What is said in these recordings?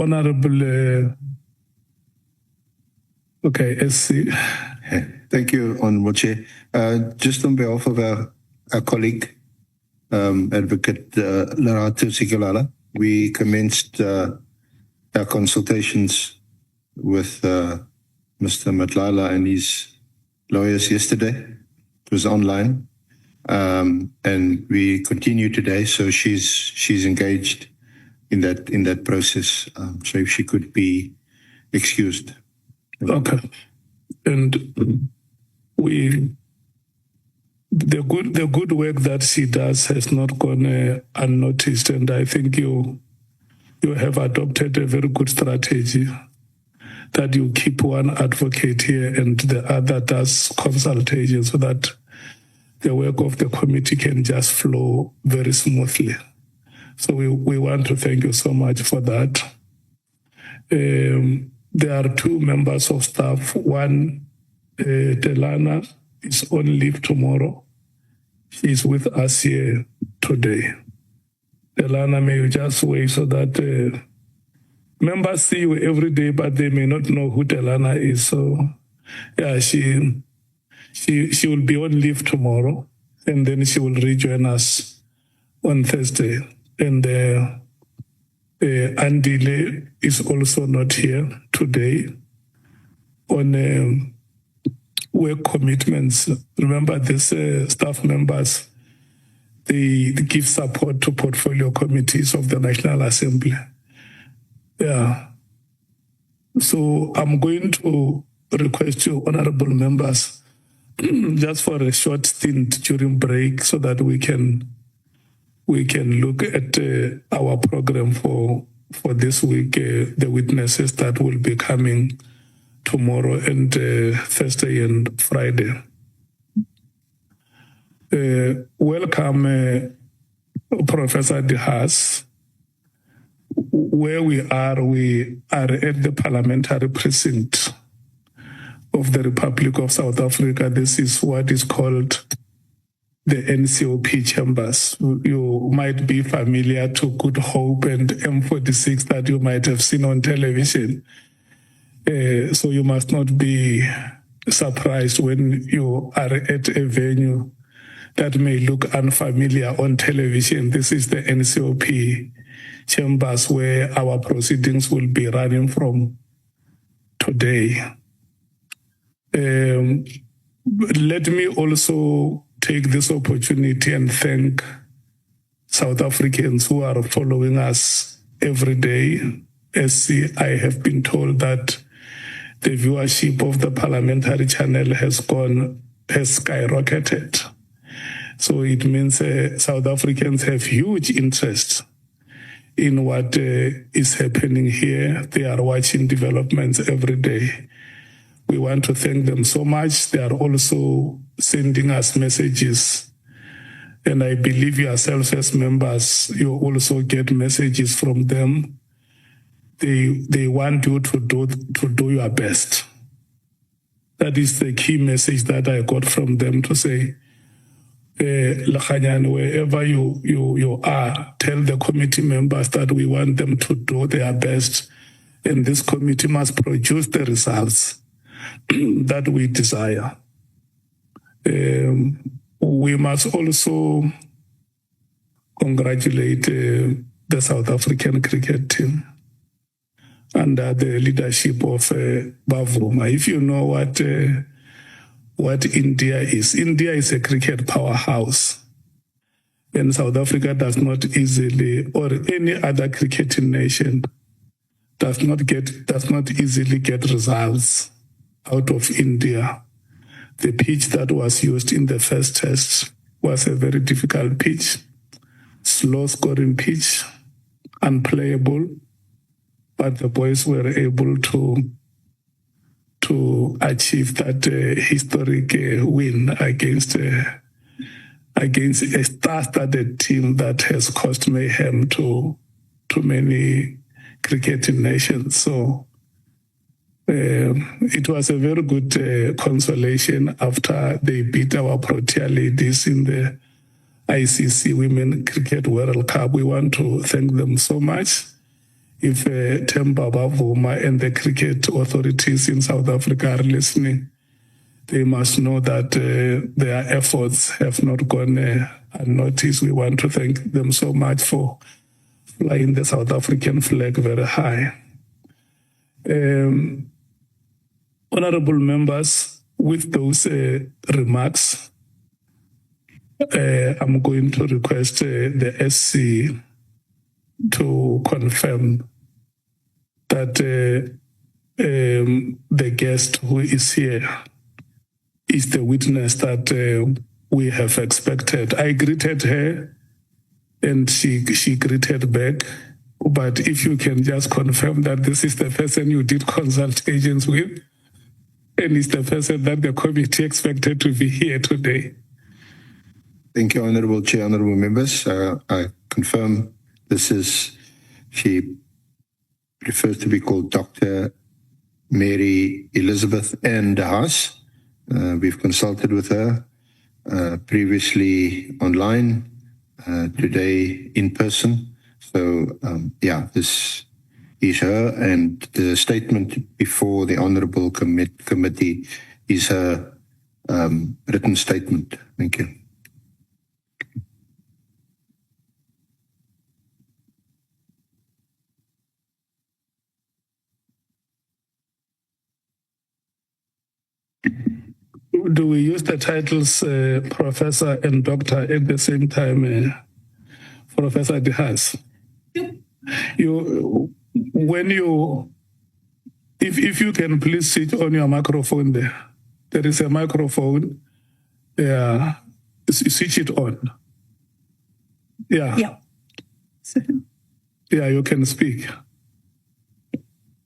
Honorable, SC. Thank you, Honourable Chair. Just on behalf of our colleague, Advocate Lerato Sikalala, we commenced our consultations with Mr. Matlala and his lawyers yesterday. It was online, and we continue today. So she's engaged in that process. So if she could be excused. Okay, and the good work that she does has not gone unnoticed, and I think you have adopted a very good strategy that you keep one advocate here and the other does consultation so that the work of the committee can just flow very smoothly. So we want to thank you so much for that. There are two members of staff. One, Delana, is on leave tomorrow. She's with us here today. Delana, may you just wait so that members see you every day, but they may not know who Delana is. So, yeah, she will be on leave tomorrow, and then she will rejoin us on Thursday. And Andile is also not here today on work commitments. Remember, these staff members, they give support to portfolio committees of the National Assembly. Yeah. So I'm going to request you, honorable members, just for a short stint during break so that we can look at our program for this week, the witnesses that will be coming tomorrow and Thursday and Friday. Welcome, Professor Haas. Where we are at the parliamentary precinct of the Republic of South Africa. This is what is called the NCOP chambers. You might be familiar to Good Hope and M46 that you might have seen on television. So you must not be surprised when you are at a venue that may look unfamiliar on television. This is the NCOP chambers where our proceedings will be running from today. Let me also take this opportunity and thank South Africans who are following us every day. As I have been told that the viewership of the parliamentary channel has skyrocketed. So it means South Africans have huge interest in what is happening here. They are watching developments every day. We want to thank them so much. They are also sending us messages. And I believe yourselves as members, you also get messages from them. They want you to do your best. That is the key message that I got from them, to say, wherever you are, tell the committee members that we want them to do their best, and this committee must produce the results that we desire. We must also congratulate the South African cricket team under the leadership of Bavuma. If you know what India is a cricket powerhouse. And South Africa does not easily, or any other cricketing nation, does not easily get results out of India. The pitch that was used in the first test was a very difficult pitch, slow scoring pitch, unplayable, but the boys were able to achieve that historic win against a star-studded team that has caused mayhem to many cricketing nations. So it was a very good consolation after they beat our Protea ladies in the ICC Women Cricket World Cup. We want to thank them so much. if Themba Bavuma and the cricket authorities in South Africa are listening, they must know that their efforts have not gone unnoticed. We want to thank them so much for flying the South African flag very high. Honorable members, with those remarks, I'm going to request the SC to confirm that the guest who is here is the witness that we have expected. I greeted her and she greeted back. But if you can just confirm that this is the person you did consultations with, and is the person that the committee expected to be here today. Thank you, Honorable Chair, Honorable members. I confirm she prefers to be called Dr. Mary Elizabeth Ann Haas. We've consulted with her previously online, today in person. So, this is her, and the statement before the Honourable Committee is her written statement. Thank you. Do we use the titles Professor and Doctor at the same time, Professor De Haas? If you can please switch on your microphone there. There is a microphone. Yeah, switch it on. Yeah. Yeah. Yeah, you can speak.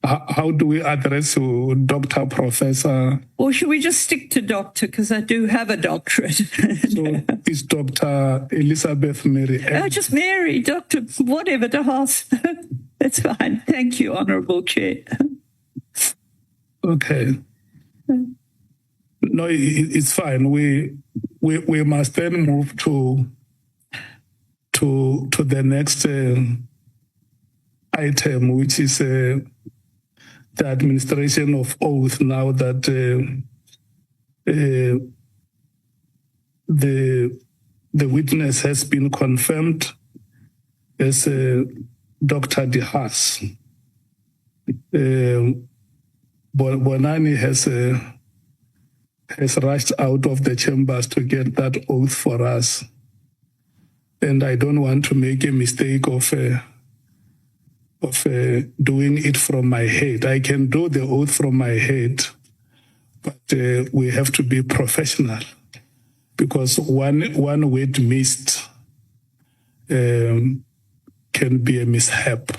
How do we address you, Doctor, Professor? Or should we just stick to doctor, because I do have a doctorate. So it's Dr. Elizabeth Mary. Just Mary, Doctor, whatever, De Haas. That's fine. Thank you, Honourable Chair. Okay. No, it's fine. We must then move to the next item, which is the administration of oath. Now that the witness has been confirmed as Dr. De Haas. Bonani has rushed out of the chambers to get that oath for us. And I don't want to make a mistake of doing it from my head. I can do the oath from my head, but we have to be professional, because one word missed can be a mishap.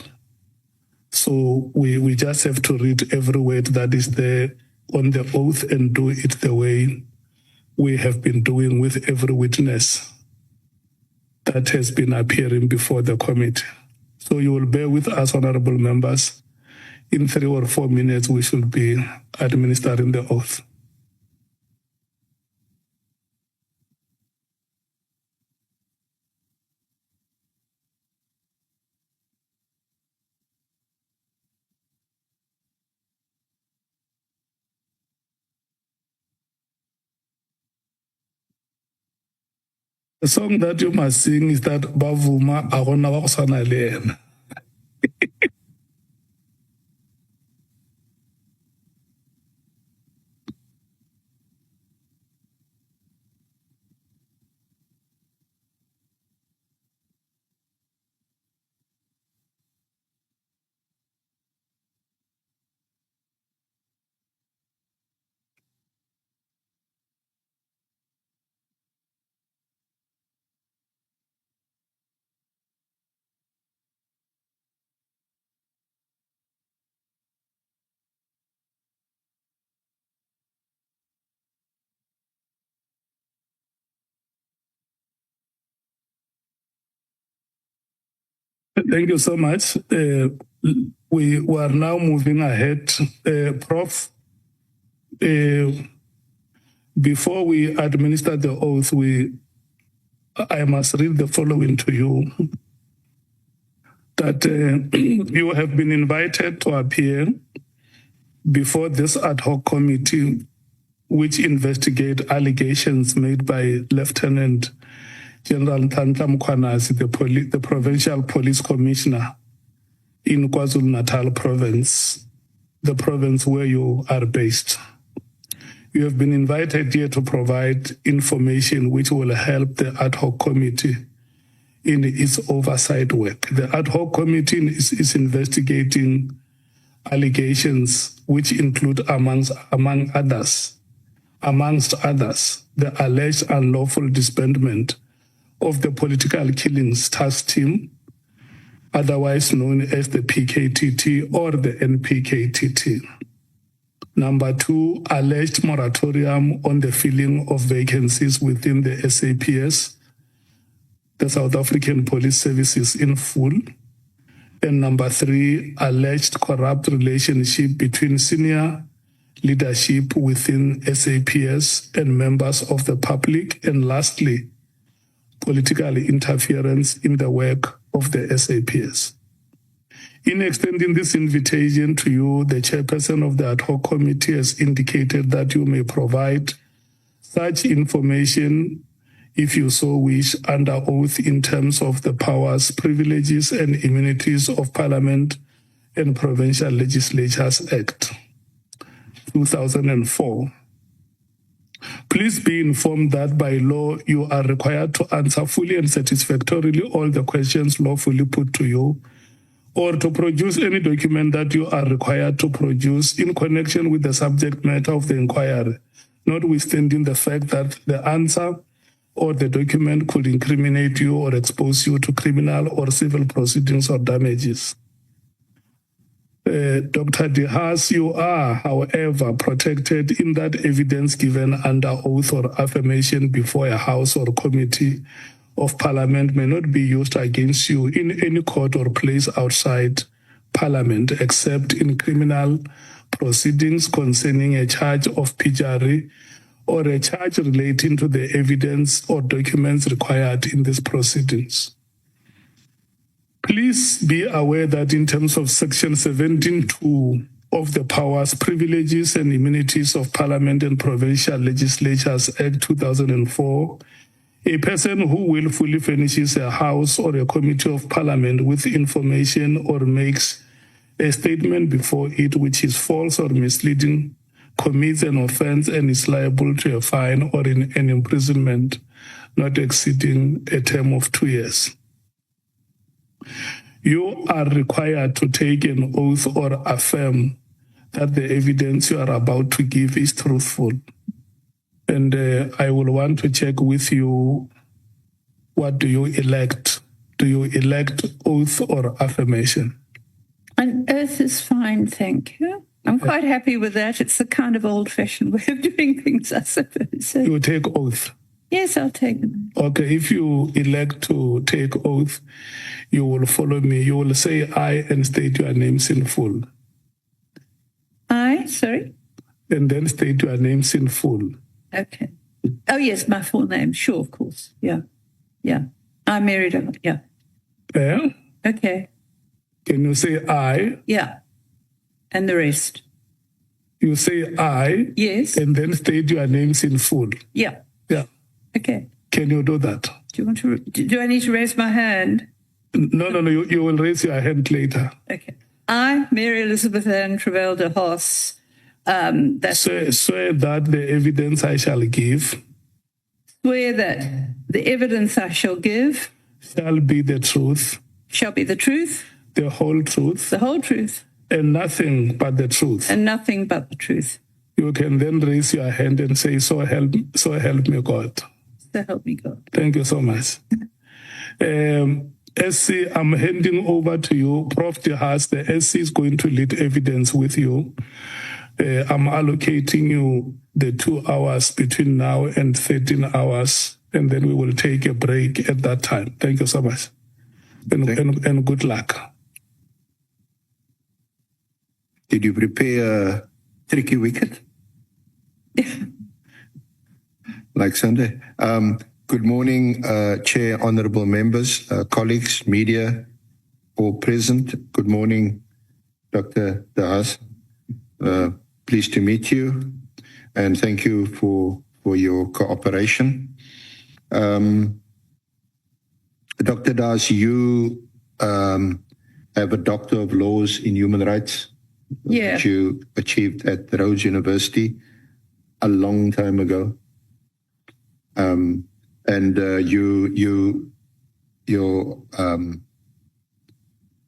So we just have to read every word that is there on the oath and do it the way we have been doing with every witness that has been appearing before the committee. So you will bear with us, honorable members. In 3 or 4 minutes, we should be administering the oath. The song that you must sing is that Bavuma Agona Wasana Len. Thank you so much. We are now moving ahead. Prof, before we administer the oath, I must read the following to you. that you have been invited to appear before this ad hoc committee, which investigate allegations made by Lieutenant General Ntantla Mkhwanazi, the Provincial Police Commissioner in KwaZulu-Natal province, the province where you are based. You have been invited here to provide information which will help the ad hoc committee in its oversight work. The ad hoc committee is investigating allegations which include, amongst others, the alleged unlawful disbandment of the Political Killings Task Team, otherwise known as the PKTT or the NPKTT. Number 2, alleged moratorium on the filling of vacancies within the SAPS, the South African Police Services in full. And number 3, alleged corrupt relationship between senior leadership within SAPS and members of the public. And lastly, political interference in the work of the SAPS. In extending this invitation to you, the chairperson of the ad hoc committee has indicated that you may provide such information if you so wish under oath in terms of the powers, privileges and immunities of Parliament and Provincial Legislatures Act 2004. Please be informed that by law you are required to answer fully and satisfactorily all the questions lawfully put to you, or to produce any document that you are required to produce in connection with the subject matter of the inquiry, notwithstanding the fact that the answer or the document could incriminate you or expose you to criminal or civil proceedings or damages. Dr. De Haas, you are, however, protected in that evidence given under oath or affirmation before a House or committee of Parliament may not be used against you in any court or place outside Parliament, except in criminal proceedings concerning a charge of perjury or a charge relating to the evidence or documents required in these proceedings. Please be aware that in terms of Section 17(2) of the Powers, Privileges and Immunities of Parliament and Provincial Legislatures Act 2004, a person who willfully furnishes a House or a Committee of Parliament with information or makes a statement before it which is false or misleading commits an offence and is liable to a fine or in an imprisonment not exceeding a term of 2 years. You are required to take an oath or affirm that the evidence you are about to give is truthful. And I will want to check with you, what do you elect? Do you elect oath or affirmation? An oath is fine, thank you. I'm quite happy with that. It's the kind of old-fashioned way of doing things, I suppose. So, You take oath? yes, I'll take it. Okay, if you elect to take oath, you will follow me. You will say "I" and state your names in full. I, sorry? And then state your names in full. Okay. Oh, yes, my full name. Sure, of course. Yeah. Yeah. I'm married. Yeah. Yeah? Okay. Can you say "I"? Yeah. And the rest. You say "I", Yes. and then state your names in full. Yeah. Yeah. Okay. Can you do that? Do you want to? Do I need to raise my hand? No. You will raise your hand later. Okay. I, Mary Elizabeth Ann Travell de Haas, Swear that the evidence I shall give swear that the evidence I shall give shall be the truth, shall be the truth, the whole truth, the whole truth, and nothing but the truth. and nothing but the truth. You can then raise your hand and say, so help me God. So help me God. Thank you so much. SC, I'm handing over to you. Prof. De Haas, the SC is going to lead evidence with you. I'm allocating you the 2 hours between now and 13 hours, and then we will take a break at that time. Thank you so much. And good luck. Did you prepare a tricky wicket? Like Sunday? Good morning, Chair, honourable members, colleagues, media, all present. Good morning, Dr. Haas. Pleased to meet you, and thank you for your cooperation. Dr. Das, you have a Doctor of Laws in Human Rights, which you achieved at Rhodes University a long time ago. And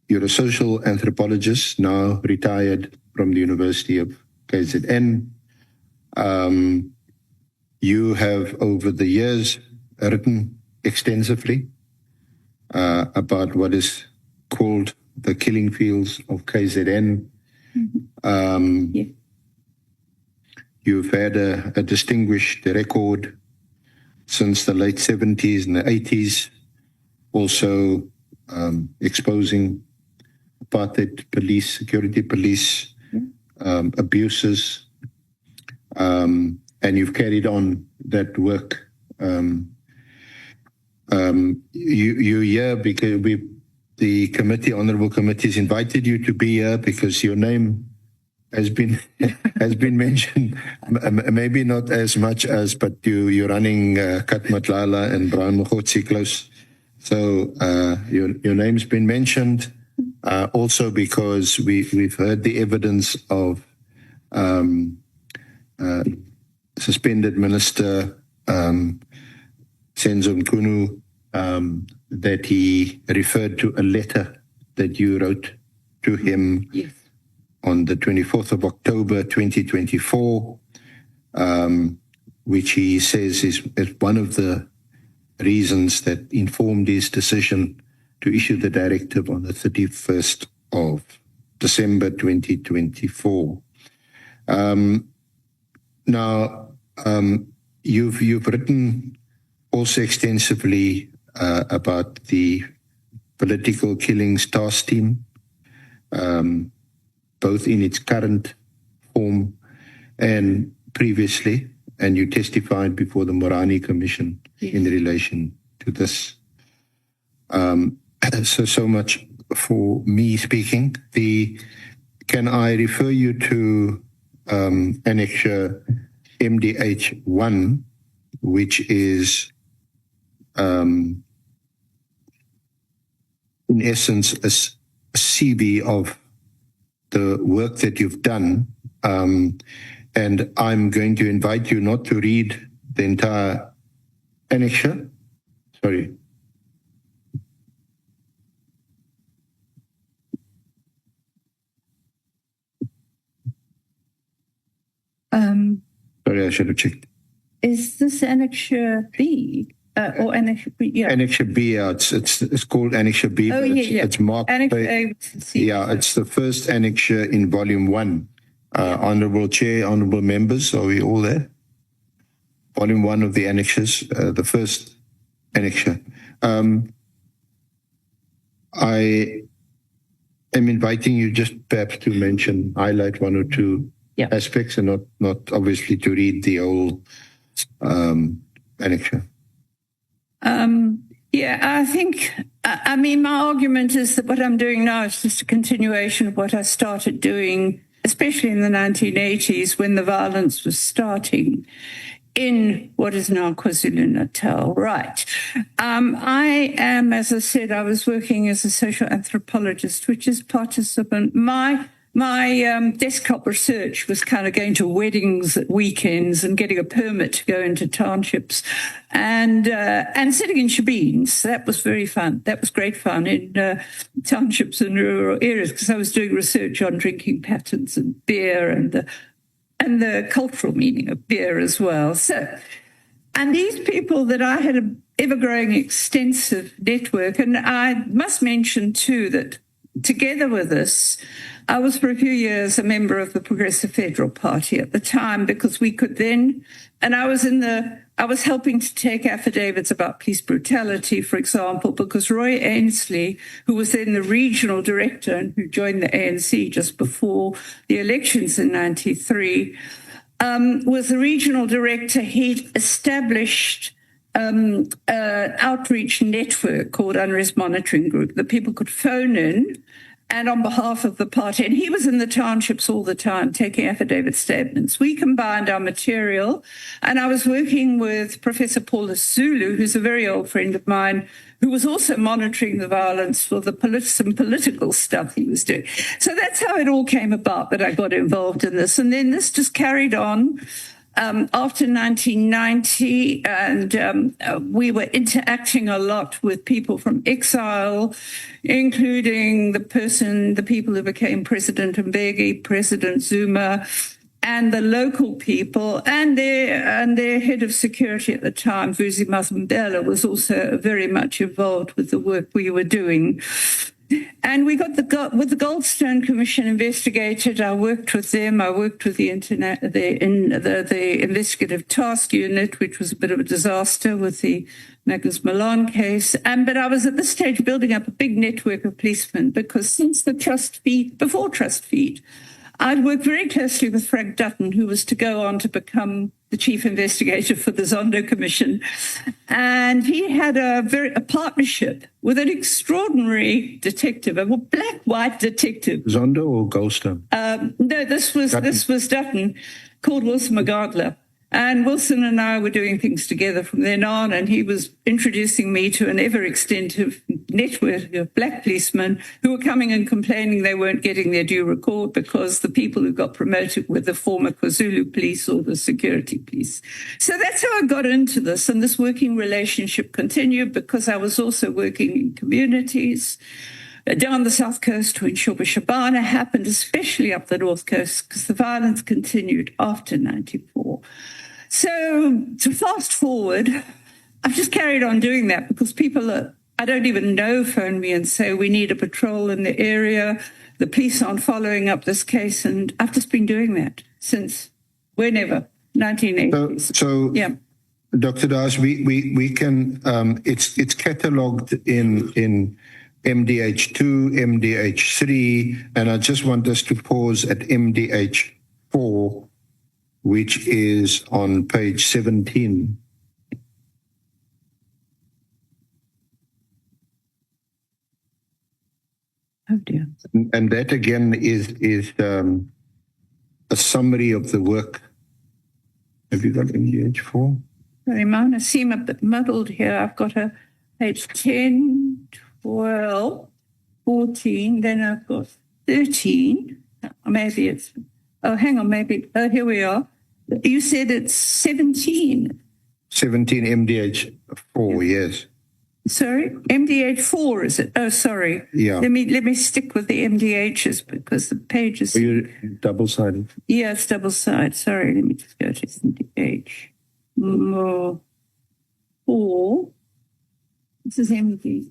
you're a social anthropologist, now retired from the University of KZN. You have, over the years, written extensively about what is called the killing fields of KZN. You've had a distinguished record since the late 70s and the 80s, also exposing apartheid police, security police abuses, and you've carried on that work. You're here because the committee, honorable committees, invited you to be here because your name has been mentioned, maybe not as much as, but you're running Katmatlala and Brown Mogotsi close. So your name's been mentioned. Also because we've heard the evidence of suspended Minister Senzo Mkhunu, that he referred to a letter that you wrote to him on the 24th of October 2024, which he says is one of the reasons that informed his decision to issue the directive on the 31st of December 2024. Now, you've written also extensively about the political killings task team, both in its current form and previously, and you testified before the Morani Commission in relation to this. So much for me speaking. Can I refer you to Annexure MDH1, which is in essence a CV of the work that you've done, and I'm going to invite you not to read the entire annexure. Sorry. Sorry, I should have checked. Is this Annexure B? Or Annexure B? Yeah. Annexure B, it's called Annexure B. Oh, It's marked. Annexure A. It's the first annexure in Volume 1. Honourable Chair, honourable members, are we all there? Volume 1 of the annexures, the first annexure. I am inviting you just perhaps to highlight one or two aspects, and not obviously to read the whole annexure. I think, my argument is that what I'm doing now is just a continuation of what I started doing, especially in the 1980s when the violence was starting in what is now KwaZulu-Natal. Right. I am, as I said, I was working as a social anthropologist, which is participant. My desktop research was kind of going to weddings at weekends and getting a permit to go into townships and sitting in shebeens. That was very fun. That was great fun in townships and rural areas because I was doing research on drinking patterns and beer and the cultural meaning of beer as well. So, and these people that I had an ever-growing extensive network, and I must mention too that together with this, I was for a few years a member of the Progressive Federal Party at the time because we could then, and I was helping to take affidavits about police brutality, for example, because Roy Ainsley, who was then the regional director and who joined the ANC just before the elections in 93, was the regional director. He'd established outreach network called Unrest Monitoring Group that people could phone in and on behalf of the party. And he was in the townships all the time taking affidavit statements. We combined our material, and I was working with Professor Paulus Zulu, who's a very old friend of mine, who was also monitoring the violence for some political stuff he was doing. So that's how it all came about that I got involved in this. And then this just carried on. After 1990, and we were interacting a lot with people from exile, including the people who became President Mbeki, President Zuma, and the local people, and their head of security at the time, Vusi Mazimbela, was also very much involved with the work we were doing. And we got with the Goldstone Commission investigated. I worked with them. I worked with the investigative task unit, which was a bit of a disaster with the Magnus Milan case. But I was at this stage building up a big network of policemen because since before Trust Feed, I'd worked very closely with Frank Dutton, who was to go on to become the chief investigator for the Zondo Commission. And he had a partnership with an extraordinary detective, a black-white detective. Zondo or Goldstone? No, this was Dutton, called Wilson McGardler. And Wilson and I were doing things together from then on, and he was introducing me to an ever-extensive network of black policemen who were coming and complaining they weren't getting their due record because the people who got promoted were the former KwaZulu police or the security police. So that's how I got into this, and this working relationship continued because I was also working in communities down the south coast when Shoba Shabana happened, especially up the north coast, because the violence continued after 94. So to fast forward, I've just carried on doing that because people I don't even know phone me and say, we need a patrol in the area. The police aren't following up this case. And I've just been doing that since whenever, 1980s. So yeah. Dr. Das, we can, it's catalogued in MDH2, MDH3, and I just want us to pause at MDH4, which is on page 17. Oh dear. And that again is a summary of the work. Have you got MDH4? Sorry, mine, I seem a bit muddled here. I've got a page 10, 12, 14, then I've got 13. Maybe it's, hang on, here we are. You said it's 17. 17 MDH4, yes. Sorry, MDH4 is it? Oh, sorry. Yeah. Let me stick with the MDHs because the pages. Are you double-sided? Yeah, it's double-sided. Sorry, let me just go to MDH. 4. This is MD.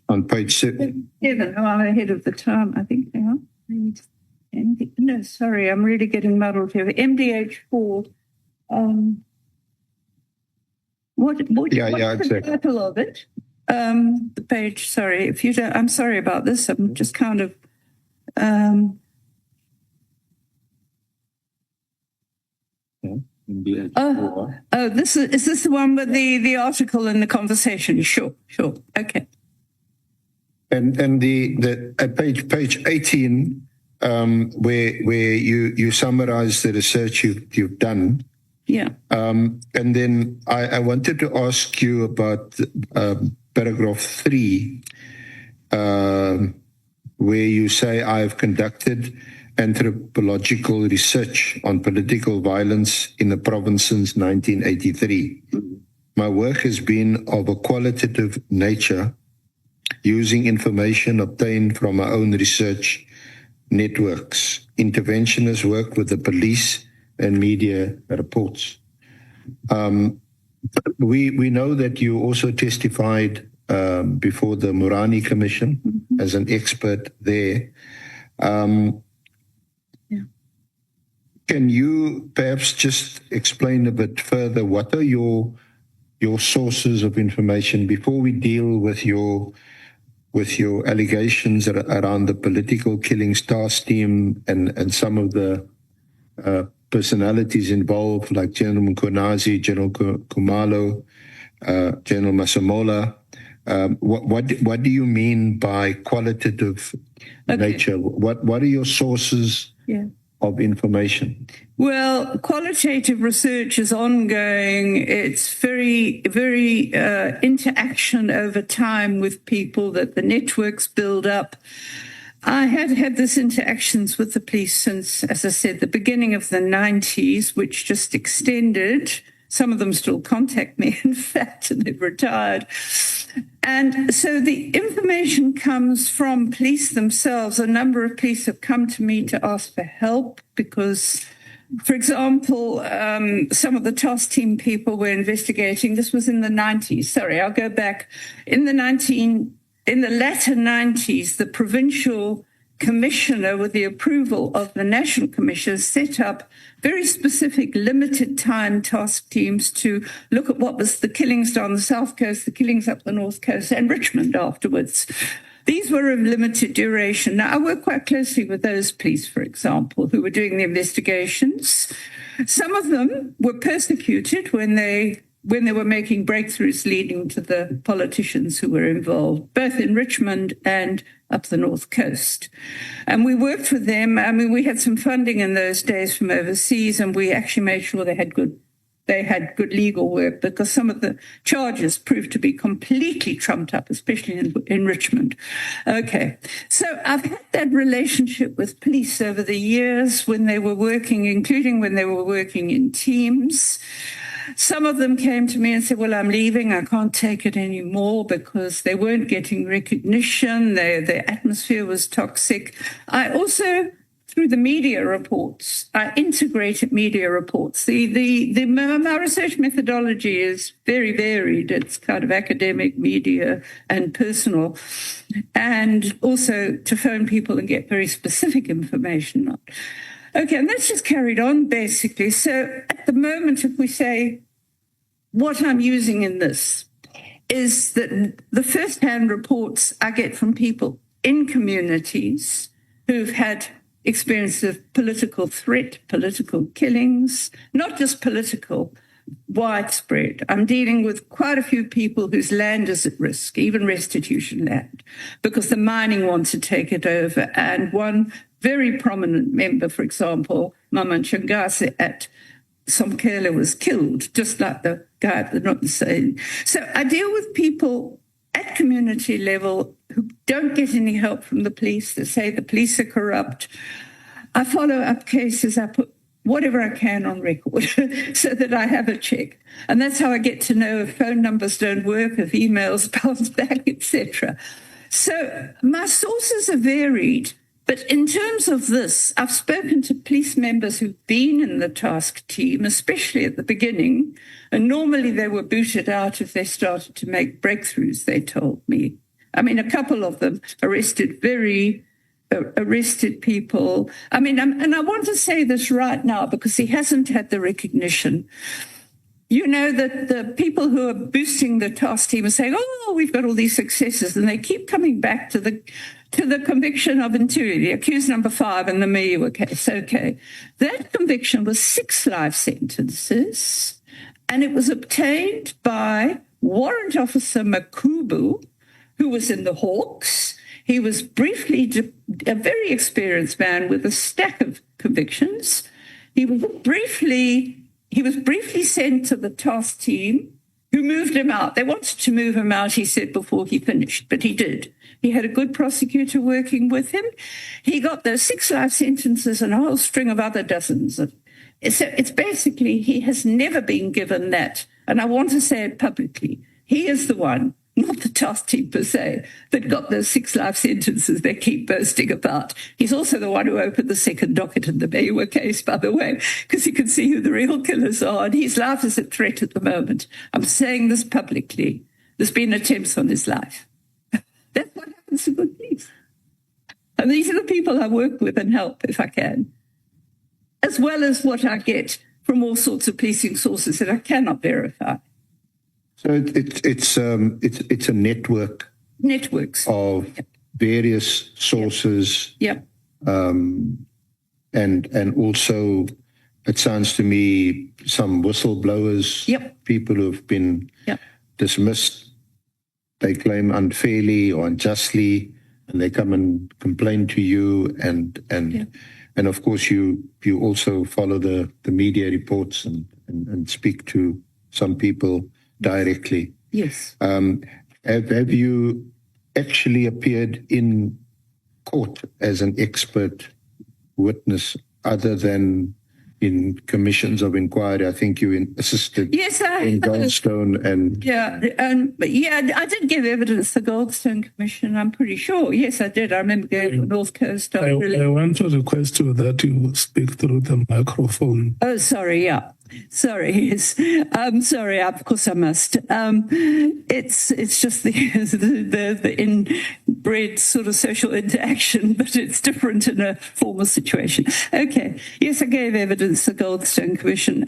On page 7. Oh, I'm ahead of the time, I think. Hang on. No, sorry, I'm really getting muddled here. MDH4. What's the title of it? The page. Sorry, if you don't. I'm sorry about this. I'm just kind of. This is this the one with the article in the conversation? Sure. Okay. And the at page 18, where you summarize the research you've done. Yeah. And then I wanted to ask you about paragraph 3, where you say, I have conducted anthropological research on political violence in the province since 1983. My work has been of a qualitative nature, using information obtained from my own research networks. Interventionist work with the police and media reports. We know that you also testified before the Murani Commission as an expert there. Can you perhaps just explain a bit further what are your sources of information before we deal with your allegations around the political killings task team and some of the personalities involved, like General Mkonazi, General Kumalo, General Masemola. What do you mean by qualitative nature? What are your sources of information? Well, qualitative research is ongoing. It's very, very interaction over time with people that the networks build up. I had this interactions with the police since, as I said, the beginning of the 90s, which just extended. Some of them still contact me, in fact, and they've retired. And so the information comes from police themselves. A number of police have come to me to ask for help because, for example, some of the task team people were investigating. This was in the 90s. Sorry, I'll go back. In the latter 90s, the provincial commissioner, with the approval of the national commissioner, set up very specific limited time task teams to look at what was the killings down the south coast, the killings up the north coast, and Richmond afterwards. These were of limited duration. Now, I work quite closely with those police, for example, who were doing the investigations. Some of them were persecuted when they were making breakthroughs leading to the politicians who were involved, both in Richmond and up the north coast. And we worked with them. I mean, we had some funding in those days from overseas, and we actually made sure they had good legal work, because some of the charges proved to be completely trumped up, especially in Richmond. Okay. So I've had that relationship with police over the years when they were working, including when they were working in teams. Some of them came to me and said, well, I'm leaving. I can't take it anymore because they weren't getting recognition. Their atmosphere was toxic. I also, through the media reports, I integrated media reports. My research methodology is very varied. It's kind of academic, media, and personal. And also to phone people and get very specific information. Okay, and that's just carried on, basically. So at the moment, if we say what I'm using in this is that the first-hand reports I get from people in communities who've had experience of political threat, political killings, not just political, widespread. I'm dealing with quite a few people whose land is at risk, even restitution land, because the mining wants to take it over. And one very prominent member, for example, Mama Changase at Somkela, was killed, just like the guy, but not the same. So I deal with people at community level who don't get any help from the police. They say the police are corrupt. I follow up cases. I put whatever I can on record so that I have a check. And that's how I get to know if phone numbers don't work, if emails bounce back, etc. So my sources are varied. But in terms of this, I've spoken to police members who've been in the task team, especially at the beginning, and normally they were booted out if they started to make breakthroughs, they told me. I mean, a couple of them arrested people. I mean, and I want to say this right now because he hasn't had the recognition. You know that the people who are boosting the task team are saying, oh, we've got all these successes, and they keep coming back to the conviction of Inturi, the accused number 5 in the Miwa case. Okay. That conviction was 6 life sentences, and it was obtained by Warrant Officer Makubu, who was in the Hawks. He was briefly a very experienced man with a stack of convictions. He was briefly sent to the task team, who moved him out. They wanted to move him out, he said, before he finished, but he did. He had a good prosecutor working with him. He got those 6 life sentences and a whole string of other dozens. So it's basically, he has never been given that. And I want to say it publicly. He is the one, not the task team per se, that got those 6 life sentences they keep boasting about. He's also the one who opened the second docket in the Miwa case, by the way, because he could see who the real killers are. And his life is at threat at the moment. I'm saying this publicly. There's been attempts on his life. That's what happens to good police. And these are the people I work with and help if I can, as well as what I get from all sorts of policing sources that I cannot verify. So it's a networks of various sources. Yep. And also, it sounds to me, some whistleblowers. Yep. People who've been dismissed, they claim unfairly or unjustly, and they come and complain to you, and of course you also follow the media reports and speak to some people directly. Yes. Have you actually appeared in court as an expert witness other than in commissions of inquiry? I think you assisted in Goldstone and... I did give evidence to the Goldstone Commission, I'm pretty sure. Yes, I did. I remember going to the North Coast. I want to request you that you speak through the microphone. Oh, sorry, yeah. Sorry, yes. Sorry, of course I must. It's just the inbred sort of social interaction, but it's different in a formal situation. Okay. Yes, I gave evidence to the Goldstone Commission.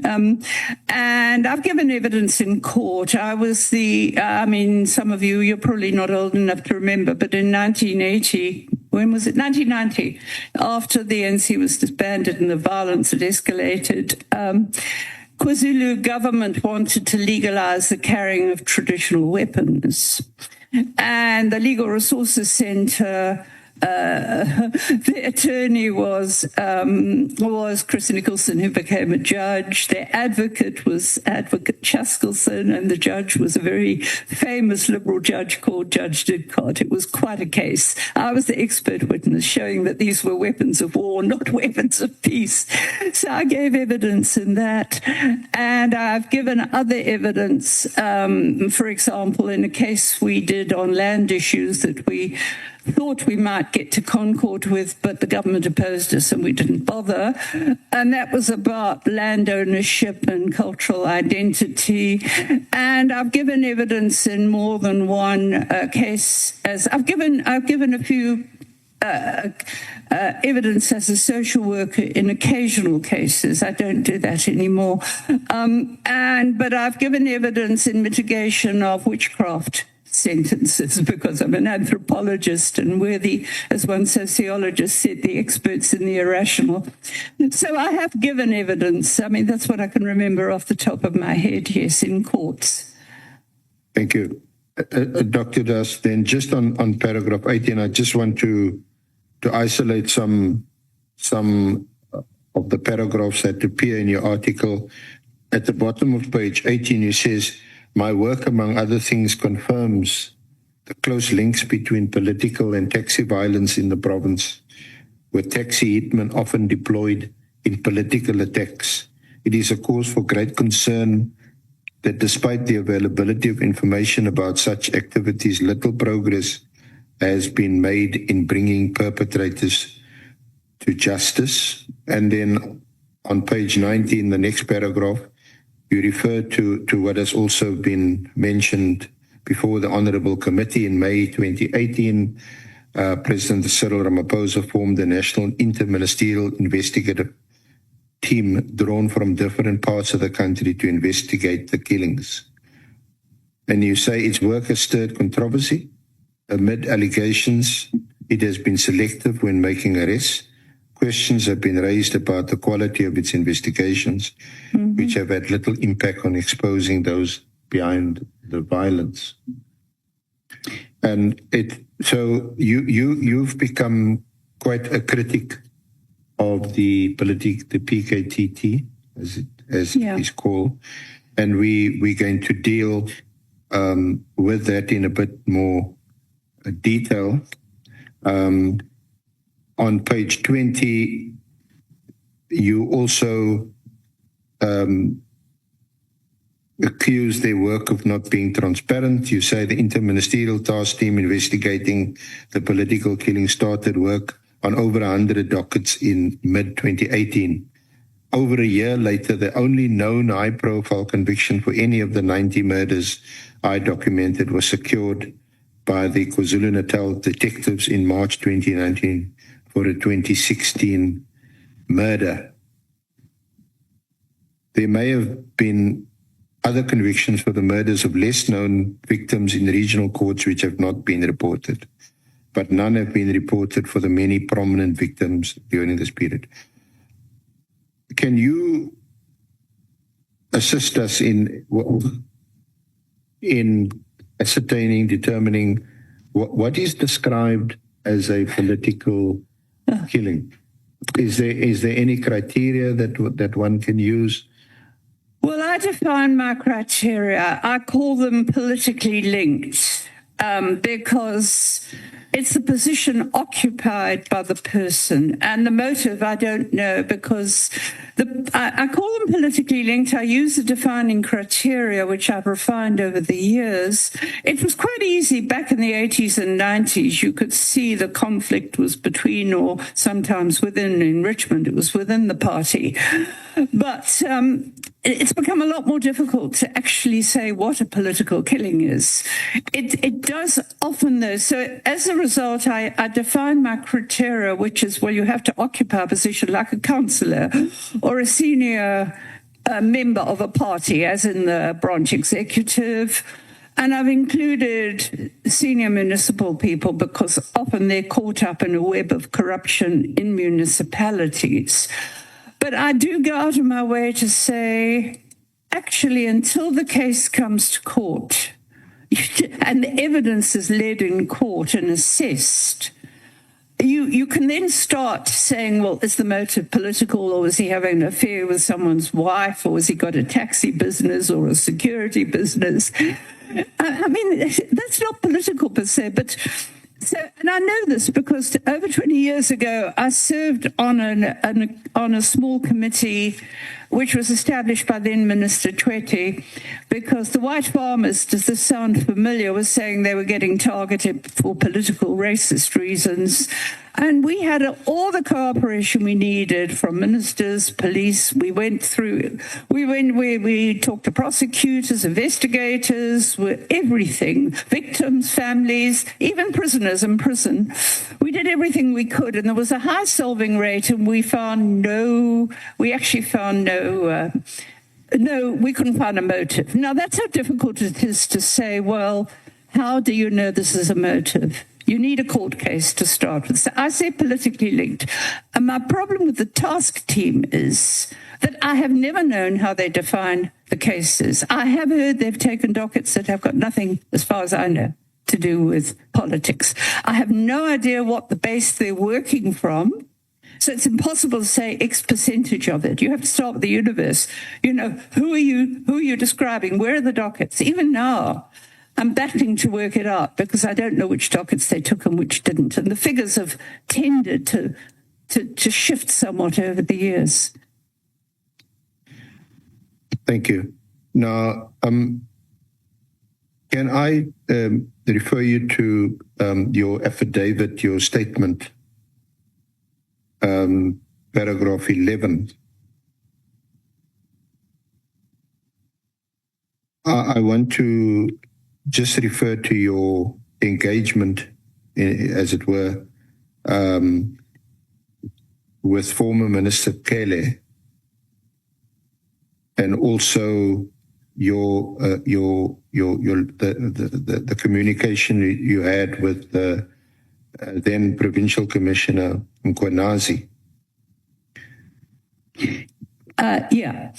And I've given evidence in court. I was some of you're probably not old enough to remember, but in 1980, when was it? 1990, after the NC was disbanded and the violence had escalated, KwaZulu government wanted to legalize the carrying of traditional weapons. And the Legal Resources Centre, the attorney was Chris Nicholson, who became a judge. Their advocate was Advocate Chaskelson, and the judge was a very famous Liberal judge called Judge Didcot. It was quite a case. I was the expert witness, showing that these were weapons of war, not weapons of peace. So I gave evidence in that. And I've given other evidence, for example, in a case we did on land issues that we thought we might get to Concord with, but the government opposed us and we didn't bother. And that was about land ownership and cultural identity. And I've given evidence in more than one case. I've given a few evidence as a social worker in occasional cases. I don't do that anymore. But I've given evidence in mitigation of witchcraft sentences because I'm an anthropologist and we're as one sociologist said, the experts in the irrational. So I have given evidence. I mean, that's what I can remember off the top of my head, yes, in courts. Thank you. Dr. Das, then just on paragraph 18, I just want to isolate some of the paragraphs that appear in your article. At the bottom of page 18, you says, my work, among other things, confirms the close links between political and taxi violence in the province, with taxi hitmen often deployed in political attacks. It is a cause for great concern that despite the availability of information about such activities, little progress has been made in bringing perpetrators to justice. And then on page 19, the next paragraph, you refer to what has also been mentioned before the Honourable Committee in May 2018. President Cyril Ramaphosa formed the National Interministerial Investigative Team drawn from different parts of the country to investigate the killings. And you say its work has stirred controversy. Amid allegations, it has been selective when making arrests. Questions have been raised about the quality of its investigations, which have had little impact on exposing those behind the violence. And so you've become quite a critic of the PKTT, as it is called, and we're going to deal with that in a bit more detail. On page 20, you also accuse their work of not being transparent. You say the Interministerial Task Team investigating the political killing started work on over 100 dockets in mid-2018. Over a year later, the only known high-profile conviction for any of the 90 murders I documented was secured by the KwaZulu-Natal detectives in March 2019 for a 2016 murder. There may have been other convictions for the murders of less-known victims in regional courts which have not been reported, but none have been reported for the many prominent victims during this period. Can you assist us in in ascertaining, determining what is described as a political killing? Is there any criteria that one can use? Well, I define my criteria. I call them politically linked because it's the position occupied by the person, and the motive I don't know, because I call them politically linked. I use the defining criteria, which I've refined over the years. It was quite easy back in the 80s and 90s. You could see the conflict was between, or sometimes within, in Richmond, it was within the party. But it's become a lot more difficult to actually say what a political killing is. It does often, though. So as a result, I define my criteria, which is, well, you have to occupy a position like a councillor or a senior member of a party, as in the branch executive. And I've included senior municipal people because often they're caught up in a web of corruption in municipalities. But I do go out of my way to say, actually, until the case comes to court and the evidence is led in court and assessed, you can then start saying, well, is the motive political, or is he having an affair with someone's wife, or has he got a taxi business or a security business? I mean, that's not political per se, but... So, and I know this because over 20 years ago, I served on a small committee which was established by then Minister Twete, because the white farmers, does this sound familiar, was saying they were getting targeted for political racist reasons. And we had all the cooperation we needed from ministers, police. We talked to prosecutors, investigators, everything, victims, families, even prisoners in prison. We did everything we could, and there was a high solving rate, and we actually found we couldn't find a motive. Now, that's how difficult it is to say, well, how do you know this is a motive? You need a court case to start with. So I say politically linked. And my problem with the task team is that I have never known how they define the cases. I have heard they've taken dockets that have got nothing, as far as I know, to do with politics. I have no idea what the base they're working from. So it's impossible to say X percentage of it. You have to start with the universe. Who are you describing? Where are the dockets? Even now, I'm battling to work it out because I don't know which dockets they took and which didn't. And the figures have tended to shift somewhat over the years. Thank you. Now, can I refer you to your affidavit, your statement, paragraph 11. I want to just refer to your engagement, as it were, with former Minister Kele, and also the communication you had with the then Provincial Commissioner Mkhwanazi. Yeah.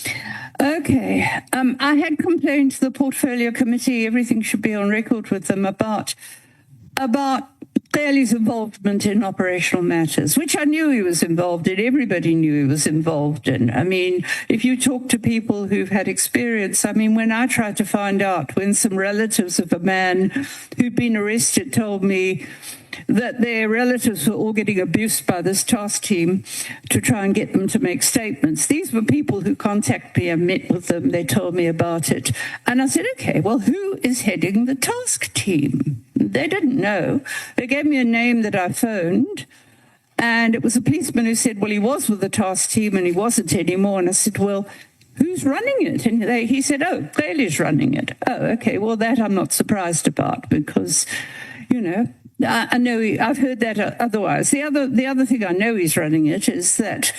Okay. I had complained to the Portfolio Committee, everything should be on record with them, about Clearly's involvement in operational matters, which I knew he was involved in. Everybody knew he was involved in. I mean, if you talk to people who've had experience, I mean, when I tried to find out, when some relatives of a man who'd been arrested told me that their relatives were all getting abused by this task team to try and get them to make statements. These were people who contacted me. I met with them. They told me about it. And I said, okay, well, who is heading the task team? They didn't know. They gave me a name that I phoned. And it was a policeman who said, well, he was with the task team and he wasn't anymore. And I said, well, who's running it? And he said, oh, Clearly's running it. Oh, okay, well, that I'm not surprised about because, you know, I know I've heard that otherwise. The other thing I know he's running it is that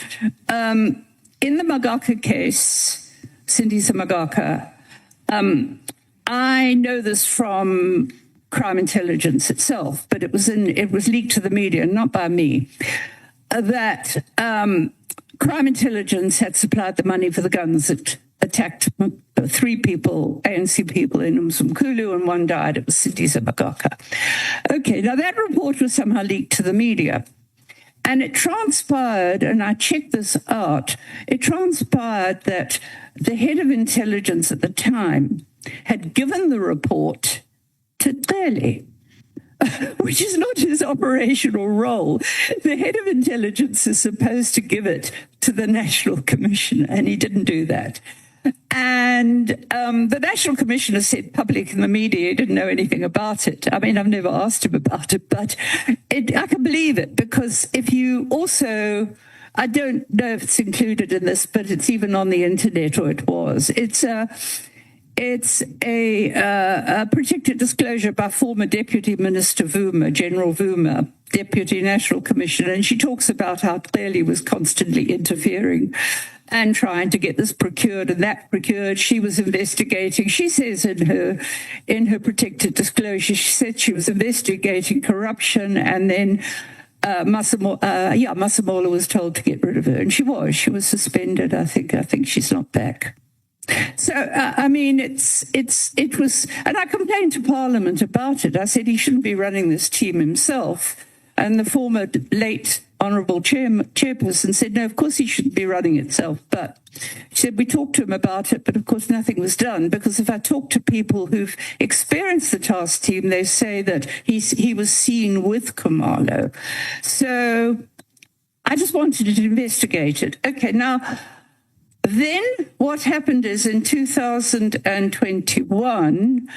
in the Magaka case, Sindisa Magaka, I know this from crime intelligence itself, but it was leaked to the media, not by me, that crime intelligence had supplied the money for the guns that attacked 3 people, ANC people in Mzimkhulu, and 1 died. It was Sindisa Magaka. Okay, now that report was somehow leaked to the media. And it transpired, and I checked this out, it transpired that the head of intelligence at the time had given the report to Cele, which is not his operational role. The head of intelligence is supposed to give it to the National Commissioner, and he didn't do that. And the National Commissioner said public in the media he didn't know anything about it. I mean, I've never asked him about it, but I can believe it, because if you also, I don't know if it's included in this, but it's even on the internet, or it was. It's a protected disclosure by former Deputy Minister Vuma, General Vuma, Deputy National Commissioner, and she talks about how Cele was constantly interfering and trying to get this procured and that procured. She was investigating. She says in her protected disclosure, she said she was investigating corruption, and then Masemola was told to get rid of her, and she was suspended. I think she's not back. So, I mean, it was, and I complained to Parliament about it. I said he shouldn't be running this team himself. And the former late Honourable Chairperson said, no, of course he shouldn't be running itself. But she said, we talked to him about it, but of course nothing was done. Because if I talk to people who've experienced the task team, they say that he was seen with Khumalo. So I just wanted to investigate it. Okay, now, then what happened is in 2021,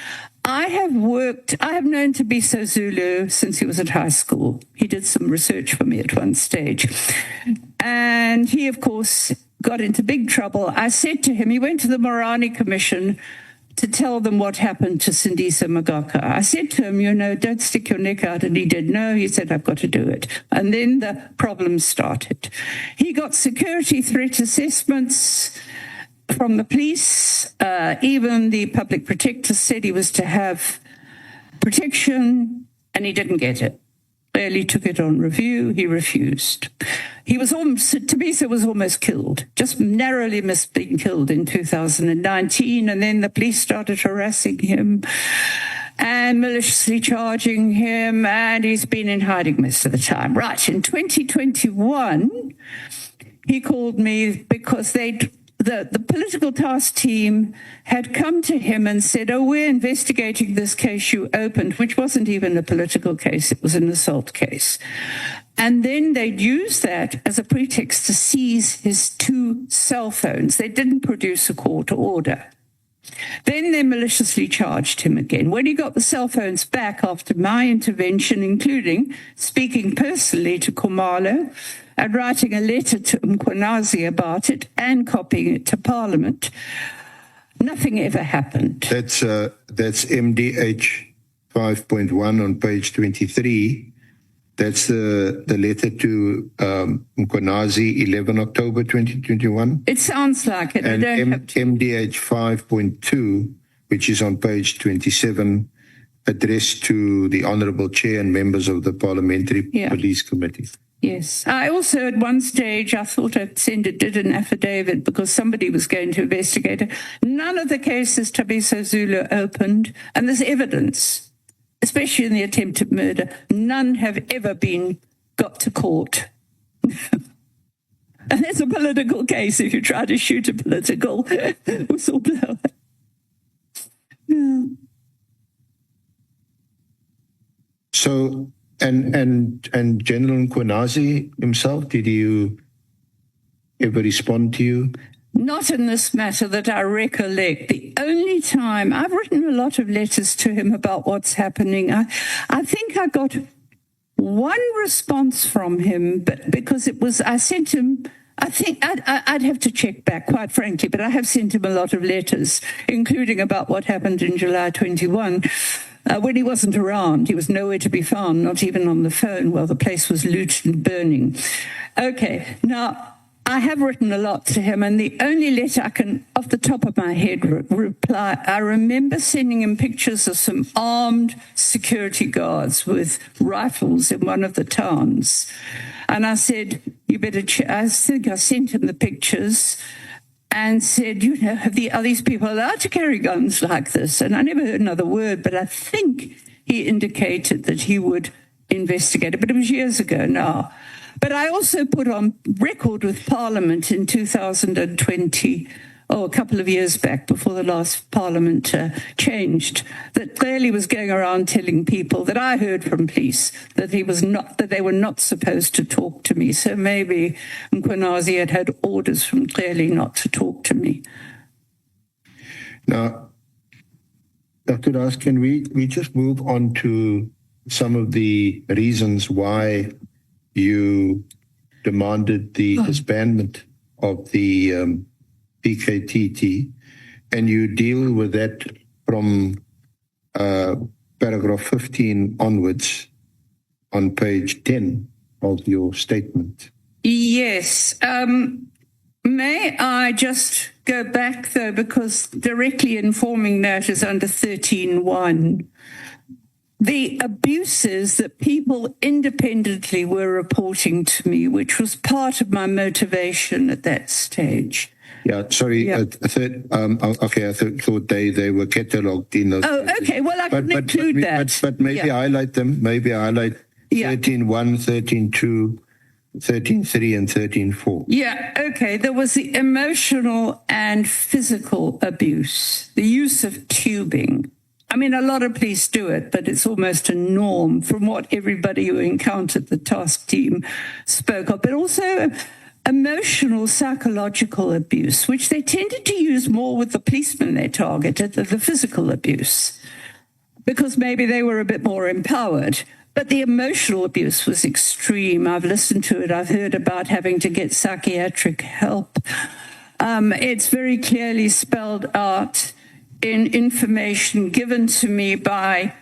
I have known Thabiso Zulu since he was at high school. He did some research for me at one stage. And he, of course, got into big trouble. I said to him, he went to the Morani Commission to tell them what happened to Sindisa Magaka. I said to him, don't stick your neck out. And he did. No, he said, I've got to do it. And then the problems started. He got security threat assessments from the police. Even the public protector said he was to have protection, and he didn't get it. Clearly took it on review. He refused. Thabiso was almost killed, just narrowly missed being killed in 2019. And then the police started harassing him and maliciously charging him, and he's been in hiding most of the time. Right, in 2021, he called me because the political task team had come to him and said, we're investigating this case you opened, which wasn't even a political case, it was an assault case. And then they'd use that as a pretext to seize his 2 cell phones. They didn't produce a court order. Then they maliciously charged him again. When he got the cell phones back after my intervention, including speaking personally to Khumalo and writing a letter to Mkhwanazi about it and copying it to Parliament, nothing ever happened. That's MDH 5.1 on page 23. That's the letter to Mkhwanazi, 11 October 2021. It sounds like it. And I don't have to. MDH 5.2, which is on page 27, addressed to the Honourable Chair and members of the Parliamentary Police Committee. Yes. I also, at one stage, I thought I'd did an affidavit because somebody was going to investigate it. None of the cases Thabiso Zulu opened, and there's evidence, especially in the attempted murder, none have ever been got to court. And it's a political case if you try to shoot a political whistleblower. Yeah. So, and General Mkhwanazi himself, did you ever respond to you? Not in this matter that I recollect. The only time I've written a lot of letters to him about what's happening. I think I got one response from him, but because I sent him, I think I'd have to check back, quite frankly, but I have sent him a lot of letters, including about what happened in July 21. When he wasn't around, he was nowhere to be found, not even on the phone, while the place was looted and burning. Okay, now, I have written a lot to him, and the only letter I can, off the top of my head, reply, I remember sending him pictures of some armed security guards with rifles in one of the towns. And I said, you better I think I sent him the pictures. and said, you know, are these people allowed to carry guns like this? And I never heard another word, but I think he indicated that he would investigate it. But it was years ago now. But I also put on record with Parliament in 2020, a couple of years back before the last Parliament changed, that clearly was going around telling people that I heard from police that they were not supposed to talk to me. So maybe Mkhwanazi had orders from clearly not to talk to me. Now, Dr. Das, can we just move on to some of the reasons why you demanded the disbandment of the PKTT, and you deal with that from paragraph 15 onwards on page 10 of your statement. Yes. May I just go back, though, because directly informing that is under 13.1. The abuses that people independently were reporting to me, which was part of my motivation at that stage. Yeah, sorry. Yeah. I thought they were catalogued in those. Oh, okay. Well, I can include that. But maybe highlight them. Maybe highlight 13.1, 13.2, 13.3, and 13.4. Yeah, okay. There was the emotional and physical abuse, the use of tubing. I mean, a lot of police do it, but it's almost a norm from what everybody who encountered the task team spoke of. But also emotional, psychological abuse, which they tended to use more with the policemen they targeted than the physical abuse, because maybe they were a bit more empowered. But the emotional abuse was extreme. I've listened to it. I've heard about having to get psychiatric help. It's very clearly spelled out in information given to me by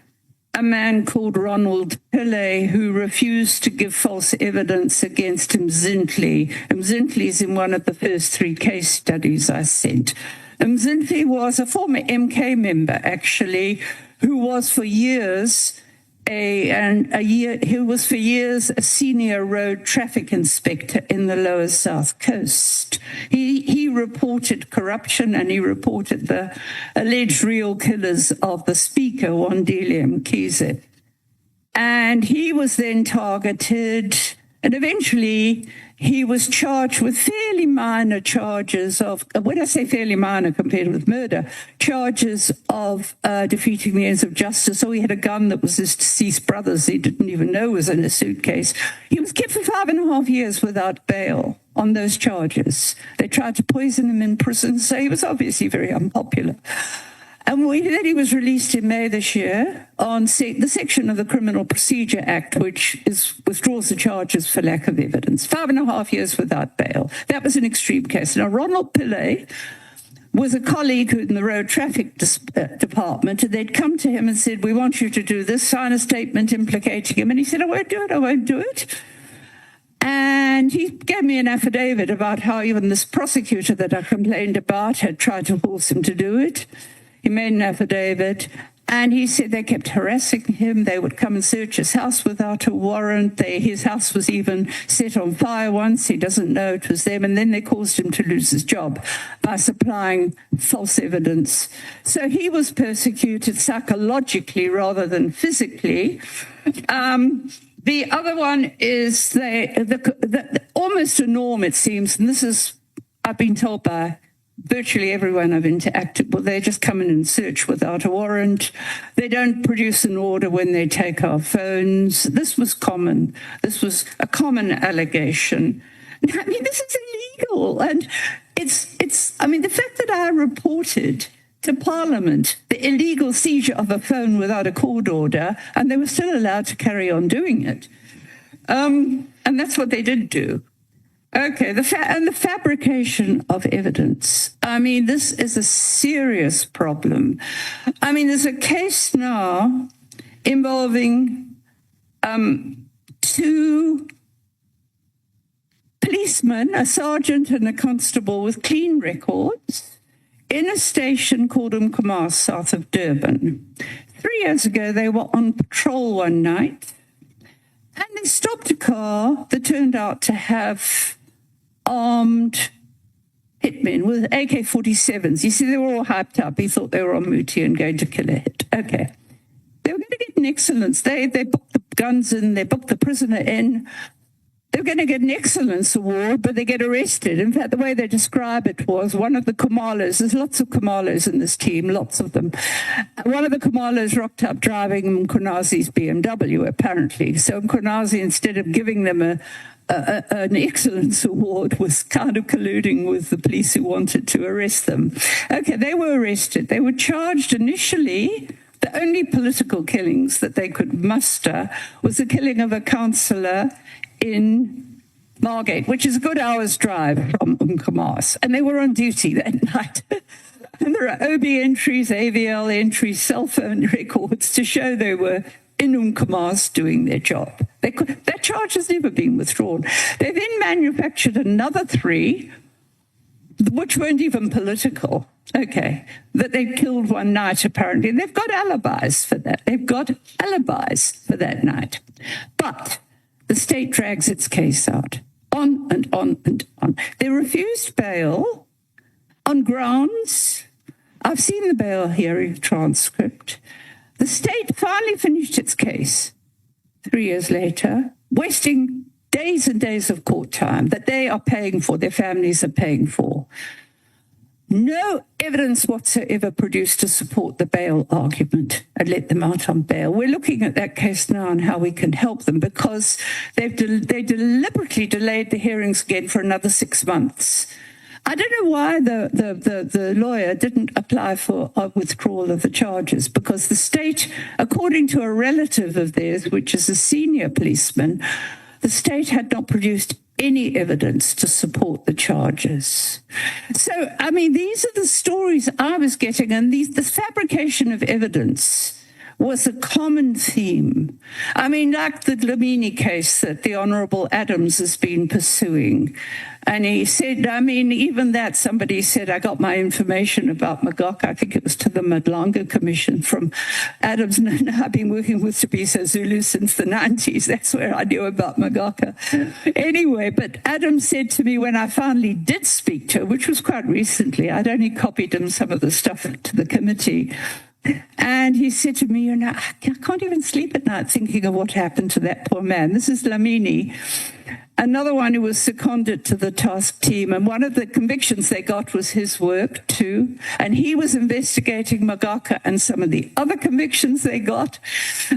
a man called Ronald Pillay, who refused to give false evidence against Mzintli. Mzintli is in one of the first 3 case studies I sent. Mzintli was a former MK member, actually, who was for years a senior road traffic inspector in the Lower South Coast. He reported corruption, and he reported the alleged real killers of the speaker, Wandile Mkhize. And he was then targeted, and eventually he was charged with fairly minor charges of, when I say fairly minor compared with murder, charges of defeating the ends of justice. So he had a gun that was his deceased brother's, he didn't even know was in a suitcase. He was kept for 5.5 years without bail on those charges. They tried to poison him in prison, so he was obviously very unpopular. And then he was released in May this year on the section of the Criminal Procedure Act, which withdraws the charges for lack of evidence. 5.5 years without bail. That was an extreme case. Now, Ronald Pillay was a colleague in the road traffic department, and they'd come to him and said, we want you to do this, sign a statement implicating him. And he said, I won't do it. And he gave me an affidavit about how even this prosecutor that I complained about had tried to force him to do it. He made an affidavit, and he said they kept harassing him. They would come and search his house without a warrant. His house was even set on fire once. He doesn't know it was them. And then they caused him to lose his job by supplying false evidence. So he was persecuted psychologically rather than physically. The other one is almost a norm, it seems, and this is, I've been told by virtually everyone I've interacted with, they just come in and search without a warrant. They don't produce an order when they take our phones. This was common. This was a common allegation. I mean, this is illegal. And the fact that I reported to Parliament the illegal seizure of a phone without a court order, and they were still allowed to carry on doing it. And that's what they did do. Okay, the fabrication of evidence. I mean, this is a serious problem. I mean, there's a case now involving 2 policemen, a sergeant and a constable with clean records, in a station called Umkomaas, south of Durban. 3 years ago, they were on patrol one night, and they stopped a car that turned out to have armed men with AK-47s. You see, they were all hyped up. He thought they were on Muti and going to kill a hit. Okay. They were going to get an excellence. They booked the guns in, they booked the prisoner in. They were going to get an excellence award, but they get arrested. In fact, the way they describe it was one of the Kamalas, there's lots of Kamalas in this team, lots of them. One of the Kamalas rocked up driving Mkonazi's BMW, apparently. So Mkonazi, instead of giving them an excellence award, was kind of colluding with the police who wanted to arrest them. Okay, they were arrested. They were charged initially. The only political killings that they could muster was the killing of a councillor in Margate, which is a good hour's drive from Umkomaas. And they were on duty that night. And there are OB entries, AVL entries, cell phone records to show they were in Umkomaas doing their job. That charge has never been withdrawn. They then manufactured another 3, which weren't even political, that they killed one night, apparently. They've got alibis for that. They've got alibis for that night. But the state drags its case out, on and on and on. They refused bail on grounds. I've seen the bail hearing transcript. The state finally finished its case 3 years later, wasting days and days of court time that they are paying for, their families are paying for. No evidence whatsoever produced to support the bail argument and let them out on bail. We're looking at that case now and how we can help them because they deliberately delayed the hearings again for another 6 months. I don't know why the lawyer didn't apply for a withdrawal of the charges, because the state, according to a relative of theirs, which is a senior policeman, the state had not produced any evidence to support the charges. So, I mean, these are the stories I was getting, and this fabrication of evidence was a common theme. I mean, like the Dlamini case that the Honourable Adams has been pursuing. And he said, I mean, even that, somebody said, I got my information about Magaka, I think it was to the Madlanga Commission from Adams. And I've been working with Thabiso Zulu since the 90s. That's where I knew about Magaka. Anyway, but Adams said to me when I finally did speak to her, which was quite recently, I'd only copied him some of the stuff to the committee. And he said to me, you know, I can't even sleep at night thinking of what happened to that poor man. This is Dlamini, another one who was seconded to the task team. And one of the convictions they got was his work too. And he was investigating Magaka and some of the other convictions they got.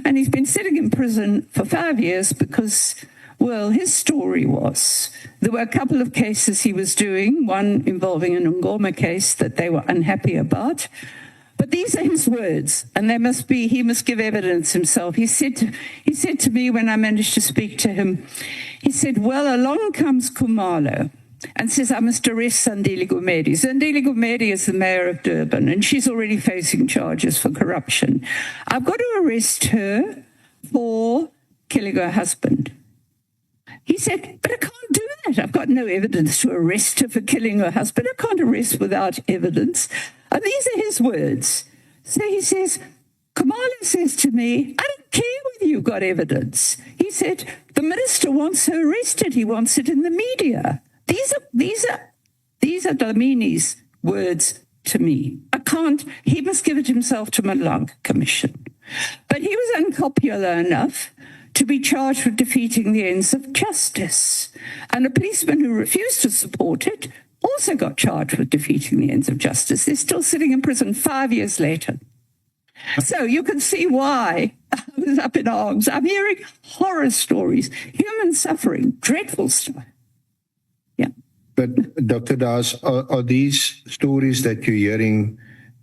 And he's been sitting in prison for 5 years because, well, his story was there were a couple of cases he was doing, one involving an Ngoma case that they were unhappy about. But these are his words, and he must give evidence himself. He said to me when I managed to speak to him, he said, well, along comes Khumalo and says, I must arrest Sandile Gumede. Sandile Gumede is the mayor of Durban, and she's already facing charges for corruption. I've got to arrest her for killing her husband. He said, but I can't do that. I've got no evidence to arrest her for killing her husband. I can't arrest without evidence. And these are his words. So he says, Kamala says to me, I don't care whether you've got evidence. He said, the minister wants her arrested. He wants it in the media. These are Dlamini's words to me. He must give it himself to Madlanga Commission. But he was unpopular enough to be charged with defeating the ends of justice. And a policeman who refused to support it also got charged with defeating the ends of justice. They're still sitting in prison 5 years later. So you can see why I was up in arms. I'm hearing horror stories, human suffering, dreadful stuff. Yeah. But Dr. Das, are these stories that you're hearing,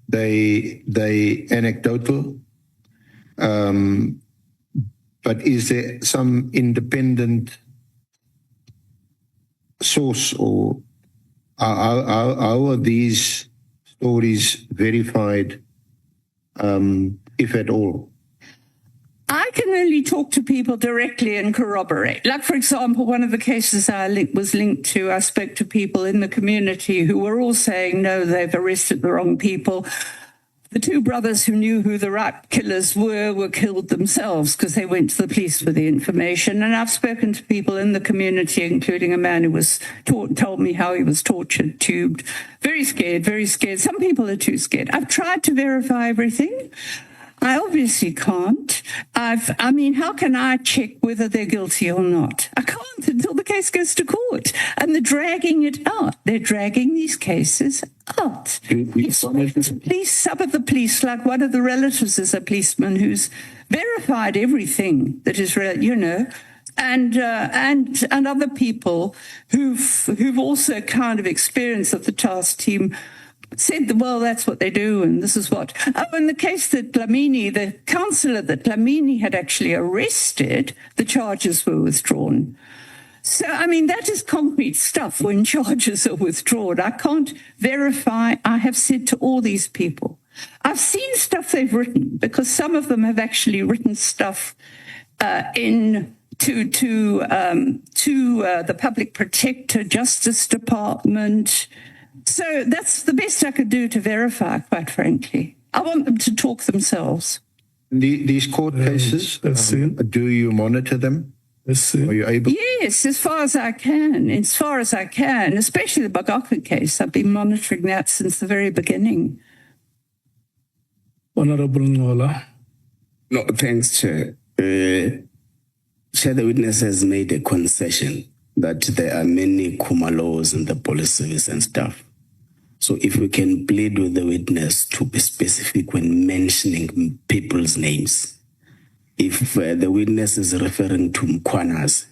they anecdotal? But is there some independent source, or how are these stories verified, if at all? I can only talk to people directly and corroborate. Like, for example, one of the cases I was linked to, I spoke to people in the community who were all saying, no, they've arrested the wrong people. the two brothers who knew who the right killers were killed themselves because they went to the police with the information. And I've spoken to people in the community, including a man who was told me how he was tortured, tubed. Very scared, very scared. Some people are too scared. I've tried to verify everything. I obviously can't. I mean, how can I check whether they're guilty or not? I can't until the case goes to court. And they're dragging it out. They're dragging these cases out. Police, some of the police, like one of the relatives is a policeman who's verified everything that is, and other people who've also kind of experienced of the task team said, well, that's what they do, and this is what. Oh, in the case that Dlamini, the councillor that Dlamini had actually arrested, the charges were withdrawn. So, I mean, that is concrete stuff when charges are withdrawn. I can't verify. I have said to all these people, I've seen stuff they've written, because some of them have actually written stuff to the Public Protector, Justice Department. So that's the best I could do to verify, quite frankly. I want them to talk themselves. These court cases, do you monitor them? Are you able? Yes, as far as I can, especially the Bagaka case. I've been monitoring that since the very beginning. Honorable Ngola. No, thanks, Chair. Chair, the witness has made a concession that there are many Kumalos in the police service and stuff. So if we can plead with the witness to be specific when mentioning people's names. If the witness is referring to Mkwanas,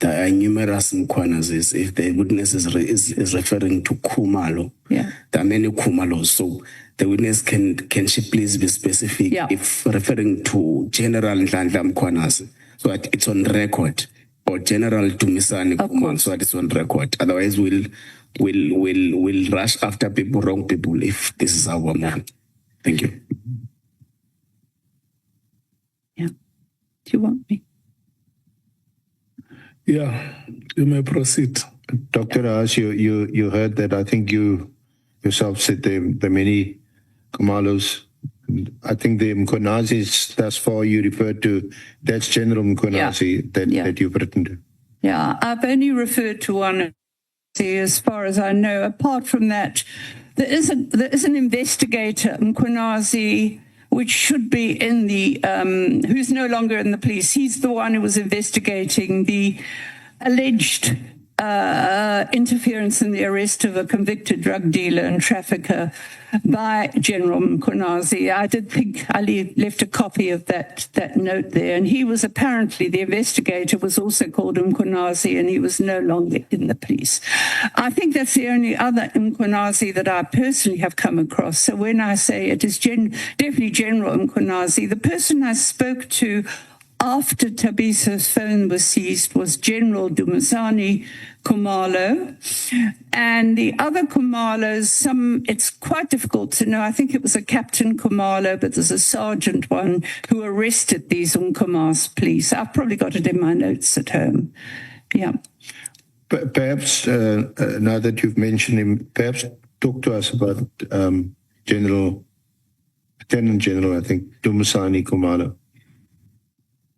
there are numerous Mkwanas. If the witness is referring to Kumalo, there are many Kumalos. So the witness can she please be specific if referring to General Ndlandla Mkwanas, so that it's on record, or General Dumisani Kumalo, so that it's on record. Otherwise, we'll rush after people, wrong people, if this is our man. Thank you. Yeah. Do you want me? Yeah, you may proceed. Dr. Haas, you heard that. I think you yourself said the many Kumalos. I think the Mkonazis, thus far you referred to, that's General Mkonazi that you've written to. Yeah, I've only referred to one as far as I know. Apart from that, there is an investigator, Mkonazi, which should be in the, who's no longer in the police. He's the one who was investigating the alleged interference in the arrest of a convicted drug dealer and trafficker by General Mkonazi. I did think I left a copy of that note there, and he was apparently, the investigator was also called Mkonazi, and he was no longer in the police. I think that's the only other Mkonazi that I personally have come across. So when I say it is definitely General Mkonazi, the person I spoke to after Tabisa's phone was seized was General Dumisani Kumalo. And the other Kumalos, it's quite difficult to know. I think it was a Captain Kumalo, but there's a sergeant one who arrested these Unkomas police. I've probably got it in my notes at home. Yeah. Perhaps, now that you've mentioned him, perhaps talk to us about Lieutenant General, I think, Dumisani Kumalo.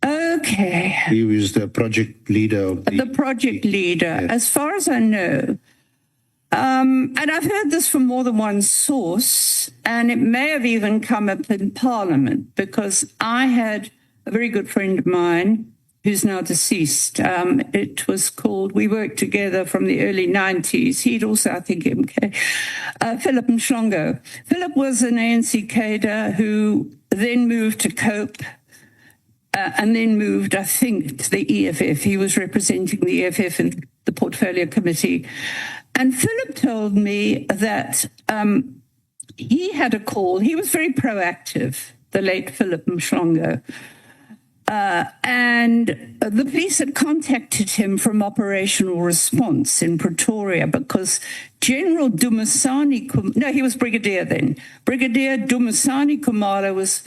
Okay. He was the project leader of the project leader, yes. As far as I know. And I've heard this from more than one source, and it may have even come up in Parliament, because I had a very good friend of mine who's now deceased. It was called, we worked together from the early 90s. He'd also, I think, MK, Philip Mhlongo. Philip was an ANC cadre who then moved to COPE, and then moved, I think, to the EFF. He was representing the EFF in the Portfolio Committee. And Philip told me that he had a call. He was very proactive, the late Philip Mhlongo. And the police had contacted him from Operational Response in Pretoria, because General Dumisani, he was Brigadier then. Brigadier Dumisani Kumalo was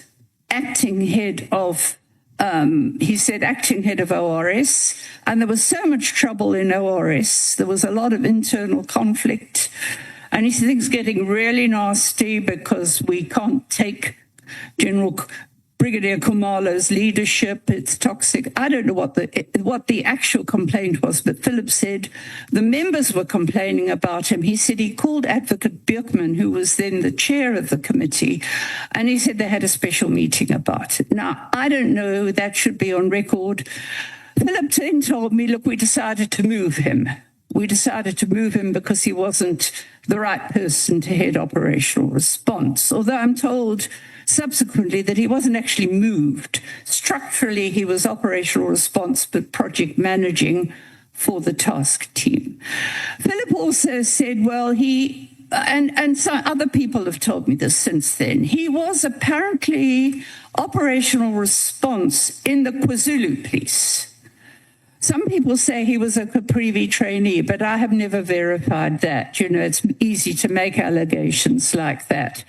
acting head of acting head of ORS, and there was so much trouble in ORS. There was a lot of internal conflict, And he said things getting really nasty because we can't take Brigadier Khumalo's leadership. It's toxic. I don't know what the actual complaint was, but Philip said the members were complaining about him. He said he called Advocate Björkman, who was then the chair of the committee, and he said they had a special meeting about it. Now, I don't know, that should be on record. Philip then told me, look, we decided to move him. We decided to move him because he wasn't the right person to head operational response, although I'm told subsequently that he wasn't actually moved. Structurally, he was operational response, but project managing for the task team. Philip also said, well, and some other people have told me this since then, he was apparently operational response in the KwaZulu police. Some people say he was a Caprivi trainee, but I have never verified that. You know, it's easy to make allegations like that.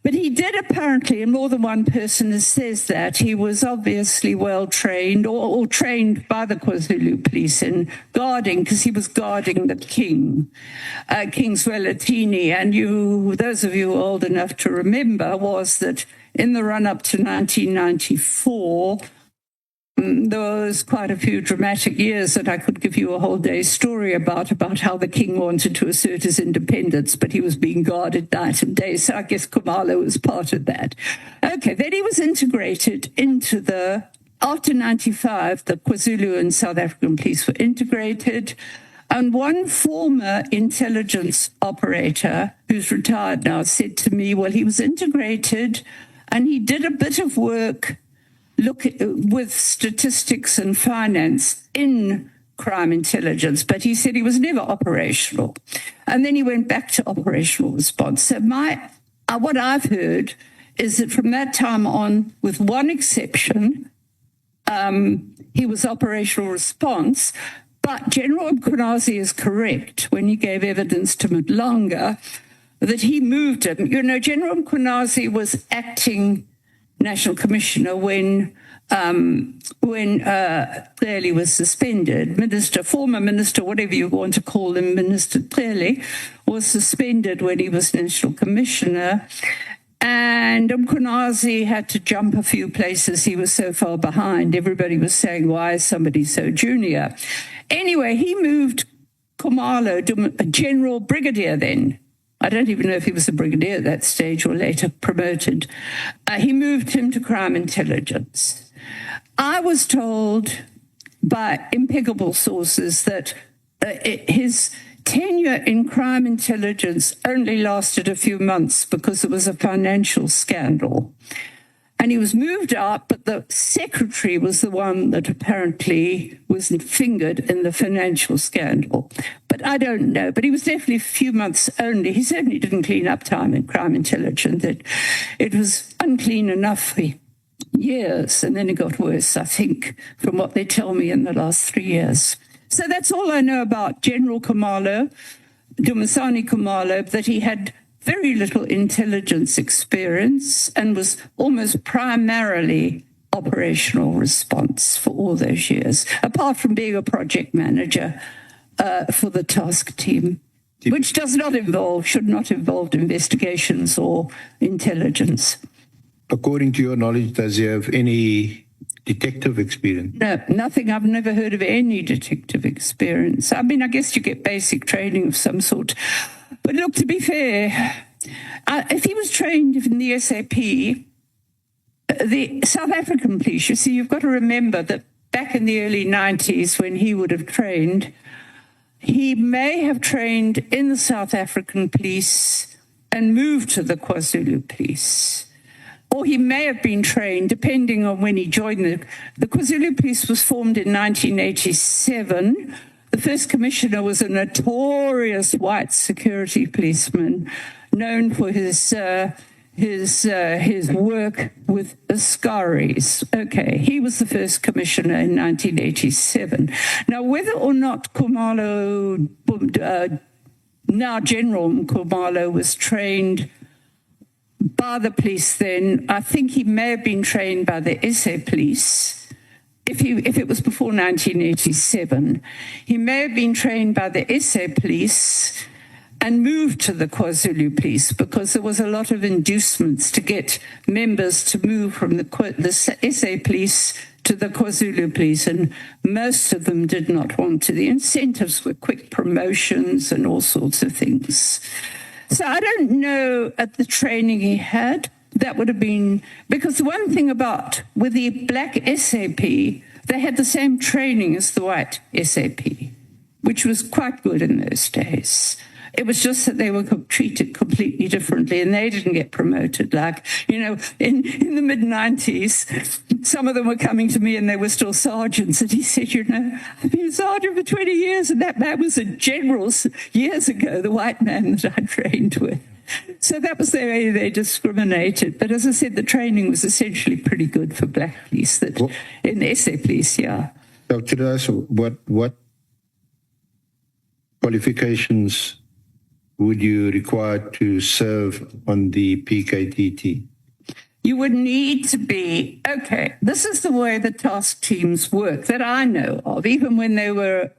But he did apparently, and more than one person says that, he was obviously well trained or trained by the KwaZulu police in guarding, because he was guarding the king, King Zwelithini. And those of you old enough to remember, was that in the run-up to 1994, there was quite a few dramatic years that I could give you a whole day's story about how the king wanted to assert his independence, but he was being guarded night and day. So I guess Khumalo was part of that. Okay, then he was integrated into after 95, the KwaZulu and South African police were integrated. And one former intelligence operator who's retired now said to me, well, he was integrated and he did a bit of work with statistics and finance in crime intelligence, but he said he was never operational. And then he went back to operational response. So what I've heard is that from that time on, with one exception, he was operational response. But General Mkhwanazi is correct when he gave evidence to Mdlanga that he moved him. You know, General Mkhwanazi was acting National Commissioner when Clearly was suspended. Former minister, whatever you want to call him, Minister Clearly, was suspended when he was National Commissioner. And Mkhwanazi had to jump a few places. He was so far behind. Everybody was saying, why is somebody so junior? Anyway, he moved Khumalo to a general brigadier then. I don't even know if he was a brigadier at that stage or later promoted. He moved him to crime intelligence. I was told by impeccable sources that his tenure in crime intelligence only lasted a few months because it was a financial scandal. And he was moved out, but the secretary was the one that apparently was fingered in the financial scandal. But I don't know. But he was definitely a few months only. He certainly didn't clean up time in crime intelligence. It was unclean enough for years, and then it got worse, I think, from what they tell me in the last 3 years. So that's all I know about General Khumalo, Dumisani Khumalo, that he had very little intelligence experience and was almost primarily operational response for all those years, apart from being a project manager for the task team, which should not involve investigations or intelligence. According to your knowledge, does he have any detective experience? No, nothing. I've never heard of any detective experience. I mean, I guess you get basic training of some sort. But look, to be fair, if he was trained in the SAP, the South African police, you see, you've got to remember that back in the early 90s when he would have trained, he may have trained in the South African police and moved to the KwaZulu police. Or he may have been trained, depending on when he joined the KwaZulu police was formed in 1987. The first commissioner was a notorious white security policeman known for his work with Askaris. Okay, he was the first commissioner in 1987. Now, whether or not Khumalo, now General Khumalo, was trained by the police then, I think he may have been trained by the SA police. If it was before 1987, he may have been trained by the SA police, and moved to the KwaZulu police because there was a lot of inducements to get members to move from the SA police to the KwaZulu police, and most of them did not want to. The incentives were quick promotions and all sorts of things. So I don't know at the training he had, that would have been, because one thing about with the black SAP, they had the same training as the white SAP, which was quite good in those days. It was just that they were treated completely differently, and they didn't get promoted. Like, in the mid-90s, some of them were coming to me and they were still sergeants. And he said, I've been a sergeant for 20 years, and that man was a general years ago, the white man that I trained with. So that was the way they discriminated. But as I said, the training was essentially pretty good for black police, in the SA police, yeah. Dr. Das, what qualifications would you require to serve on the PKTT? You would need to be, okay, this is the way the task teams work that I know of, even when they were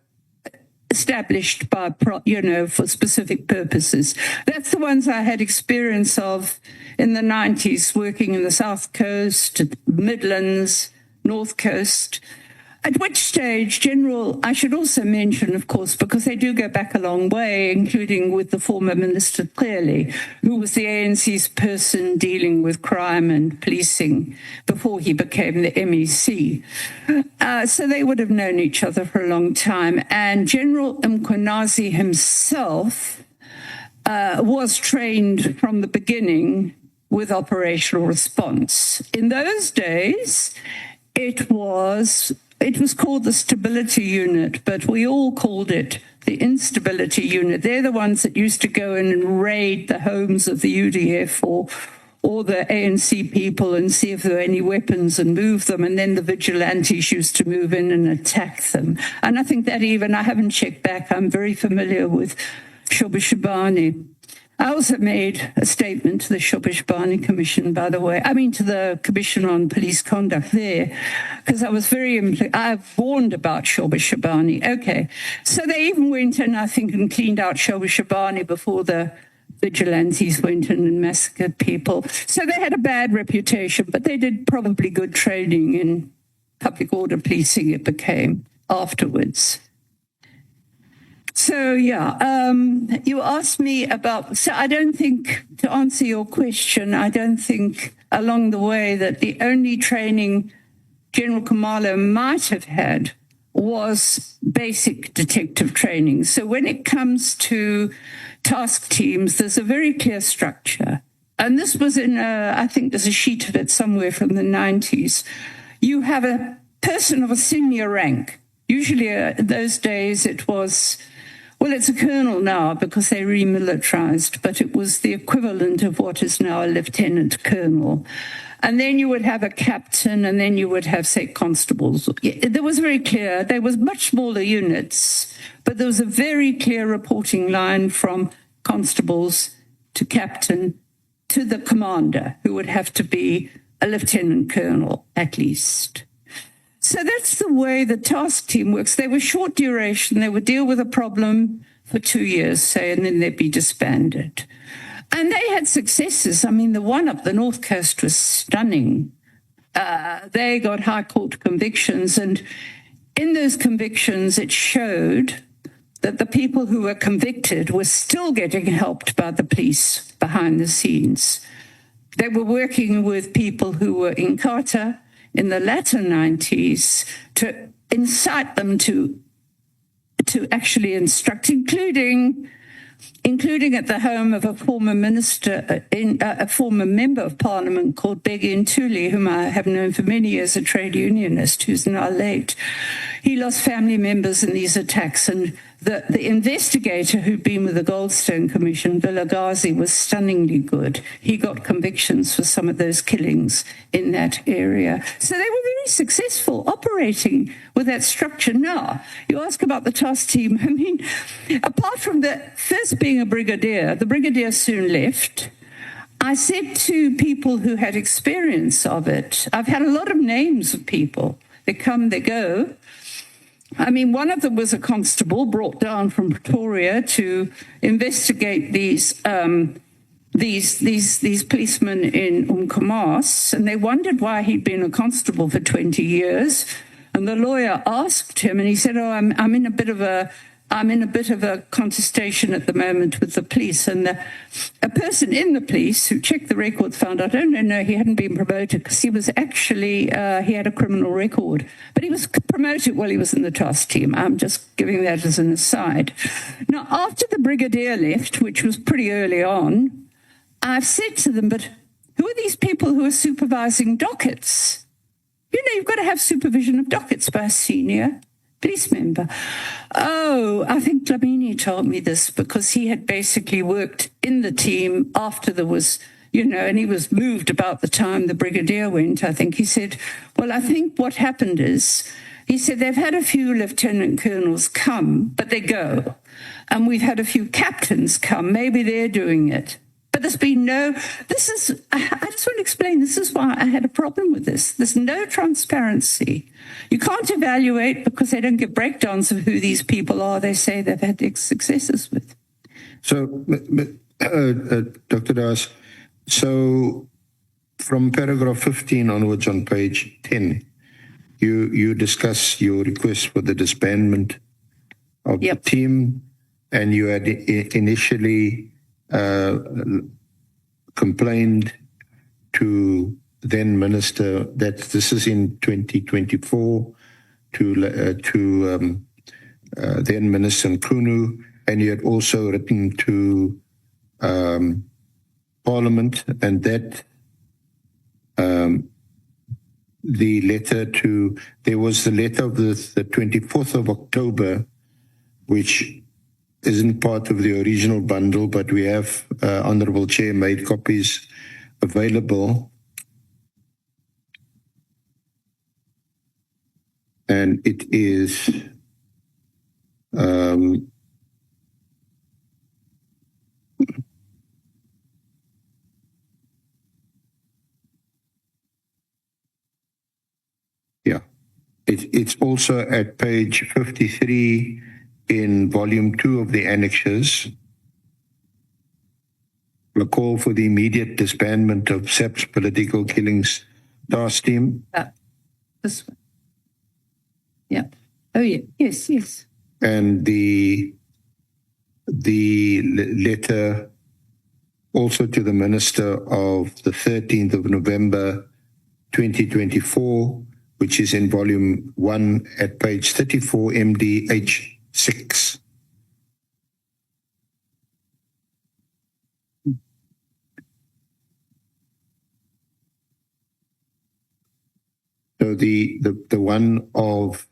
established by, for specific purposes. That's the ones I had experience of in the 90s, working in the South Coast, Midlands, North Coast. At which stage, I should also mention, of course, because they do go back a long way, including with the former Minister Clearly, who was the ANC's person dealing with crime and policing before he became the MEC. So they would have known each other for a long time. And General Mkhwanazi himself was trained from the beginning with operational response. In those days, it was called the Stability Unit, but we all called it the Instability Unit. They're the ones that used to go in and raid the homes of the UDF or the ANC people and see if there were any weapons and move them. And then the vigilantes used to move in and attack them. And I think that I haven't checked back, I'm very familiar with Shoba Shabani. I also made a statement to the Shoba Shabani Commission, by the way. To the Commission on Police Conduct there, because I was I warned about Shoba Shabani. Okay, so they even went in, I think, and cleaned out Shoba Shabani before the vigilantes went in and massacred people. So they had a bad reputation, but they did probably good training in public order policing, it became afterwards. So, you asked me about, so I don't think, to answer your question, I don't think along the way that the only training General Khumalo might have had was basic detective training. So when it comes to task teams, there's a very clear structure. And this was I think there's a sheet of it somewhere from the 90s. You have a person of a senior rank. Usually in those days it was, well, it's a colonel now because they remilitarized, but it was the equivalent of what is now a lieutenant colonel. And then you would have a captain, and then you would have, say, constables. There was very clear, they were much smaller units, but there was a very clear reporting line from constables to captain to the commander, who would have to be a lieutenant colonel at least. So that's the way the task team works. They were short duration. They would deal with a problem for 2 years, say, and then they'd be disbanded. And they had successes. The one up the North Coast was stunning. They got high court convictions, and in those convictions, it showed that the people who were convicted were still getting helped by the police behind the scenes. They were working with people who were in Qatar in the latter 90s to incite them to actually instruct, including at the home of a former minister, a former member of parliament called Begi Ntuli, whom I have known for many years, a trade unionist who's now late. He lost family members in these attacks, and the investigator who'd been with the Goldstone Commission, Vilagazi, was stunningly good. He got convictions for some of those killings in that area. So they were very successful operating with that structure. Now, you ask about the task team. Apart from the first being a brigadier, the brigadier soon left. I said to people who had experience of it, I've had a lot of names of people. They come, they go. I mean, one of them was a constable brought down from Pretoria to investigate these policemen in Umkomaas, and they wondered why he'd been a constable for 20 years. And the lawyer asked him, and he said, "Oh, I'm in a bit of a contestation at the moment with the police." And a person in the police who checked the records found out, no, he hadn't been promoted because he was actually, he had a criminal record. But he was promoted while he was in the task team. I'm just giving that as an aside. Now, after the brigadier left, which was pretty early on, I've said to them, but who are these people who are supervising dockets? You know, you've got to have supervision of dockets by a senior police member. Oh, I think Dlamini told me this because he had basically worked in the team after there was, you know, and he was moved about the time the brigadier went. I think he said, well, I think what happened is, he said, they've had a few lieutenant colonels come, but they go. And we've had a few captains come. Maybe they're doing it. But there's been I just want to explain, this is why I had a problem with this. There's no transparency. You can't evaluate because they don't give breakdowns of who these people are they say they've had successes with. So, Dr. Das, so from paragraph 15 onwards on page 10, you discuss your request for the disbandment of the team, and you had initially complained to then Minister, that this is in 2024, to then Minister Nkunu, and you had also written to Parliament, and that there was the letter of the 24th of October, which isn't part of the original bundle, but we have, Honourable Chair, made copies available. And it is it's also at page 53 in volume 2 of the annexes. A call for the immediate disbandment of SAP's political killings task team. This one. Yeah. Oh, yeah. Yes. And the letter also to the Minister of the 13th of November 2024, which is in volume 1 at page 34, MDH 6. So the one of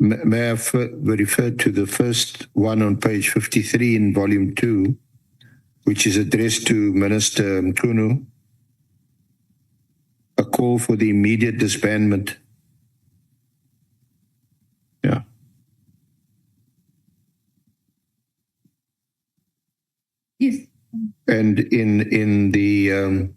may I refer to the first one on page 53 in volume 2, which is addressed to Minister Nkunu, a call for the immediate disbandment. Yeah. Yes. And in the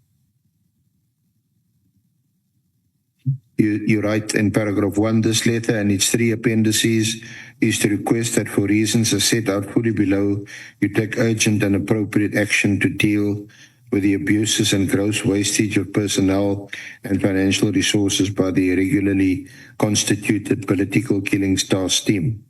you write in paragraph 1, this letter and its 3 appendices is to request that for reasons as set out fully below, you take urgent and appropriate action to deal with the abuses and gross wastage of personnel and financial resources by the irregularly constituted political killings task team.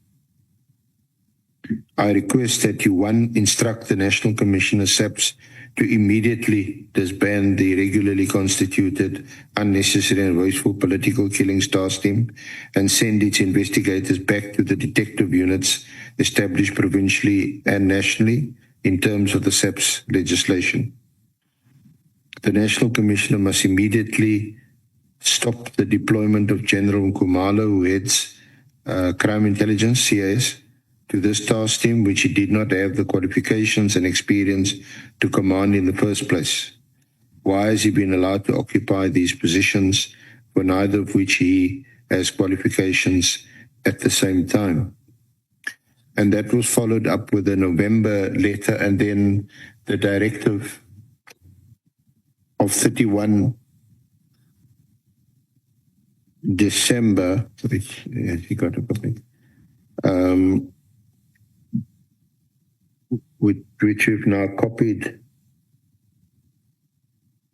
I request that you, 1, instruct the National Commissioner SAPS to immediately disband the irregularly constituted, unnecessary and wasteful political killings task team and send its investigators back to the detective units established provincially and nationally in terms of the SAPS legislation. The National Commissioner must immediately stop the deployment of General Nkumalo, who heads Crime Intelligence, CIS, to this task team, which he did not have the qualifications and experience to command in the first place. Why has he been allowed to occupy these positions, for neither of which he has qualifications at the same time? And that was followed up with a November letter, and then the directive of 31 December, which he got a copy, which we've now copied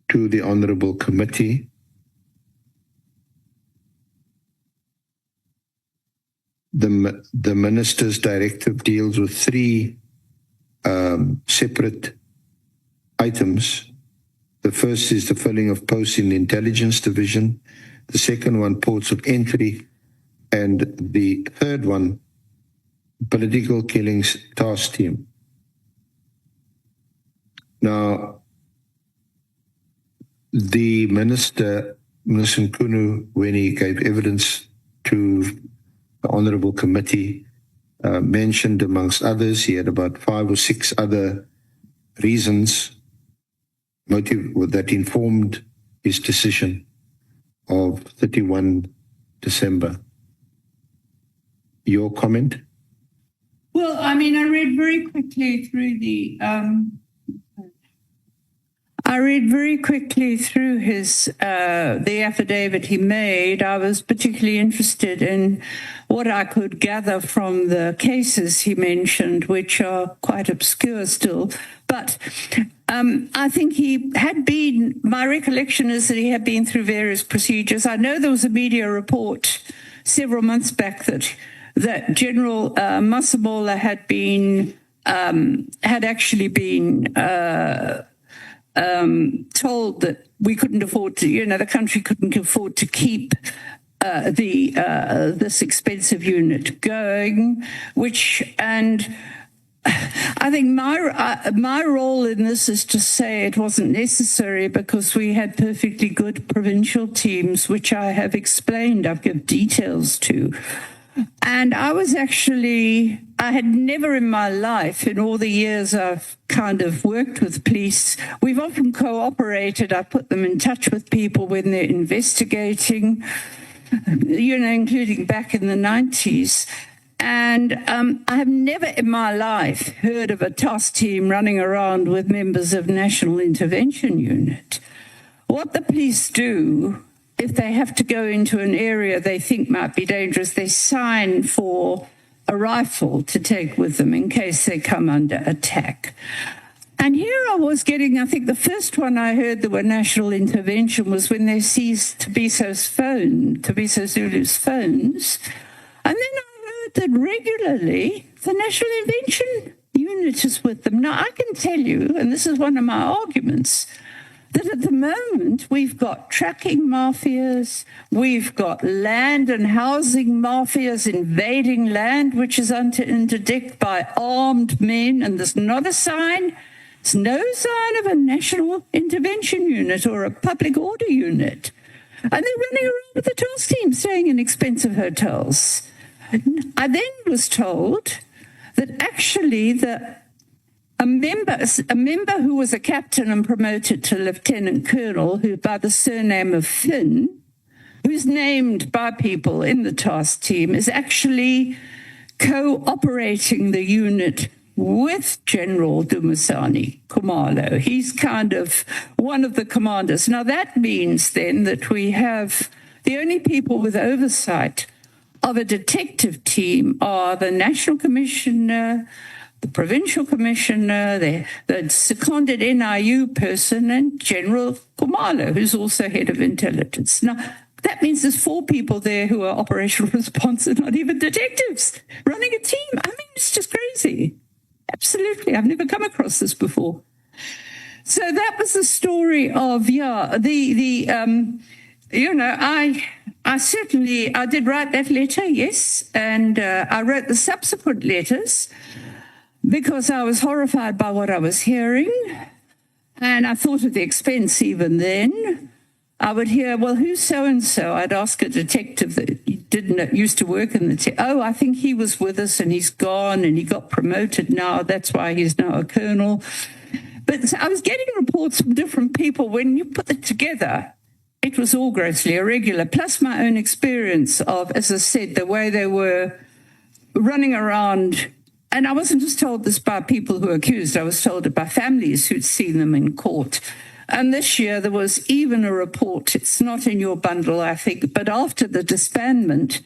to the Honourable Committee. The Minister's directive deals with three separate items. The first is the filling of posts in the Intelligence Division. The second one, ports of entry. And the third one, political killings task team. Now, the Minister Nkunu, when he gave evidence to the Honourable Committee, mentioned amongst others, he had about 5 or 6 other reasons that informed his decision of 31 December. Your comment? Well, I mean, I read very quickly through his the affidavit he made. I was particularly interested in what I could gather from the cases he mentioned, which are quite obscure still. But I think my recollection is that he had been through various procedures. I know there was a media report several months back that General Masamola had actually been told that we couldn't afford to, the country couldn't afford to keep this expensive unit going, and I think my role in this is to say it wasn't necessary because we had perfectly good provincial teams, which I have explained. I've given details to. And I had never in my life, in all the years I've kind of worked with police, we've often cooperated. I put them in touch with people when they're investigating, including back in the 90s. And I have never in my life heard of a task team running around with members of National Intervention Unit. What the police do, if they have to go into an area they think might be dangerous, they sign for a rifle to take with them in case they come under attack. And here I was getting, I think the first one I heard that were national intervention was when they seized Tabiso Zulu's phones. And then I heard that regularly the National Intervention Unit is with them. Now, I can tell you, and this is one of my arguments, that at the moment we've got trucking mafias, we've got land and housing mafias invading land, which is interdicted by armed men, and there's not a sign. There's no sign of a national intervention unit or a public order unit. And they're running around with the task team, staying in expensive hotels. I then was told that actually a member who was a captain and promoted to lieutenant colonel, who by the surname of Finn, who's named by people in the task team, is actually cooperating the unit with General Dumisani Khumalo. He's kind of one of the commanders. Now that means then that we have the only people with oversight of a detective team are the National Commissioner, the Provincial Commissioner, the seconded NIU person, and General Khumalo, who's also head of intelligence. Now, that means there's 4 people there who are operational response and not even detectives running a team. I mean, it's just crazy. Absolutely. I've never come across this before. So that was the story of, I did write that letter, yes, and I wrote the subsequent letters because I was horrified by what I was hearing, and I thought of the expense even then. I would hear, well, who's so-and-so? I'd ask a detective that used to work in the I think he was with us and he's gone and he got promoted now. That's why he's now a colonel. But I was getting reports from different people. When you put it together, it was all grossly irregular, plus my own experience of, as I said, the way they were running around And I wasn't just told this by people who were accused, I was told it by families who'd seen them in court. And this year there was even a report, it's not in your bundle, I think, but after the disbandment,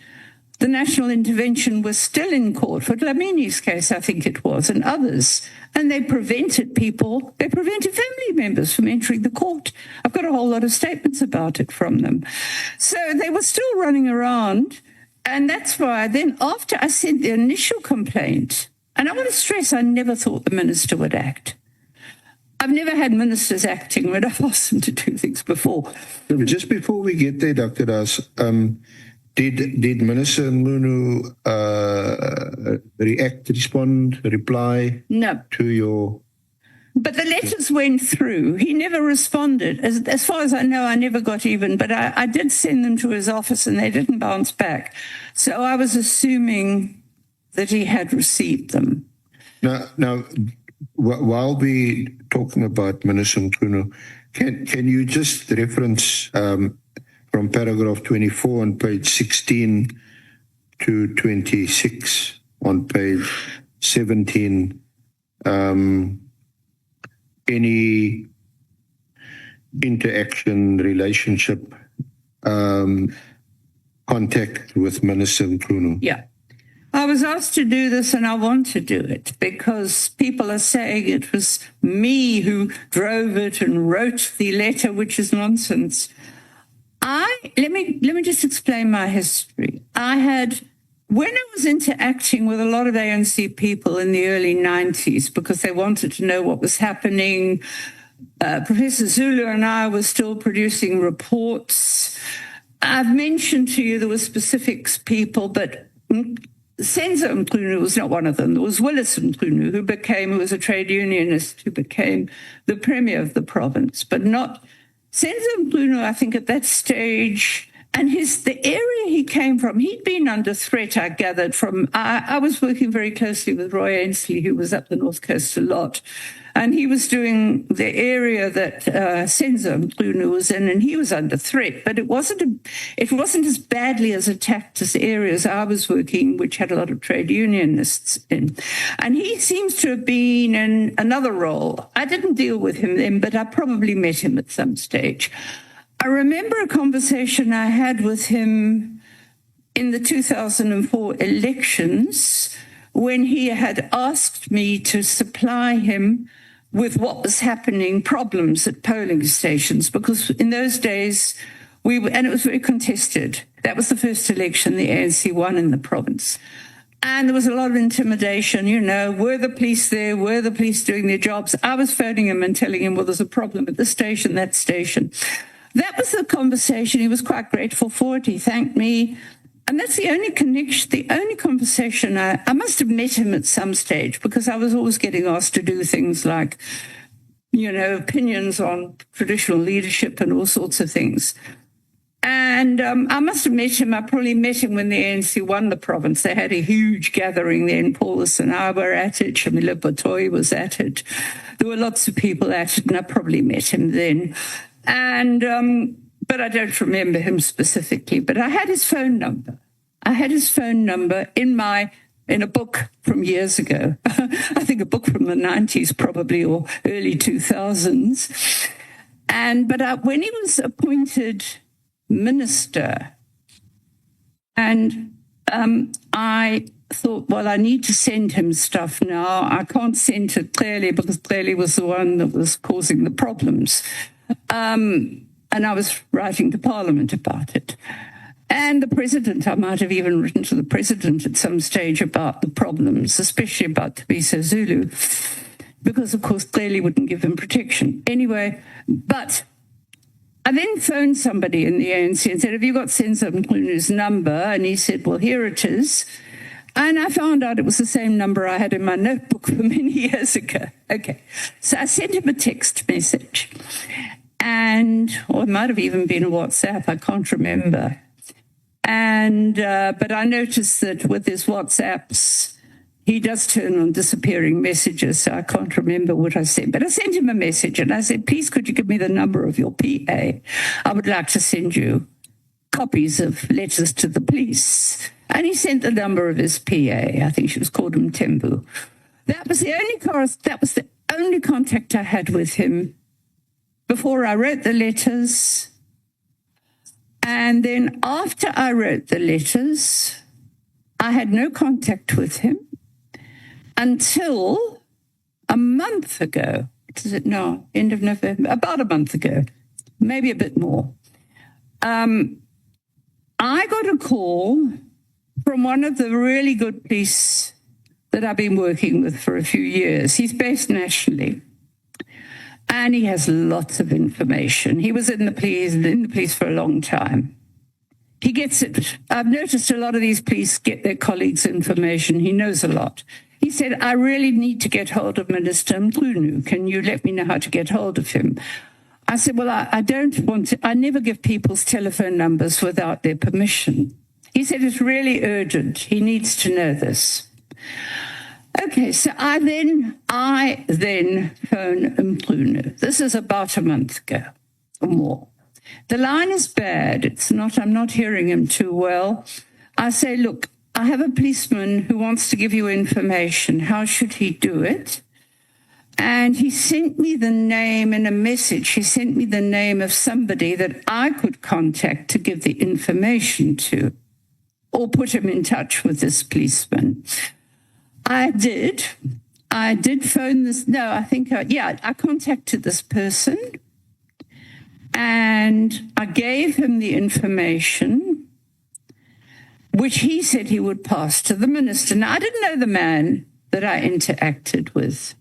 the national intervention was still in court for Dlamini's case, I think it was, and others. And they prevented family members from entering the court. I've got a whole lot of statements about it from them. So they were still running around. And that's why then after I sent the initial complaint, and I want to stress, I never thought the minister would act. I've never had ministers acting when I've asked them to do things before. Just before we get there, Dr. Das, did Minister Munu reply No. to your... But the letters went through. He never responded. As far as I know, I never got even, but I did send them to his office and they didn't bounce back. So I was assuming that he had received them. Now, while we talking about Minister Munu, can you just reference from paragraph 24 on page 16 to 26 on page 17, any interaction, relationship, contact with Minister Munu? Yeah. I was asked to do this and I want to do it because people are saying it was me who drove it and wrote the letter, which is nonsense. Let me just explain my history. When I was interacting with a lot of ANC people in the early 90s because they wanted to know what was happening, Professor Zulu and I were still producing reports. I've mentioned to you there were specific people, but Senzo Mkhunu was not one of them. There was Willis Mkhunu, who was a trade unionist, who became the premier of the province, but not Senzo Mkhunu, I think, at that stage. And the area he came from, he'd been under threat, I gathered, from... I was working very closely with Roy Ainsley, who was up the North Coast a lot. And he was doing the area that Senzo Mkhunu was in, and he was under threat. But it wasn't as badly as attacked as areas I was working, which had a lot of trade unionists in. And he seems to have been in another role. I didn't deal with him then, but I probably met him at some stage. I remember a conversation I had with him in the 2004 elections when he had asked me to supply him with what was happening, problems at polling stations, because in those days, and it was very contested. That was the first election the ANC won in the province. And there was a lot of intimidation, were the police there? Were the police doing their jobs? I was phoning him and telling him, well, there's a problem at this station, that station. That was the conversation. He was quite grateful for it. He thanked me. And that's the only connection, the only conversation. I must have met him at some stage because I was always getting asked to do things like, opinions on traditional leadership and all sorts of things. And I must have met him. I probably met him when the ANC won the province. They had a huge gathering then. Paulus and I were at it. Shamila Batoy was at it. There were lots of people at it, and I probably met him then. And but I don't remember him specifically. But I had his phone number. I had his phone number in a book from years ago. I think a book from the 90s probably, or early 2000s. But when he was appointed minister, and I thought, well, I need to send him stuff now. I can't send to Clearly because Clearly was the one that was causing the problems. And I was writing to Parliament about it. And the president, I might have even written to the president at some stage about the problems, especially about Thabiso Zulu, because, of course, Clearly wouldn't give him protection. Anyway, but I then phoned somebody in the ANC and said, have you got Senzo Mkhunu's number? And he said, well, here it is. And I found out it was the same number I had in my notebook for many years ago. Okay. So I sent him a text message. Or it might have even been a WhatsApp, I can't remember. But I noticed that with his WhatsApps, he does turn on disappearing messages, so I can't remember what I said. But I sent him a message, and I said, please, could you give me the number of your PA? I would like to send you copies of letters to the police. And he sent the number of his PA. I think she was called Mtembu. That was the only contact I had with him before I wrote the letters. And then after I wrote the letters, I had no contact with him until a month ago. What is it now? End of November? About a month ago, maybe a bit more. I got a call from one of the really good police that I've been working with for a few years. He's based nationally, and he has lots of information. He was in the police for a long time. He gets it. I've noticed a lot of these police get their colleagues' information. He knows a lot. He said, I really need to get hold of Minister Mkhunu. Can you let me know how to get hold of him? I said, well, I don't want to. I never give people's telephone numbers without their permission. He said, it's really urgent. He needs to know this. Okay, so I then phone Mkhunu. This is about a month ago or more. The line is bad. I'm not hearing him too well. I say, look, I have a policeman who wants to give you information. How should he do it? And he sent me the name in a message. He sent me the name of somebody that I could contact to give the information to, or put him in touch with this policeman. I did phone this. No, I contacted this person, and I gave him the information, which he said he would pass to the minister. Now, I didn't know the man that I interacted with.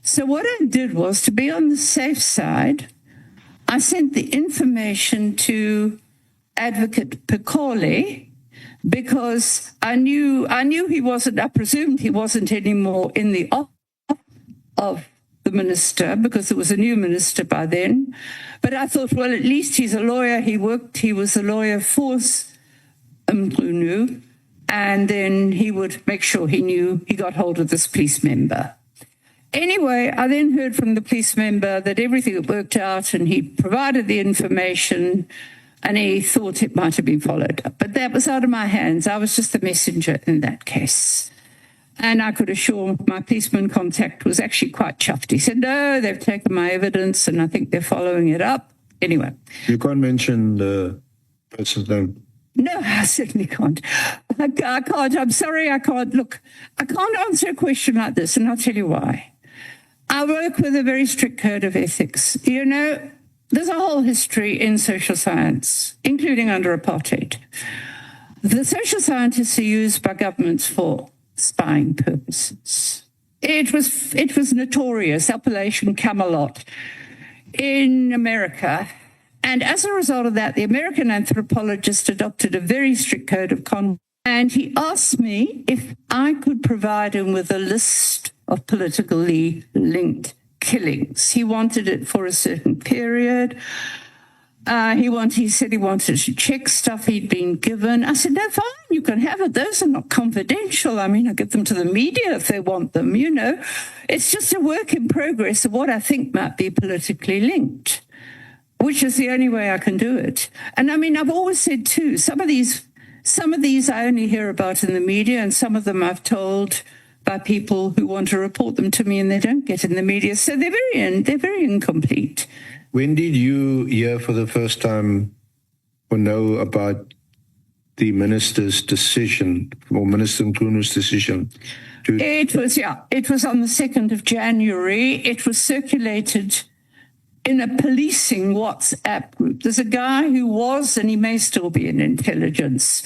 So what I did was, to be on the safe side, I sent the information to Advocate Pekole, because I knew he wasn't, I presumed he wasn't anymore in the office of the minister, because there was a new minister by then. But I thought, well, at least he's a lawyer. He was a lawyer for Mkhunu, and then he would make sure he got hold of this police member. Anyway, I then heard from the police member that everything had worked out, and he provided the information, and he thought it might have been followed up. But that was out of my hands. I was just the messenger in that case. And I could assure my policeman contact was actually quite chuffed. He said, no, they've taken my evidence, and I think they're following it up. Anyway. You can't mention the person's name. No, I certainly can't. I can't. I'm sorry, I can't. Look, I can't answer a question like this, and I'll tell you why. I work with a very strict code of ethics. You know, there's a whole history in social science, including under apartheid. The social scientists are used by governments for spying purposes. It was notorious, Operation Camelot in America. And as a result of that, the American anthropologist adopted a very strict code of conduct. And he asked me if I could provide him with a list of politically linked killings. He wanted it for a certain period. He said he wanted to check stuff he'd been given. I said, no, fine, you can have it. Those are not confidential. I mean, I give them to the media if they want them, you know. It's just a work in progress of what I think might be politically linked, which is the only way I can do it. And I mean, I've always said too, some of these I only hear about in the media, and some of them I've told by people who want to report them to me, and they don't get in the media. So they're very incomplete. When did you hear for the first time or know about the minister's decision, or Minister Mkhunu's decision? It was on the 2nd of January. It was circulated in a policing WhatsApp group. There's a guy who was, and he may still be in intelligence,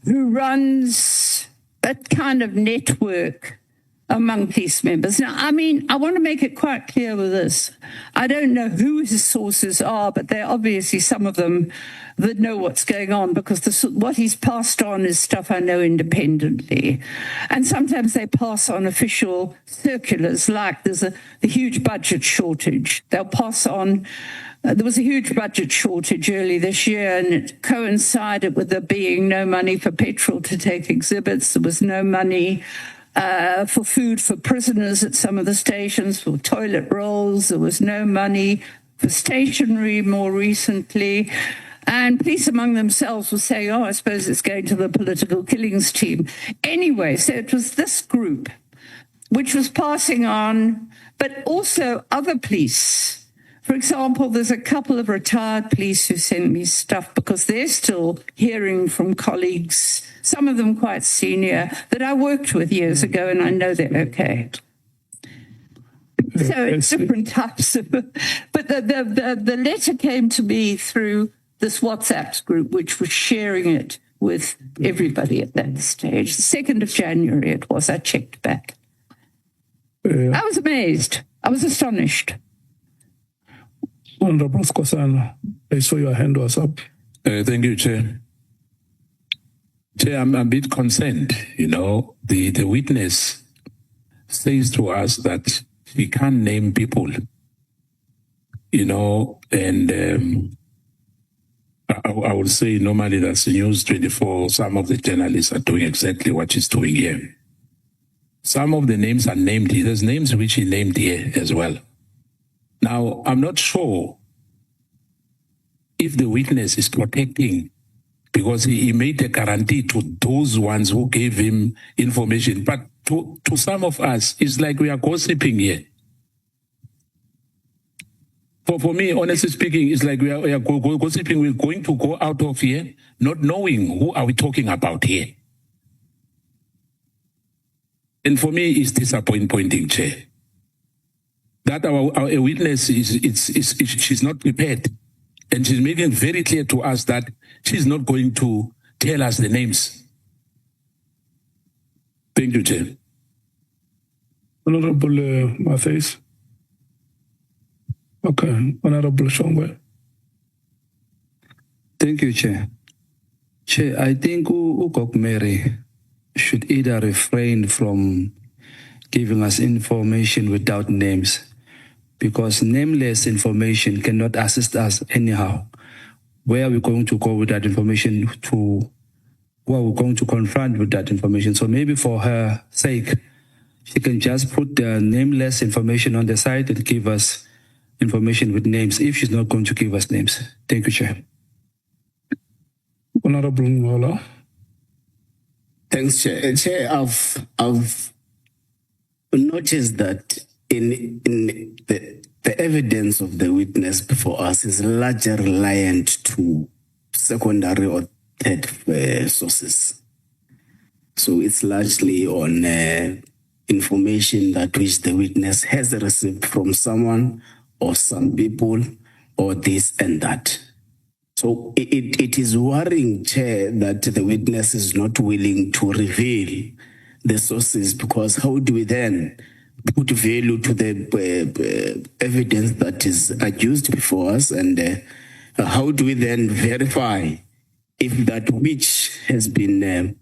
who runs a kind of network among police members. Now, I mean, I want to make it quite clear with this. I don't know who his sources are, but they're obviously some of them that know what's going on, because what he's passed on is stuff I know independently. And sometimes they pass on official circulars, like there's the huge budget shortage. They'll pass on. There was a huge budget shortage early this year, and it coincided with there being no money for petrol to take exhibits. There was no money for food for prisoners at some of the stations, for toilet rolls. There was no money for stationery more recently. And police among themselves were saying, oh, I suppose it's going to the political killings team. Anyway, so it was this group which was passing on, but also other police. For example, there's a couple of retired police who sent me stuff because they're still hearing from colleagues, some of them quite senior, that I worked with years ago, and I know they're okay. So it's different types of, but the letter came to me through this WhatsApp group, which was sharing it with everybody at that stage. The 2nd of January it was, I checked back. I was amazed. I was astonished. Honorable Skosana, I saw your hand was up. Thank you, Chair. Chair, I'm a bit concerned. You know, the witness says to us that he can't name people, you know, and I would say normally that's News 24. Some of the journalists are doing exactly what he's doing here. Some of the names are named here. There's names which he named here as well. Now, I'm not sure if the witness is protecting, because he made a guarantee to those ones who gave him information. But to some of us, it's like we are gossiping here. For me, honestly speaking, it's like we are gossiping. We're going to go out of here not knowing who are we talking about here. And for me, it's disappointing, Chair, that our witness she's not prepared. And she's making very clear to us that she's not going to tell us the names. Thank you, Chair. Honorable Matthews. Okay, Honorable Shongwe. Thank you, Chair. Chair, I think Ukok Mary should either refrain from giving us information without names, because nameless information cannot assist us anyhow. Where are we going to go with that information to? Who are we going to confront with that information? So maybe for her sake, she can just put the nameless information on the side and give us information with names if she's not going to give us names. Thank you, Chair. Honorable Ngola. Thanks, Chair. Chair, I've noticed that in the evidence of the witness before us is largely reliant to secondary or third sources. So it's largely on information that which the witness has received from someone or some people or this and that. So it is worrying, Chair, that the witness is not willing to reveal the sources, because how do we then put value to the evidence that is adduced before us, and how do we then verify if that which has been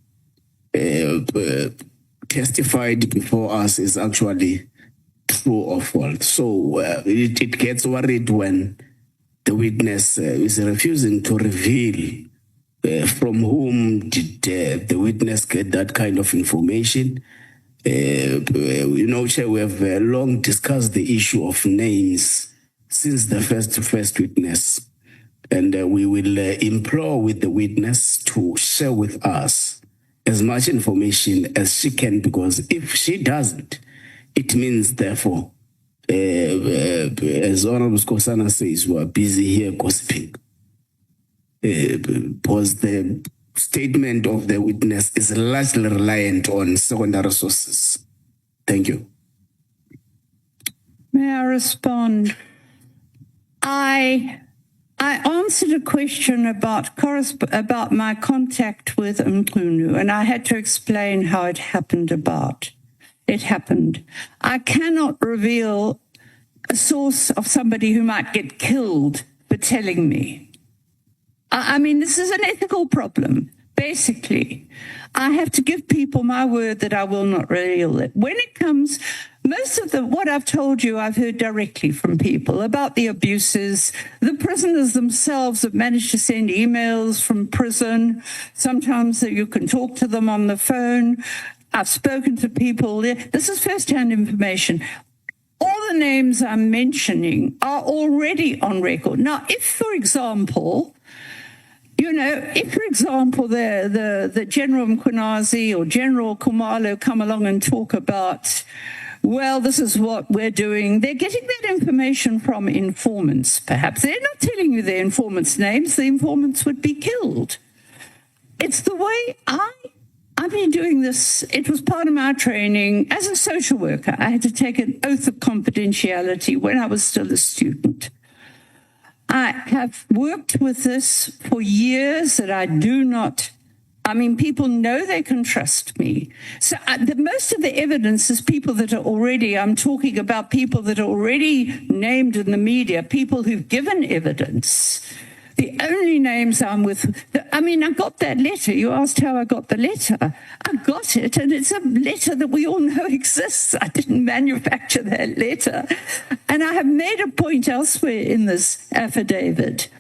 testified before us is actually true or false? So it gets worried when the witness is refusing to reveal from whom did the witness get that kind of information. You know, Chair, we have long discussed the issue of names since the first witness, and we will implore with the witness to share with us as much information as she can, because if she doesn't, it means, therefore, as Honorable Skosana says, we are busy here gossiping. Because the statement of the witness is largely reliant on secondary sources. Thank you. May I respond? I answered a question about my contact with Mkhunu, and I had to explain how it happened. It happened. I cannot reveal a source of somebody who might get killed for telling me. I mean, this is an ethical problem. Basically, I have to give people my word that I will not reveal it. When it comes, most of what I've told you, I've heard directly from people about the abuses. The prisoners themselves have managed to send emails from prison. Sometimes you can talk to them on the phone. I've spoken to people there. This is first-hand information. All the names I'm mentioning are already on record. Now, if, for example, You know, if, for example, the General Mkhwanazi or General Khumalo come along and talk about, well, this is what we're doing, they're getting that information from informants, perhaps. They're not telling you their informants' names. The informants would be killed. It's the way I've been doing this. It was part of my training as a social worker. I had to take an oath of confidentiality when I was still a student. I have worked with this for years that I do not, people know they can trust me. So most of the evidence is people that are already, I'm talking about people that are already named in the media, people who've given evidence. The only names I'm with, I got that letter. You asked how I got the letter. I got it, and it's a letter that we all know exists. I didn't manufacture that letter. And I have made a point elsewhere in this affidavit,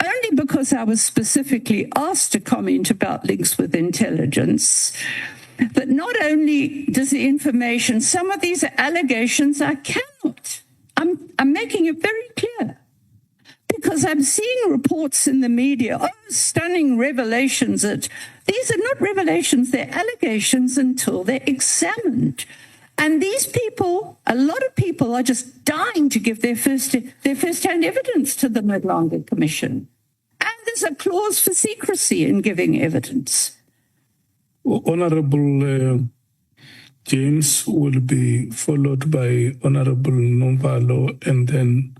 only because I was specifically asked to comment about links with intelligence. But not only does the information, some of these allegations I cannot. I'm making it very clear. Because I'm seeing reports in the media, stunning revelations. These are not revelations, they're allegations until they're examined. And these people, a lot of people are just dying to give their first-hand evidence to the Madlanga Commission. And there's a clause for secrecy in giving evidence. Honorable James will be followed by Honorable Nombalo and then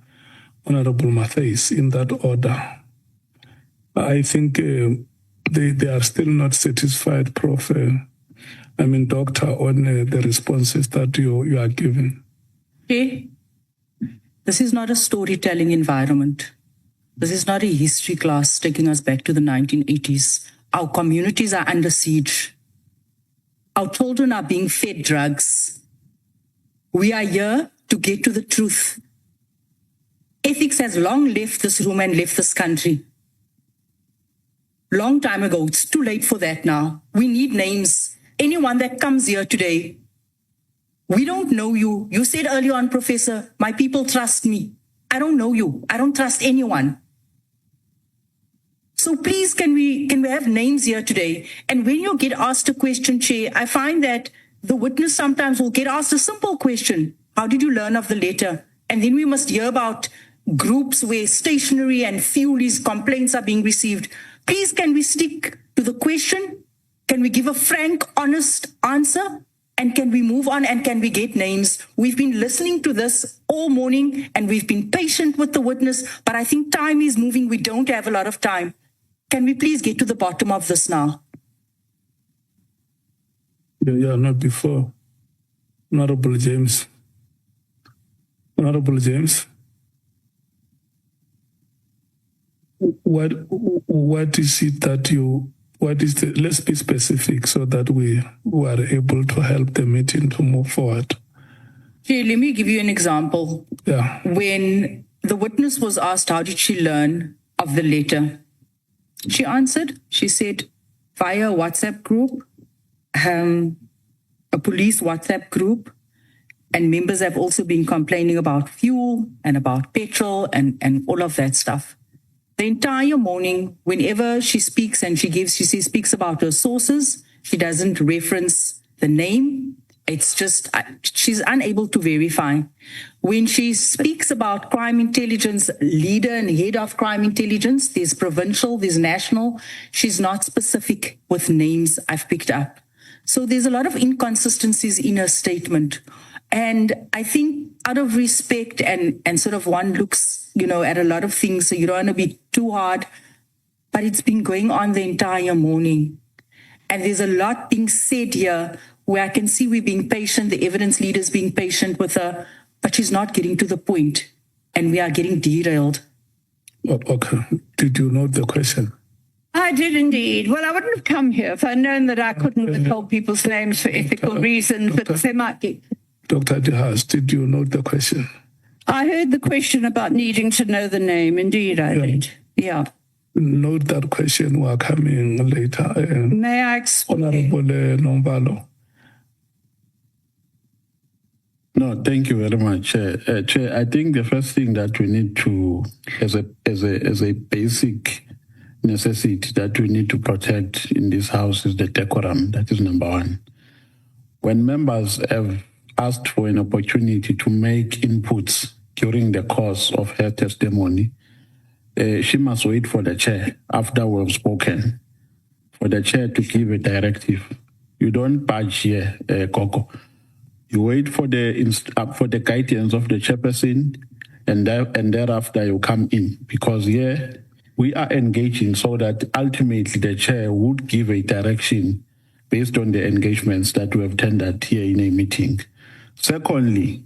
Honorable Matthys, in that order. I think they are still not satisfied, Prof. Doctor, on the responses that you are giving. Okay. This is not a storytelling environment. This is not a history class taking us back to the 1980s. Our communities are under siege. Our children are being fed drugs. We are here to get to the truth. Ethics has long left this room and left this country. Long time ago. It's too late for that now. We need names. Anyone that comes here today, we don't know you. You said earlier on, Professor, my people trust me. I don't know you. I don't trust anyone. So please, can we have names here today? And when you get asked a question, Chair, I find that the witness sometimes will get asked a simple question. How did you learn of the letter? And then we must hear about groups where stationery and fuel complaints are being received. Please, can we stick to the question? Can we give a frank, honest answer? And can we move on and can we get names? We've been listening to this all morning and we've been patient with the witness, but I think time is moving. We don't have a lot of time. Can we please get to the bottom of this now? Yeah, not before. Honorable James. Honorable James. What is it that let's be specific so that we are able to help the meeting to move forward. Okay, let me give you an example. Yeah. When the witness was asked, how did she learn of the letter? She answered, she said, via a WhatsApp group, a police WhatsApp group, and members have also been complaining about fuel and about petrol and all of that stuff. The entire morning, whenever she speaks and she speaks about her sources, she doesn't reference the name. It's just, she's unable to verify. When she speaks about crime intelligence leader and head of crime intelligence, there's provincial, there's national. She's not specific with names I've picked up. So there's a lot of inconsistencies in her statement. And I think out of respect and sort of one looks, at a lot of things, so you don't want to be too hard, but it's been going on the entire morning. And there's a lot being said here where I can see we're being patient, the evidence leader's being patient with her, but she's not getting to the point, and we are getting derailed. Okay. Did you note the question? I did indeed. Well, I wouldn't have come here if I'd known that I couldn't withhold people's names for ethical reasons, but they might be. Dr. Haas, did you note the question? I heard the question about needing to know the name. Indeed, I did. Yeah. Note that question. We're coming later. May I explain? Honorable Nombalo. No, thank you very much, Chair. I think the first thing that we need to, as a basic necessity that we need to protect in this house is the decorum. That is number one. When members have asked for an opportunity to make inputs during the course of her testimony, she must wait for the chair after we've spoken, for the chair to give a directive. You don't budge here, Coco. You wait for the guidance of the chairperson, and thereafter you come in, because here we are engaging so that ultimately the chair would give a direction based on the engagements that we have tendered here in a meeting. Secondly,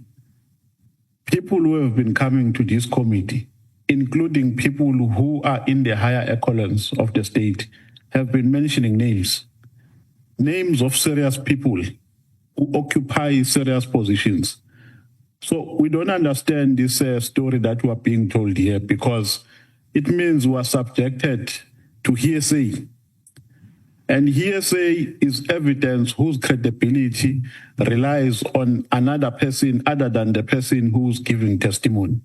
people who have been coming to this committee, including people who are in the higher echelons of the state, have been mentioning names of serious people who occupy serious positions. So we don't understand this story that we are being told here, because it means we are subjected to hearsay. And hearsay is evidence whose credibility relies on another person other than the person who's giving testimony.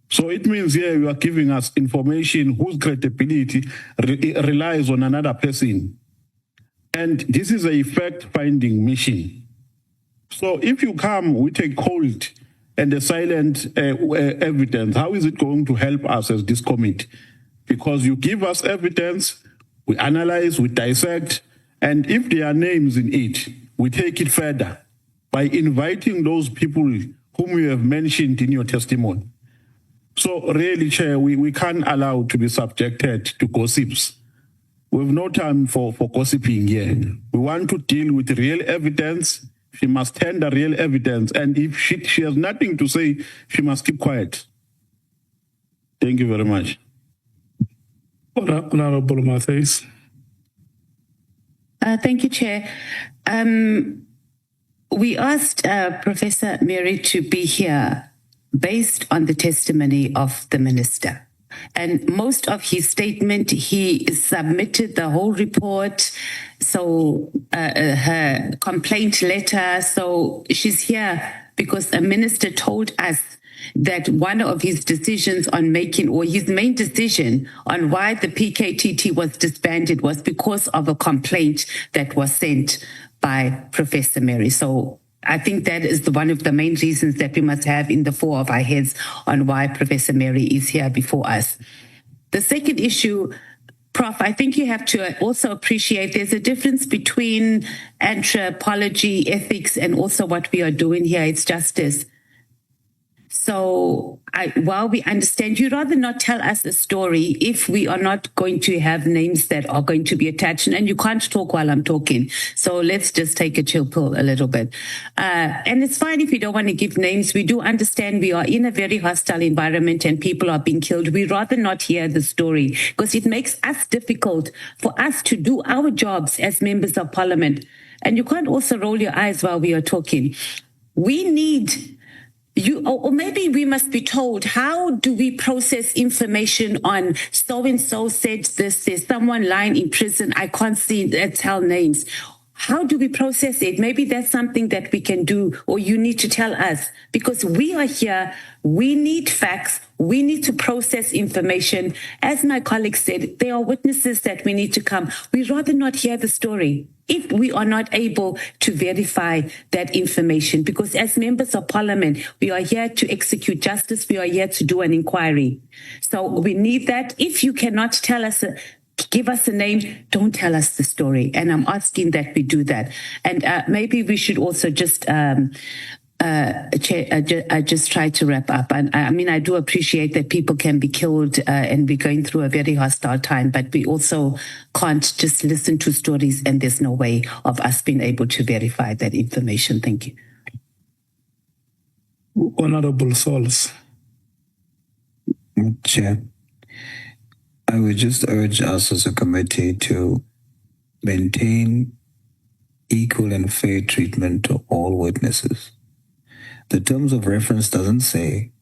So it means here you are giving us information whose credibility relies on another person. And this is a fact-finding mission. So if you come with a cold and a silent evidence, how is it going to help us as this committee? Because you give us evidence, we analyze, we dissect, and if there are names in it, we take it further by inviting those people whom you have mentioned in your testimony. So really, Chair, we can't allow to be subjected to gossips. We have no time for gossiping here. We want to deal with real evidence. She must tender real evidence, and if she has nothing to say, she must keep quiet. Thank you very much. Honorable Matthys. Thank you, Chair. We asked Professor Mary to be here based on the testimony of the minister. And most of his statement, he submitted the whole report, so her complaint letter. So she's here because a minister told us that one of his decisions on making, or his main decision on why the PKTT was disbanded, was because of a complaint that was sent by Professor Mary. So I think that is one of the main reasons that we must have in the fore of our heads on why Professor Mary is here before us. The second issue, Prof, I think you have to also appreciate there's a difference between anthropology, ethics, and also what we are doing here. It's justice. So while we understand, you'd rather not tell us a story if we are not going to have names that are going to be attached. And you can't talk while I'm talking. So let's just take a chill pill a little bit. And it's fine if you don't want to give names. We do understand we are in a very hostile environment and people are being killed. We'd rather not hear the story because it makes us difficult for us to do our jobs as members of parliament. And you can't also roll your eyes while we are talking. We need... or maybe we must be told, how do we process information on so-and-so said this, there's someone lying in prison, I can't tell names. How do we process it? Maybe that's something that we can do, or you need to tell us, because we are here, we need facts, we need to process information. As my colleague said, there are witnesses that we need to come. We'd rather not hear the story if we are not able to verify that information, because as members of parliament, we are here to execute justice. We are here to do an inquiry. So we need that. If you cannot tell us, give us a name, don't tell us the story. And I'm asking that we do that. And maybe we should also just, just try to wrap up. And I mean, I do appreciate that people can be killed and we're going through a very hostile time, but we also can't just listen to stories and there's no way of us being able to verify that information. Thank you. Honorable Souls. Chair, I would just urge us as a committee to maintain equal and fair treatment to all witnesses. The terms of reference doesn't say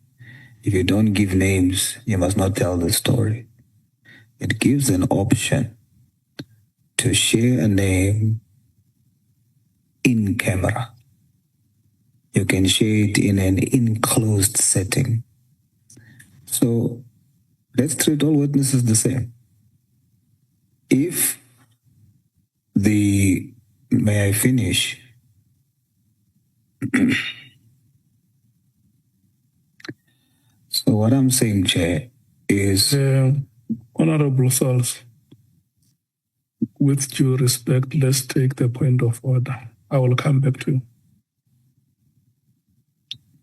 if you don't give names, you must not tell the story. It gives an option to share a name in camera. You can share it in an enclosed setting. So let's treat all witnesses the same. if may I finish? So what I'm saying, Chair, is Honorable Souls, with due respect, let's take the point of order. I will come back to you.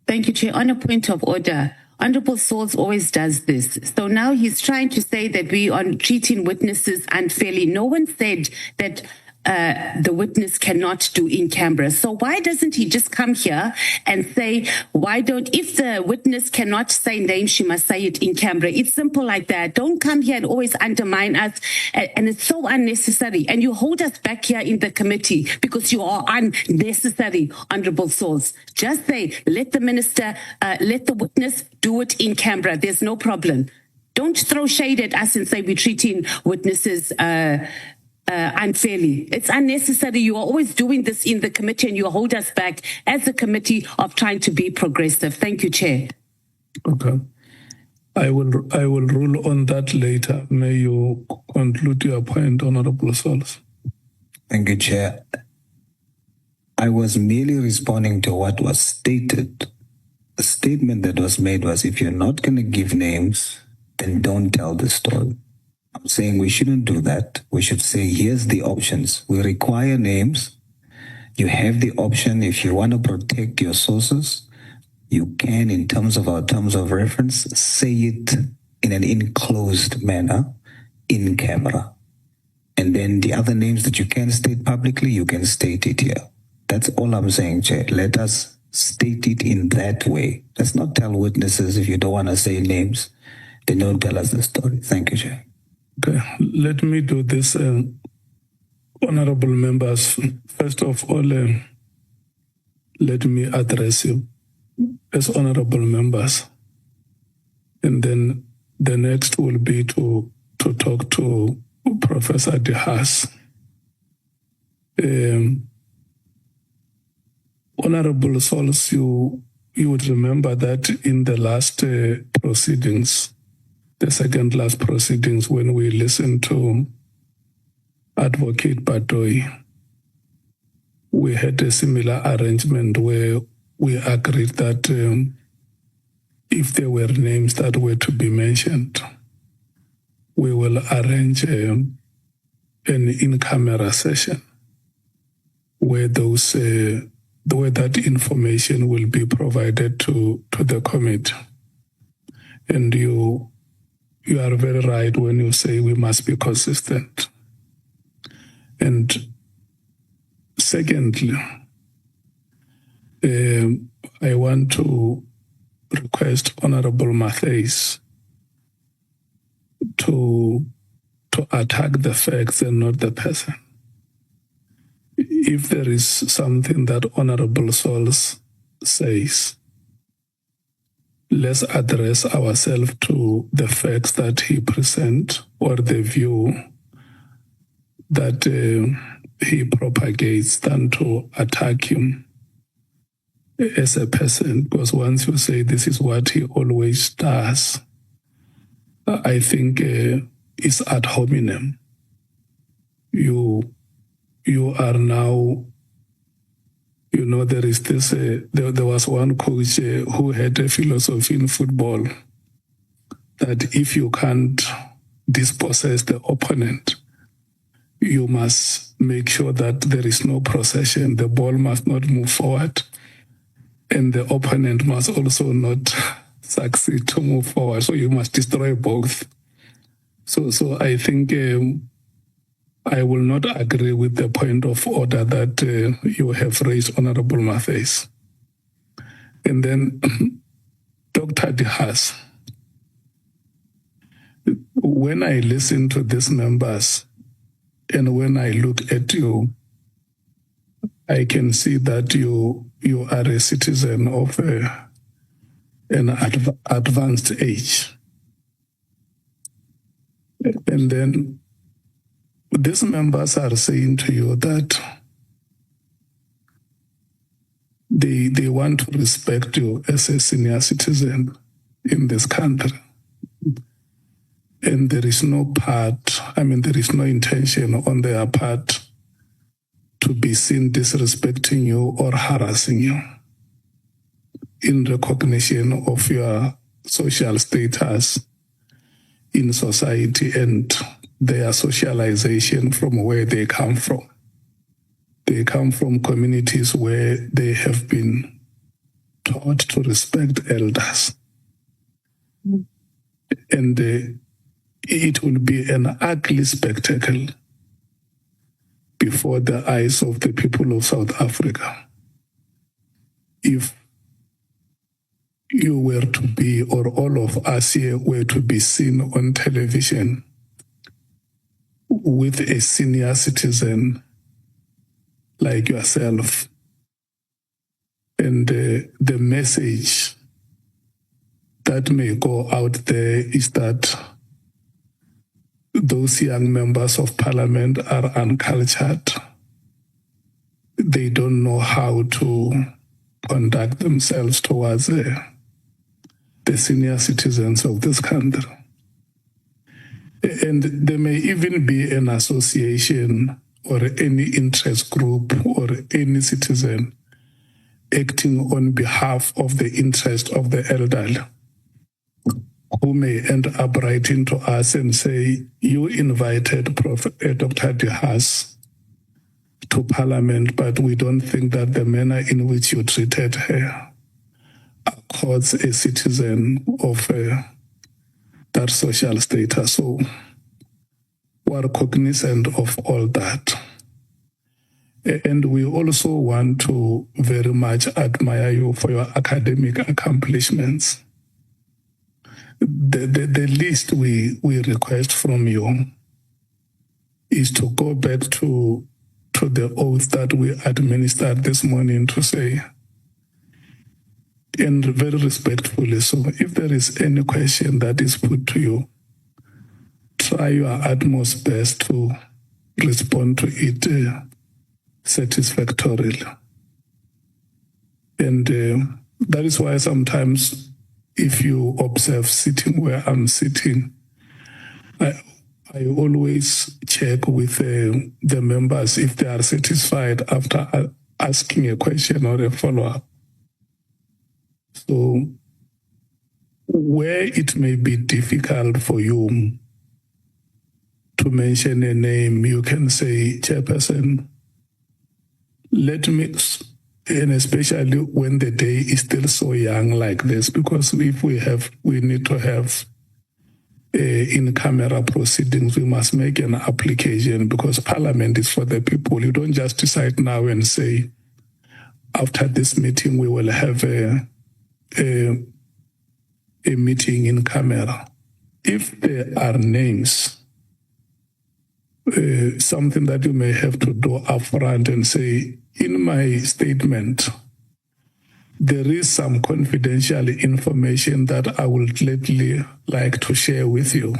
Thank you, Chair. On a point of order, Honorable Souls always does this. So now he's trying to say that we are treating witnesses unfairly. No one said that the witness cannot do in camera. So why doesn't he just come here and say, if the witness cannot say names, she must say it in camera. It's simple like that. Don't come here and always undermine us. And it's so unnecessary. And you hold us back here in the committee because you are unnecessary, Honorable Souls. Just say, let the minister, let the witness do it in camera. There's no problem. Don't throw shade at us and say we're treating witnesses unfairly. It's unnecessary. You are always doing this in the committee and you hold us back as a committee of trying to be progressive. Thank you, Chair. Okay. I will rule on that later. May you conclude your point, Honorable Souls. Thank you, Chair. I was merely responding to what was stated. The statement that was made was, if you're not going to give names, then don't tell the story. I'm saying we shouldn't do that. We should say, here's the options. We require names. You have the option. If you want to protect your sources, you can, in terms of our terms of reference, say it in an enclosed manner in camera. And then the other names that you can state publicly, you can state it here. That's all I'm saying, Chair. Let us state it in that way. Let's not tell witnesses, if you don't want to say names, then don't tell us the story. Thank you, Chair. Okay, let me do this, honorable members. First of all, let me address you as honorable members. And then the next will be to talk to Professor Haas. Honorable Souls, you would remember that in the last proceedings, the second last proceedings, when we listened to Advocate Batoy, we had a similar arrangement where we agreed that if there were names that were to be mentioned, we will arrange an in-camera session where where that information will be provided to the committee. And you are very right when you say we must be consistent. And secondly, I want to request Honorable Matthys to attack the facts and not the person. If there is something that Honorable Souls says, let's address ourselves to the facts that he presents or the view that he propagates than to attack him as a person. Because once you say this is what he always does, I think it's ad hominem. You are now, there is this, there was one coach who had a philosophy in football that if you can't dispossess the opponent, you must make sure that there is no possession. The ball must not move forward, and the opponent must also not succeed to move forward. So you must destroy both. So I think I will not agree with the point of order that you have raised, Honorable Matthys. And then Dr. Haas, when I listen to these members and when I look at you, I can see that you are a citizen of an advanced age. And then these members are saying to you that they want to respect you as a senior citizen in this country. And there is no part there is no intention on their part to be seen disrespecting you or harassing you in recognition of your social status in society and their socialization from where they come from. They come from communities where they have been taught to respect elders. And it will be an ugly spectacle before the eyes of the people of South Africa if you were to be, or all of us here were to be seen on television with a senior citizen like yourself. And the message that may go out there is that those young members of parliament are uncultured. They don't know how to conduct themselves towards the senior citizens of this country. And there may even be an association or any interest group or any citizen acting on behalf of the interest of the elderly, who may end up writing to us and say, you invited Dr. Haas to Parliament, but we don't think that the manner in which you treated her accords a citizen of that social status. So we're cognizant of all that. And we also want to very much admire you for your academic accomplishments. The least we request from you is to go back to the oath that we administered this morning to say, and very respectfully, so if there is any question that is put to you, try your utmost best to respond to it satisfactorily. And that is why sometimes if you observe sitting where I'm sitting, I always check with the members if they are satisfied after asking a question or a follow-up. So where it may be difficult for you to mention a name, you can say, Chairperson, let me, and especially when the day is still so young like this, because if we need to have in-camera proceedings, we must make an application because Parliament is for the people. You don't just decide now and say, after this meeting, we will have a meeting in camera. If there are names, something that you may have to do upfront and say, in my statement, there is some confidential information that I would gladly like to share with you.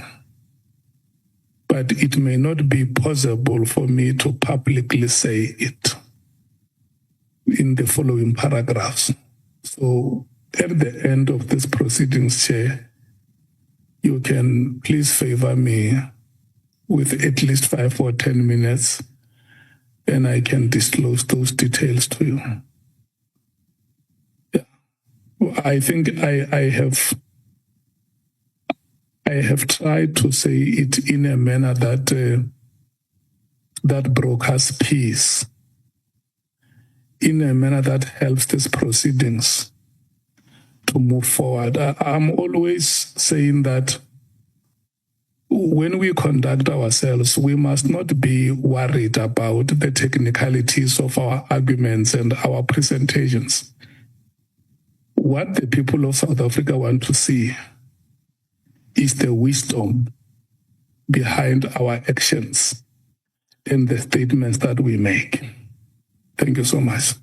But it may not be possible for me to publicly say it in the following paragraphs. So at the end of this proceedings, Chair, you can please favor me with at least 5 or 10 minutes, and I can disclose those details to you. Yeah. I think I have tried to say it in a manner that that brokers peace, in a manner that helps these proceedings to move forward. I'm always saying that when we conduct ourselves, we must not be worried about the technicalities of our arguments and our presentations. What the people of South Africa want to see is the wisdom behind our actions and the statements that we make. Thank you so much.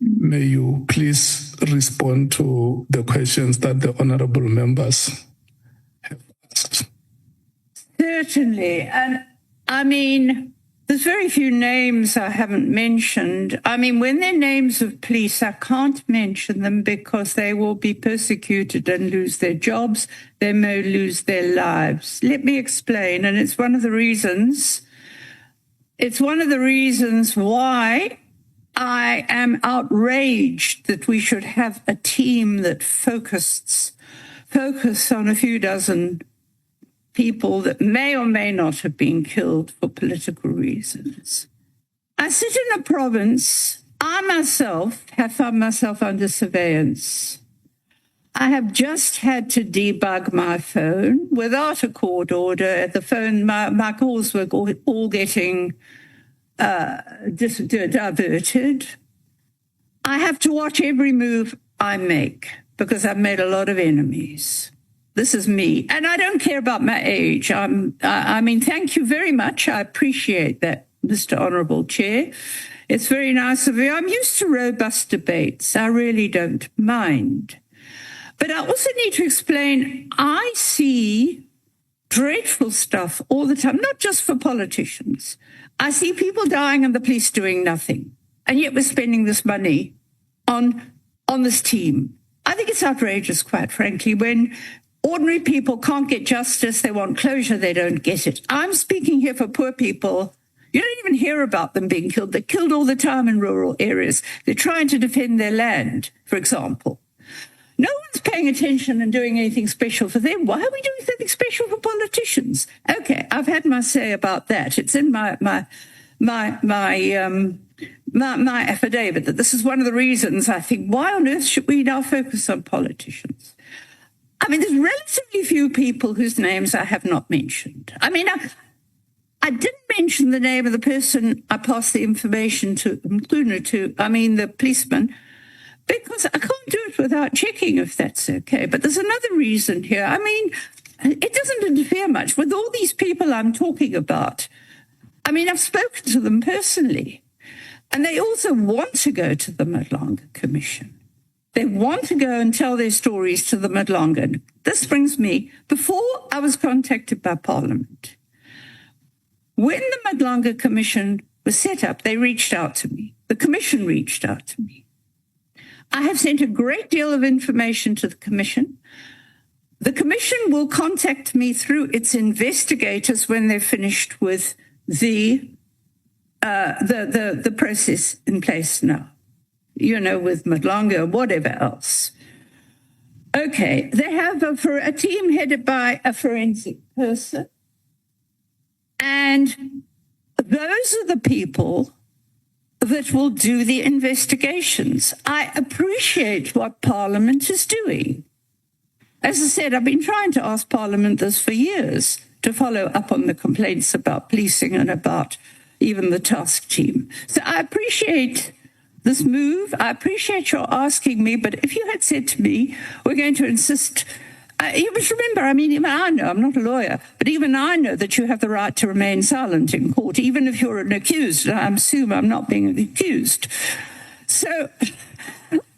May you please respond to the questions that the honorable members have asked. Certainly. And I mean, There's very few names I haven't mentioned. I mean, when they're names of police, I can't mention them because they will be persecuted and lose their jobs. They may lose their lives. Let me explain. And it's one of the reasons why I am outraged that we should have a team that focus on a few dozen people that may or may not have been killed for political reasons. I sit in a province, I myself have found myself under surveillance. I have just had to debug my phone without a court order. The phone, my calls were all getting diverted. I have to watch every move I make because I've made a lot of enemies. This is me. And I don't care about my age. I mean, thank you very much. I appreciate that, Mr. Honourable Chair. It's very nice of you. I'm used to robust debates. I really don't mind. But I also need to explain, I see dreadful stuff all the time, not just for politicians. I see people dying and the police doing nothing. And yet we're spending this money on this team. I think it's outrageous, quite frankly, when ordinary people can't get justice, they want closure, they don't get it. I'm speaking here for poor people. You don't even hear about them being killed. They're killed all the time in rural areas. They're trying to defend their land, for example. No one's paying attention and doing anything special for them. Why are we doing something special for politicians? Okay, I've had my say about that. It's in my affidavit that this is one of the reasons I think, why on earth should we now focus on politicians? I mean, there's relatively few people whose names I have not mentioned. I mean, I didn't mention the name of the person I passed the information to, the policeman, because I can't do it without checking if that's okay. But there's another reason here. I mean, it doesn't interfere much with all these people I'm talking about. I mean, I've spoken to them personally, and they also want to go to the Madlanga Commission. They want to go and tell their stories to the Madlanga. This brings me, before I was contacted by Parliament, when the Madlanga Commission was set up, they reached out to me. The Commission reached out to me. I have sent a great deal of information to the Commission. The Commission will contact me through its investigators when they're finished with the process in place now. With Madlanga or whatever else. Okay, they have a team headed by a forensic person. And those are the people that will do the investigations. I appreciate what Parliament is doing. As I said, I've been trying to ask Parliament this for years, to follow up on the complaints about policing and about even the task team. So I appreciate this move. I appreciate your asking me, but if you had said to me, we're going to insist, you must remember, I mean, even I know, I'm not a lawyer, but even I know that you have the right to remain silent in court, even if you're an accused. I assume I'm not being accused. So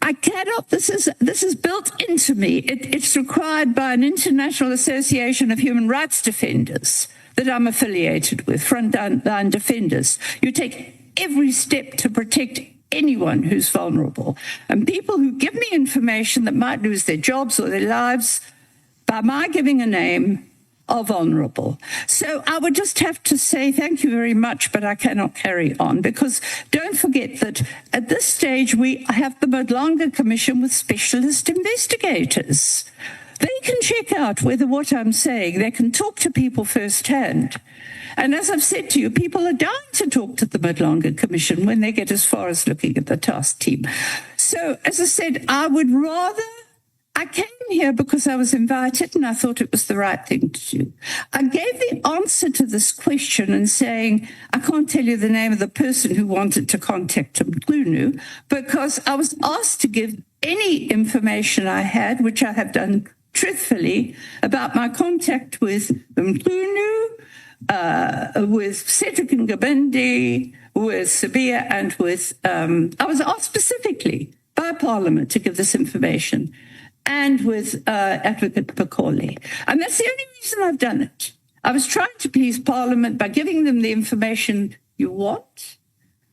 I cannot, this is built into me. It's required by an International Association of Human Rights Defenders that I'm affiliated with, Frontline Defenders. You take every step to protect anyone who's vulnerable. And people who give me information that might lose their jobs or their lives by my giving a name are vulnerable. So I would just have to say thank you very much, but I cannot carry on, because don't forget that at this stage we have the Madlanga Commission with specialist investigators. They can check out whether what I'm saying, they can talk to people firsthand. And as I've said to you, people are dying to talk to the Madlanga Commission when they get as far as looking at the task team. So, as I said, I came here because I was invited and I thought it was the right thing to do. I gave the answer to this question and saying, I can't tell you the name of the person who wanted to contact Mqunu, because I was asked to give any information I had, which I have done truthfully, about my contact with Mqunu, with Cedric Ngabende, with Sabia, and with, I was asked specifically by Parliament to give this information, and with Advocate Pakole. And that's the only reason I've done it. I was trying to please Parliament by giving them the information you want.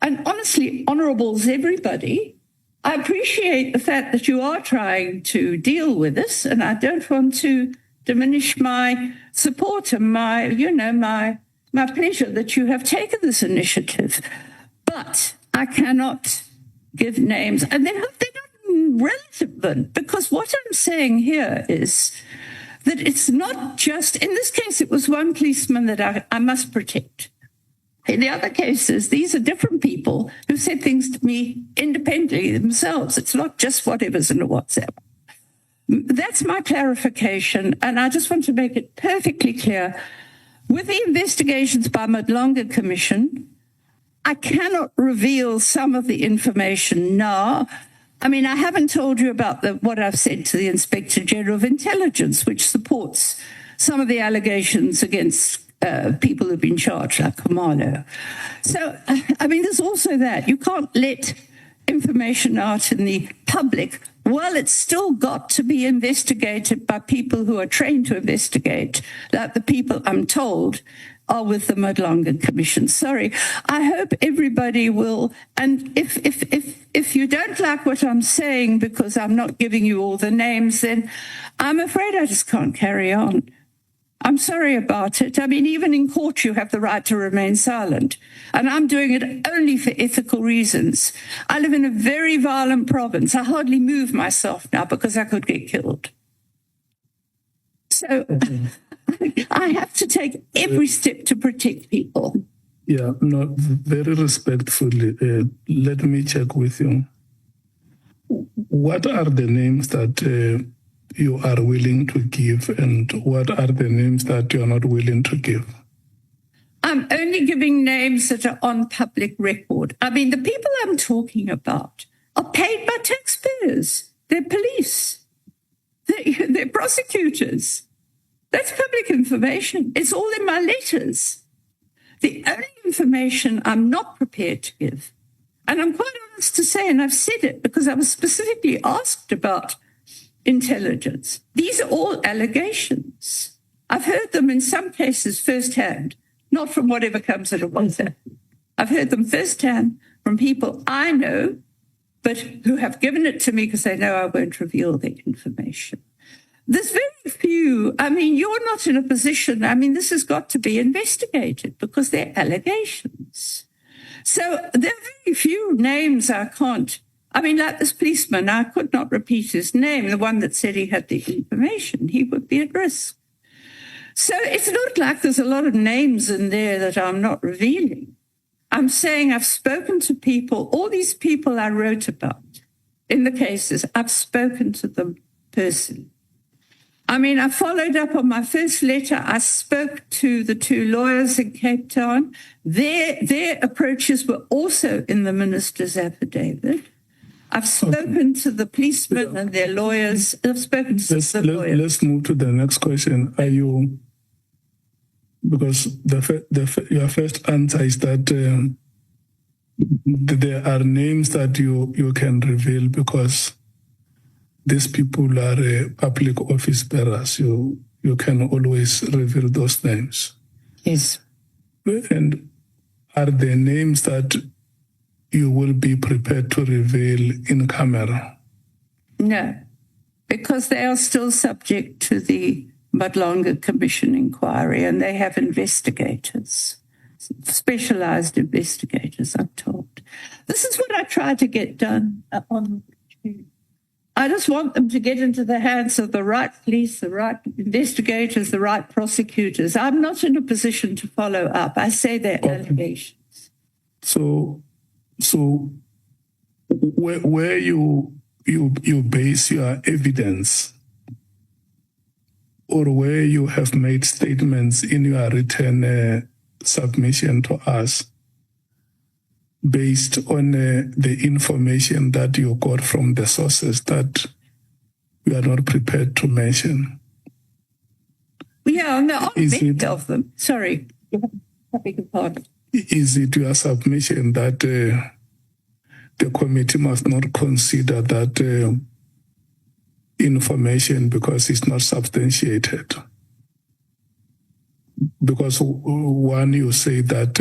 And honestly, honourables everybody. I appreciate the fact that you are trying to deal with this, and I don't want to diminish my support and my pleasure that you have taken this initiative. But I cannot give names, and they're not relevant, because what I'm saying here is that it's not just, in this case, it was one policeman that I must protect. In the other cases, these are different people who said things to me independently themselves. It's not just whatever's in a WhatsApp. That's my clarification, and I just want to make it perfectly clear. With the investigations by Madlonga Commission, I cannot reveal some of the information now. I mean, I haven't told you about what I've said to the Inspector General of Intelligence, which supports some of the allegations against people who've been charged, like Khumalo. So, I mean, there's also that. You can't let information out in the public. Well, it's still got to be investigated by people who are trained to investigate, like the people I'm told are with the Madlonga Commission. Sorry. I hope everybody will. And if you don't like what I'm saying because I'm not giving you all the names, then I'm afraid I just can't carry on. I'm sorry about it. I mean, even in court, you have the right to remain silent. And I'm doing it only for ethical reasons. I live in a very violent province. I hardly move myself now because I could get killed. So I have to take every step to protect people. Yeah, no, very respectfully. Let me check with you. What are the names that you are willing to give, and what are the names that you are not willing to give? I'm only giving names that are on public record. I mean, the people I'm talking about are paid by taxpayers. They're police. They're prosecutors. That's public information. It's all in my letters. The only information I'm not prepared to give, and I'm quite honest to say, and I've said it because I was specifically asked about intelligence. These are all allegations. I've heard them in some cases firsthand, not from whatever comes out of WhatsApp. I've heard them firsthand from people I know, but who have given it to me because they know I won't reveal their information. There's very few. I mean, you're not in a position. I mean, this has got to be investigated because they're allegations. So there are very few names I can't. I mean, like this policeman, I could not repeat his name, the one that said he had the information. He would be at risk. So it's not like there's a lot of names in there that I'm not revealing. I'm saying I've spoken to people, all these people I wrote about in the cases, I've spoken to them personally. I mean, I followed up on my first letter. I spoke to the two lawyers in Cape Town. Their approaches were also in the minister's affidavit. I've spoken to the policemen and their lawyers. I've spoken to the lawyers. Let's move to the next question. Are you, because your first answer is that there are names that you can reveal because these people are public office bearers. You can always reveal those names. Yes. And are there names that you will be prepared to reveal in camera? No, because they are still subject to the Madlonga Commission inquiry, and they have investigators, specialized investigators, I'm told. This is what I try to get done on. I just want them to get into the hands of the right police, the right investigators, the right prosecutors. I'm not in a position to follow up. I say they're allegations. So where you base your evidence, or where you have made statements in your written submission to us based on the information that you got from the sources that you are not prepared to mention. Yeah, no, many of them. Sorry, I beg your pardon. Is it your submission that the committee must not consider that information because it's not substantiated? Because one, you say that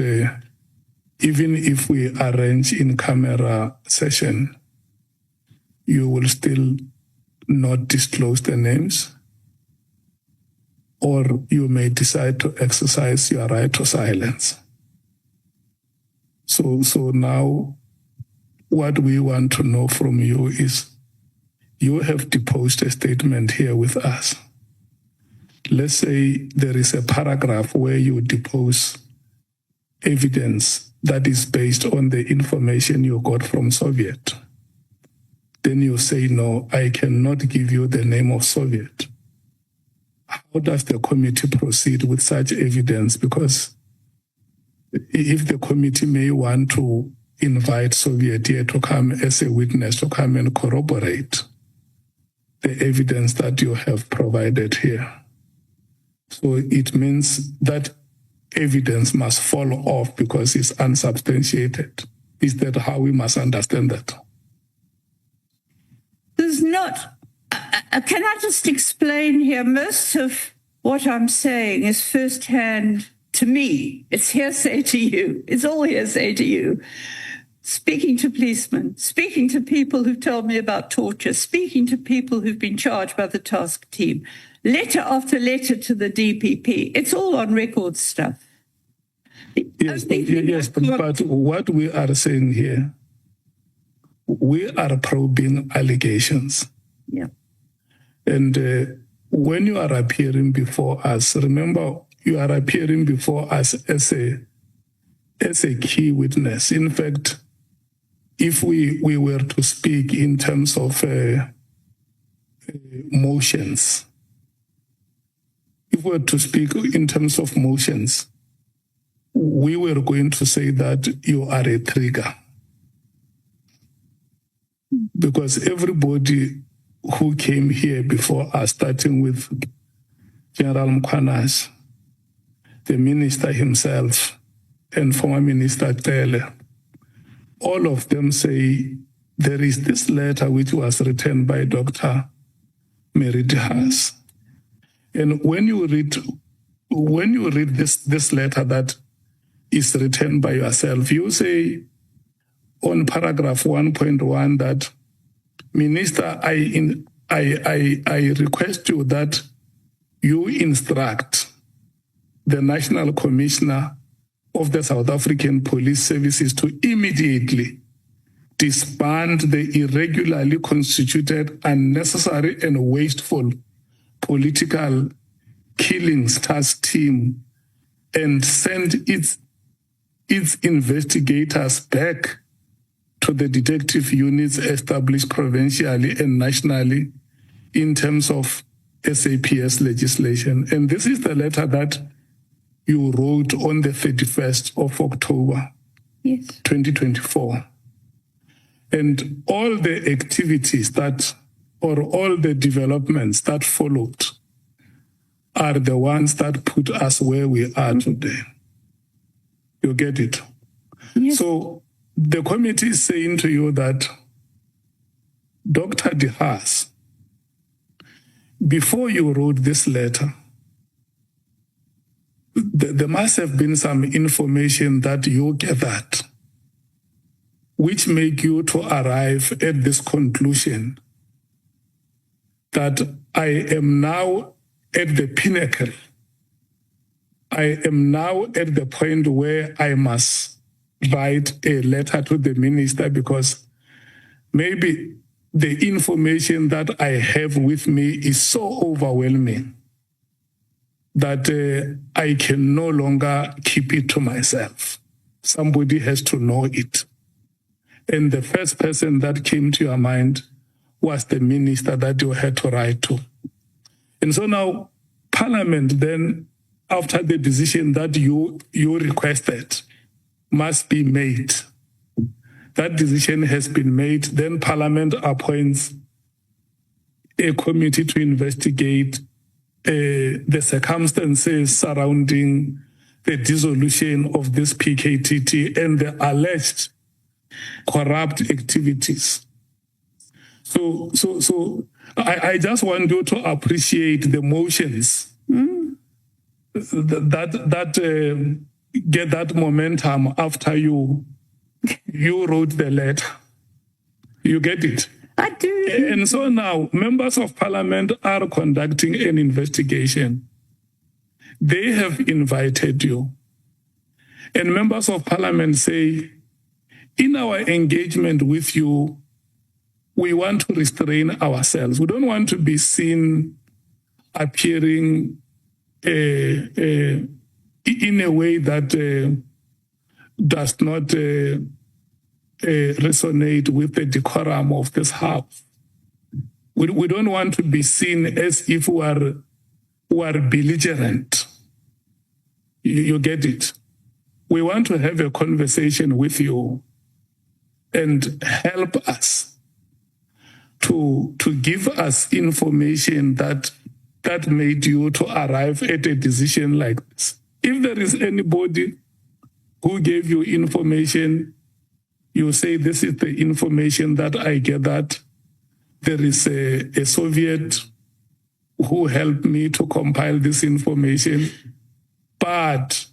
even if we arrange in-camera session, you will still not disclose the names, or you may decide to exercise your right to silence. So now what we want to know from you is, you have deposed a statement here with us. Let's say there is a paragraph where you depose evidence that is based on the information you got from Soviet. Then you say, no, I cannot give you the name of Soviet. How does the committee proceed with such evidence? Because if the committee may want to invite Soviet here to come as a witness, to come and corroborate the evidence that you have provided here. So it means that evidence must fall off because it's unsubstantiated. Is that how we must understand that? There's not. Can I just explain here? Most of what I'm saying is firsthand to me. It's hearsay to you. It's all hearsay to you. Speaking to policemen, speaking to people who've told me about torture, speaking to people who've been charged by the task team, letter after letter to the DPP. It's all on record stuff. Yes, but what we are saying here, we are probing allegations. Yeah. And when you are appearing before us, remember, you are appearing before us as a key witness. In fact, if we were to speak in terms of motions, if we were to speak in terms of motions, we were going to say that you are a trigger. Because everybody who came here before us, starting with General Mkhwanazi, the minister himself, and former Minister Tele, all of them say there is this letter which was written by Dr. Mary Haas. And when you read this letter that is written by yourself, you say on paragraph 1.1 that, Minister, I request you that you instruct the National Commissioner of the South African Police Services to immediately disband the irregularly constituted, unnecessary and wasteful political killings task team and send its investigators back to the detective units established provincially and nationally in terms of SAPS legislation. And this is the letter that you wrote on the 31st of October, yes, 2024. And all the activities that, or all the developments that followed are the ones that put us where we are today. You get it? yes. So the committee is saying to you that Dr. De Haas, before you wrote this letter, there must have been some information that you gathered which make you to arrive at this conclusion that I am now at the pinnacle. I am now at the point where I must write a letter to the minister because maybe the information that I have with me is so overwhelming that I can no longer keep it to myself. Somebody has to know it. And the first person that came to your mind was the minister that you had to write to. And so now Parliament then, after the decision that you requested must be made, that decision has been made, then Parliament appoints a committee to investigate the circumstances surrounding the dissolution of this PKTT and the alleged corrupt activities. So I just want you to appreciate the motions that get that momentum after you wrote the letter. You get it? I do. And so now members of parliament are conducting an investigation. They have invited you. And members of parliament say, in our engagement with you, we want to restrain ourselves. We don't want to be seen appearing in a way that does not resonate with the decorum of this house. We don't want to be seen as if we are belligerent. You get it? We want to have a conversation with you and help us to give us information that made you to arrive at a decision like this. If there is anybody who gave you information, you say, this is the information that I gathered. There is a Soviet who helped me to compile this information, but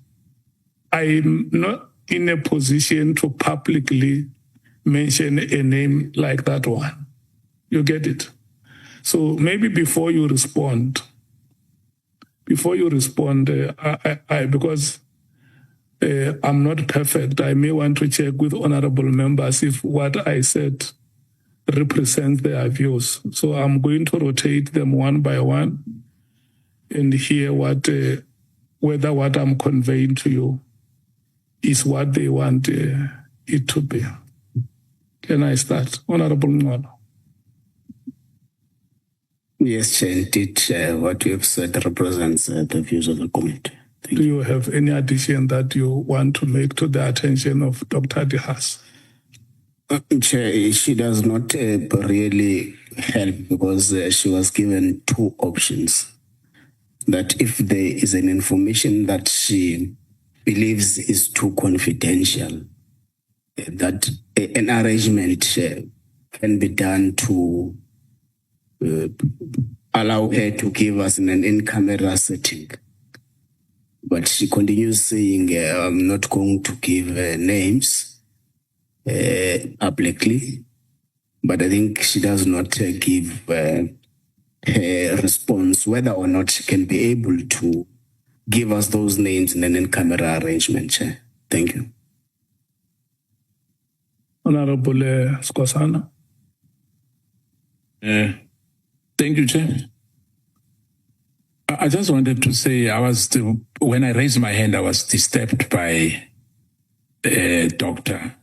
I'm not in a position to publicly mention a name like that one. You get it? So maybe before you respond, because I'm not perfect, I may want to check with honorable members if what I said represents their views. So I'm going to rotate them one by one and hear whether what I'm conveying to you is what they want it to be. Can I start? Honorable Ngolo. Yes, Chair, indeed, what you have said represents the views of the committee. Do you have any addition that you want to make to the attention of Dr. Haas? Chair, she does not really help because she was given two options. That if there is an information that she believes is too confidential, that an arrangement can be done to allow her to give us in an in-camera setting. But she continues saying, I'm not going to give names publicly, but I think she does not give her response whether or not she can be able to give us those names in an in-camera arrangement, Chair. Thank you. Honorable Skosana. Thank you, Chair. I just wanted to say when I raised my hand, I was disturbed by Dr.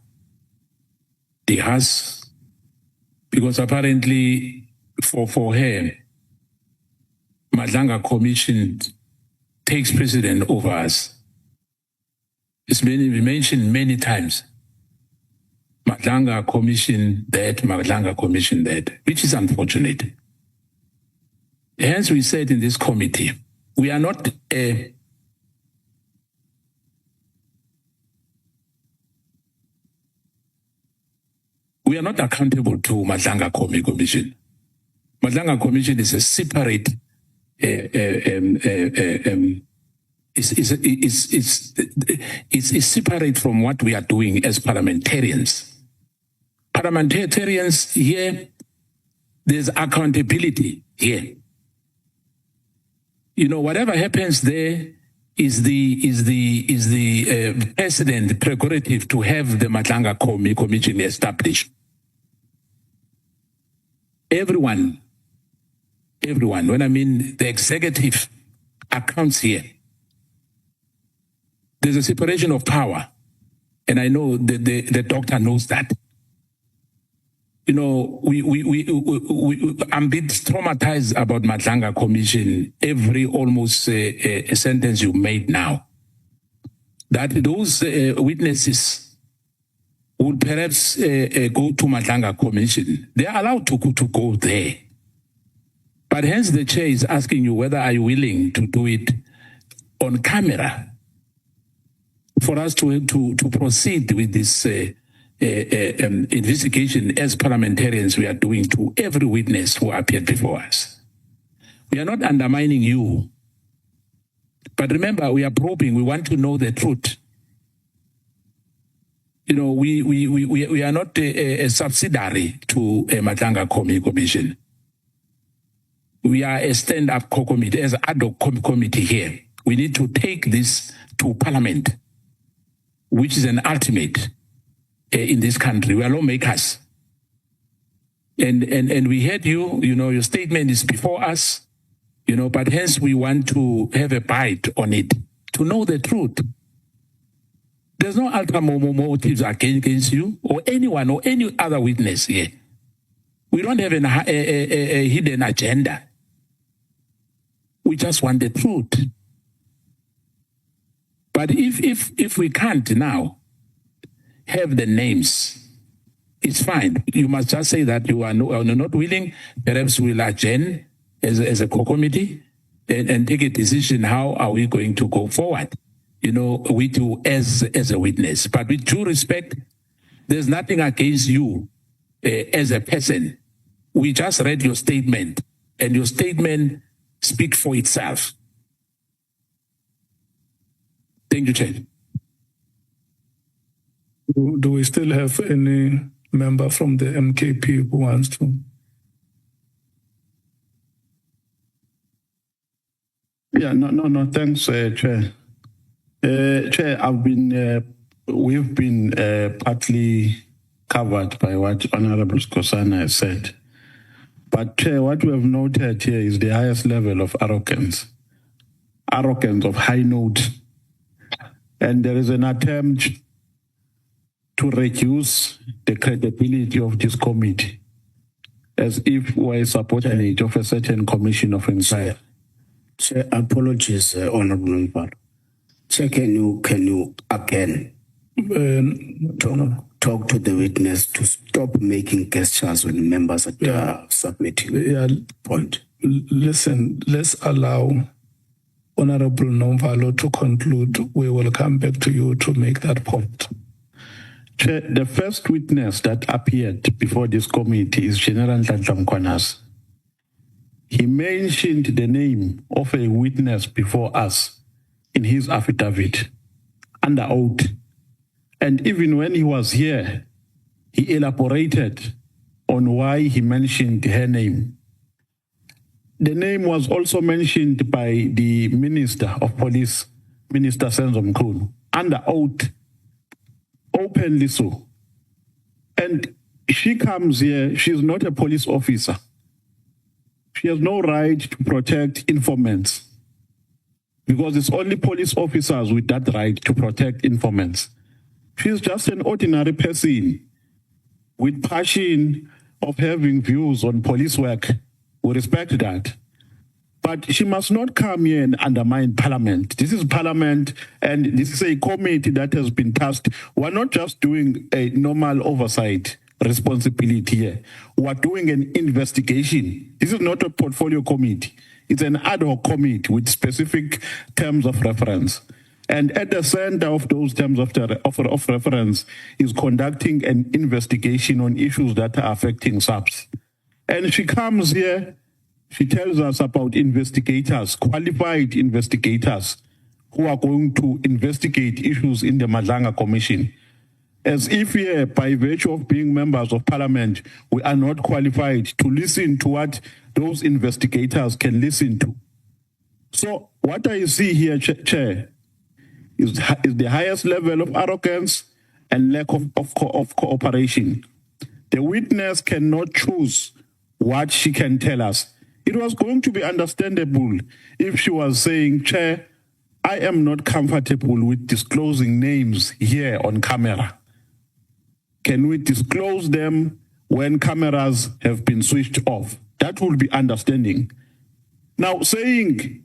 Haas, because apparently for her, Madlanga Commission takes precedent over us. It's been mentioned many times. Madlanga Commission that, which is unfortunate. Hence, we said in this committee, we are not accountable to Madlanga Commission. Madlanga Commission is a separate. It's separate from what we are doing as parliamentarians. Parliamentarians here, there's accountability here. You know, whatever happens there is the president prerogative to have the Madlanga Commission established. Everyone, when I mean the executive accounts here, there's a separation of power. And I know the doctor knows that. You know, I'm a bit traumatized about Madlanga Commission. Every almost a sentence you made now, that those witnesses would perhaps go to Madlanga Commission. They are allowed to go there. But hence the chair is asking you whether are you willing to do it on camera for us to proceed with this investigation as parliamentarians we are doing to every witness who appeared before us. We are not undermining you. But remember, we are probing. We want to know the truth. you know, we are not a subsidiary to a Madlanga Commission. We are a stand-up committee, as an ad-hoc committee here. We need to take this to Parliament, which is an ultimate in this country. We are lawmakers. And we heard you, you know, your statement is before us, you know, but hence we want to have a bite on it, to know the truth. There's no ulterior motives against you or anyone or any other witness here. We don't have a hidden agenda. We just want the truth. But if we can't now have the names, it's fine. You must just say that you are not willing. Perhaps we'll adjourn as a committee and take a decision. How are we going to go forward? You know, with you as a witness. But with due respect, there's nothing against you as a person. We just read your statement, and your statement speaks for itself. Thank you, Chair. Do we still have any member from the MKP who wants to? Yeah, no. Thanks, Chair. Chair, we've been partly covered by what Honorable Skosana has said. But Chair, what we have noted here is the highest level of arrogance of high note. And there is an attempt to reduce the credibility of this committee as if we're a subordinate of a certain commission of inquiry. Chair, apologies, Honorable Member. Chair, can you again talk to the witness to stop making gestures when members are submitting point? Listen, let's allow Honorable Nomvalo to conclude. We will come back to you to make that point. Chair, the first witness that appeared before this committee is General Tlatlangkwanas. He mentioned the name of a witness before us in his affidavit under oath. And even when he was here, he elaborated on why he mentioned her name. The name was also mentioned by the Minister of Police, Minister Senzo Mkhulu, under oath, openly so. And she comes here, she's not a police officer. She has no right to protect informants because it's only police officers with that right to protect informants. She's just an ordinary person with passion of having views on police work. We respect that. But she must not come here and undermine Parliament. This is Parliament, and this is a committee that has been tasked. We're not just doing a normal oversight responsibility here. We're doing an investigation. This is not a portfolio committee. It's an ad hoc committee with specific terms of reference. And at the center of those terms of reference is conducting an investigation on issues that are affecting SAPS. And she comes here, she tells us about investigators, qualified investigators, who are going to investigate issues in the Madlanga Commission. As if here, by virtue of being members of Parliament, we are not qualified to listen to what those investigators can listen to. So what I see here, Chair, is the highest level of arrogance and lack of cooperation. The witness cannot choose what she can tell us. It was going to be understandable if she was saying, Chair, I am not comfortable with disclosing names here on camera. Can we disclose them when cameras have been switched off? That will be understanding. Now saying,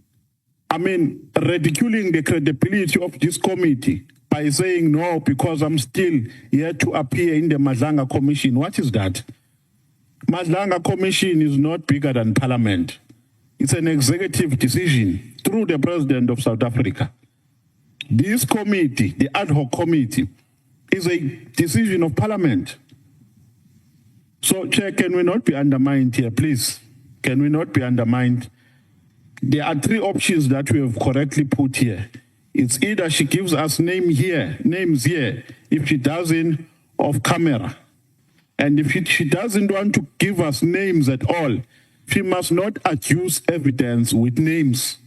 ridiculing the credibility of this committee by saying no, because I'm still here to appear in the Madlanga Commission. What is that? Madlanga Commission is not bigger than Parliament. It's an executive decision through the President of South Africa. This committee, the ad hoc committee, is a decision of Parliament. So, Chair, can we not be undermined here, please? Can we not be undermined? There are three options that we have correctly put here. It's either she gives us names here. If she doesn't, off camera. And if she doesn't want to give us names at all, she must not adduce evidence with names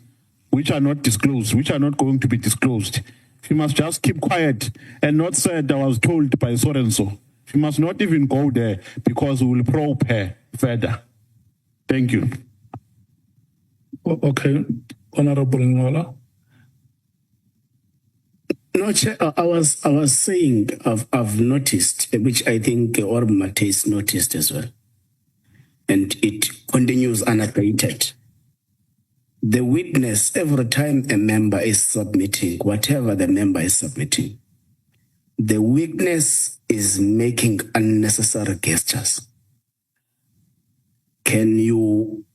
which are not disclosed, which are not going to be disclosed. She must just keep quiet and not say that I was told by so and so. She must not even go there because we will probe her further. Thank you. Okay, Honorable Ngola. No, Chair, I was saying I've noticed, which I think Orb Mateus noticed as well, and it continues unabated. The witness, every time a member is submitting, whatever the member is submitting, the witness is making unnecessary gestures. Can you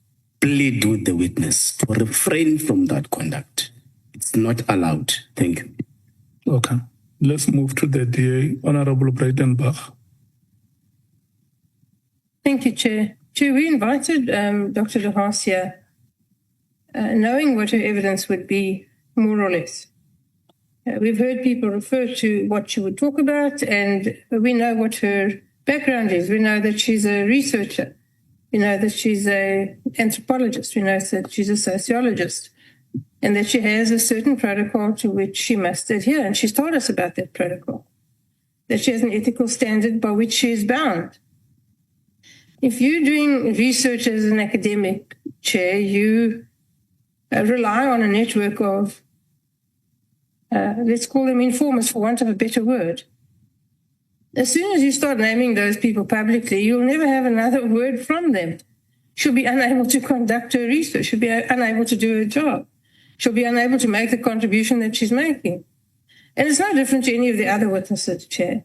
plead with the witness to refrain from that conduct? It's not allowed. Thank you. Okay, let's move to the DA, Honorable Breitenbach. Thank you, Chair. Chair, we invited Dr. de Haas here, knowing what her evidence would be, more or less. We've heard people refer to what she would talk about, and we know what her background is. We know that she's a researcher. We know that she's an anthropologist. We know that she's a sociologist, and that she has a certain protocol to which she must adhere. And she's told us about that protocol, that she has an ethical standard by which she is bound. If you're doing research as an academic, Chair, you rely on a network of, let's call them informers for want of a better word. As soon as you start naming those people publicly, you'll never have another word from them. She'll be unable to conduct her research. She'll be unable to do her job. She'll be unable to make the contribution that she's making. And it's no different to any of the other witnesses, Chair.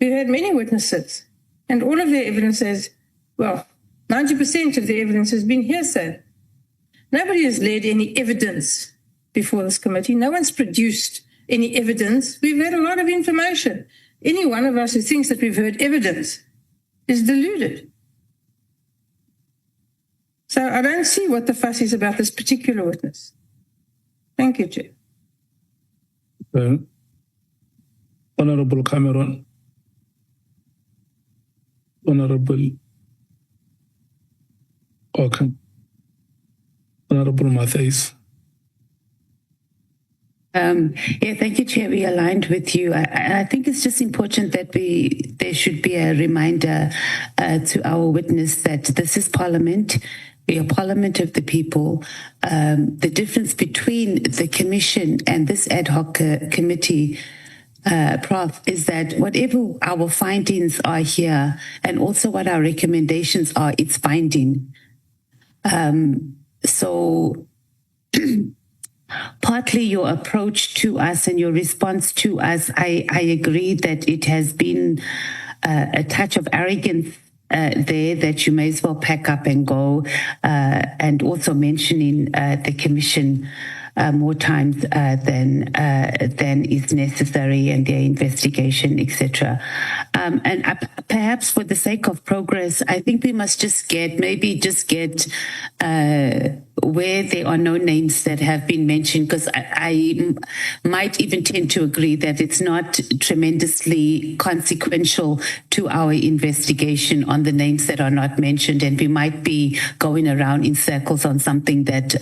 We've had many witnesses, and all of their evidence has, well, 90% of the evidence has been hearsay. Nobody has led any evidence before this committee. No one's produced any evidence. We've had a lot of information. Any one of us who thinks that we've heard evidence is deluded. So I don't see what the fuss is about this particular witness. Thank you, Chair. Honorable Cameron. Honorable. Okay. Honorable Matthews. Yeah, thank you, Chair. We aligned with you. I think it's just important that there should be a reminder to our witness that this is Parliament. We are Parliament of the people. The difference between the Commission and this ad hoc committee, Prof, is that whatever our findings are here and also what our recommendations are, it's binding. So partly your approach to us and your response to us, I agree that it has been a touch of arrogance there that you may as well pack up and go, and also mentioning the Commission more times than is necessary, and their investigation, etc. And perhaps for the sake of progress, I think we must just get where there are no names that have been mentioned, because I might even tend to agree that it's not tremendously consequential to our investigation on the names that are not mentioned, and we might be going around in circles on something that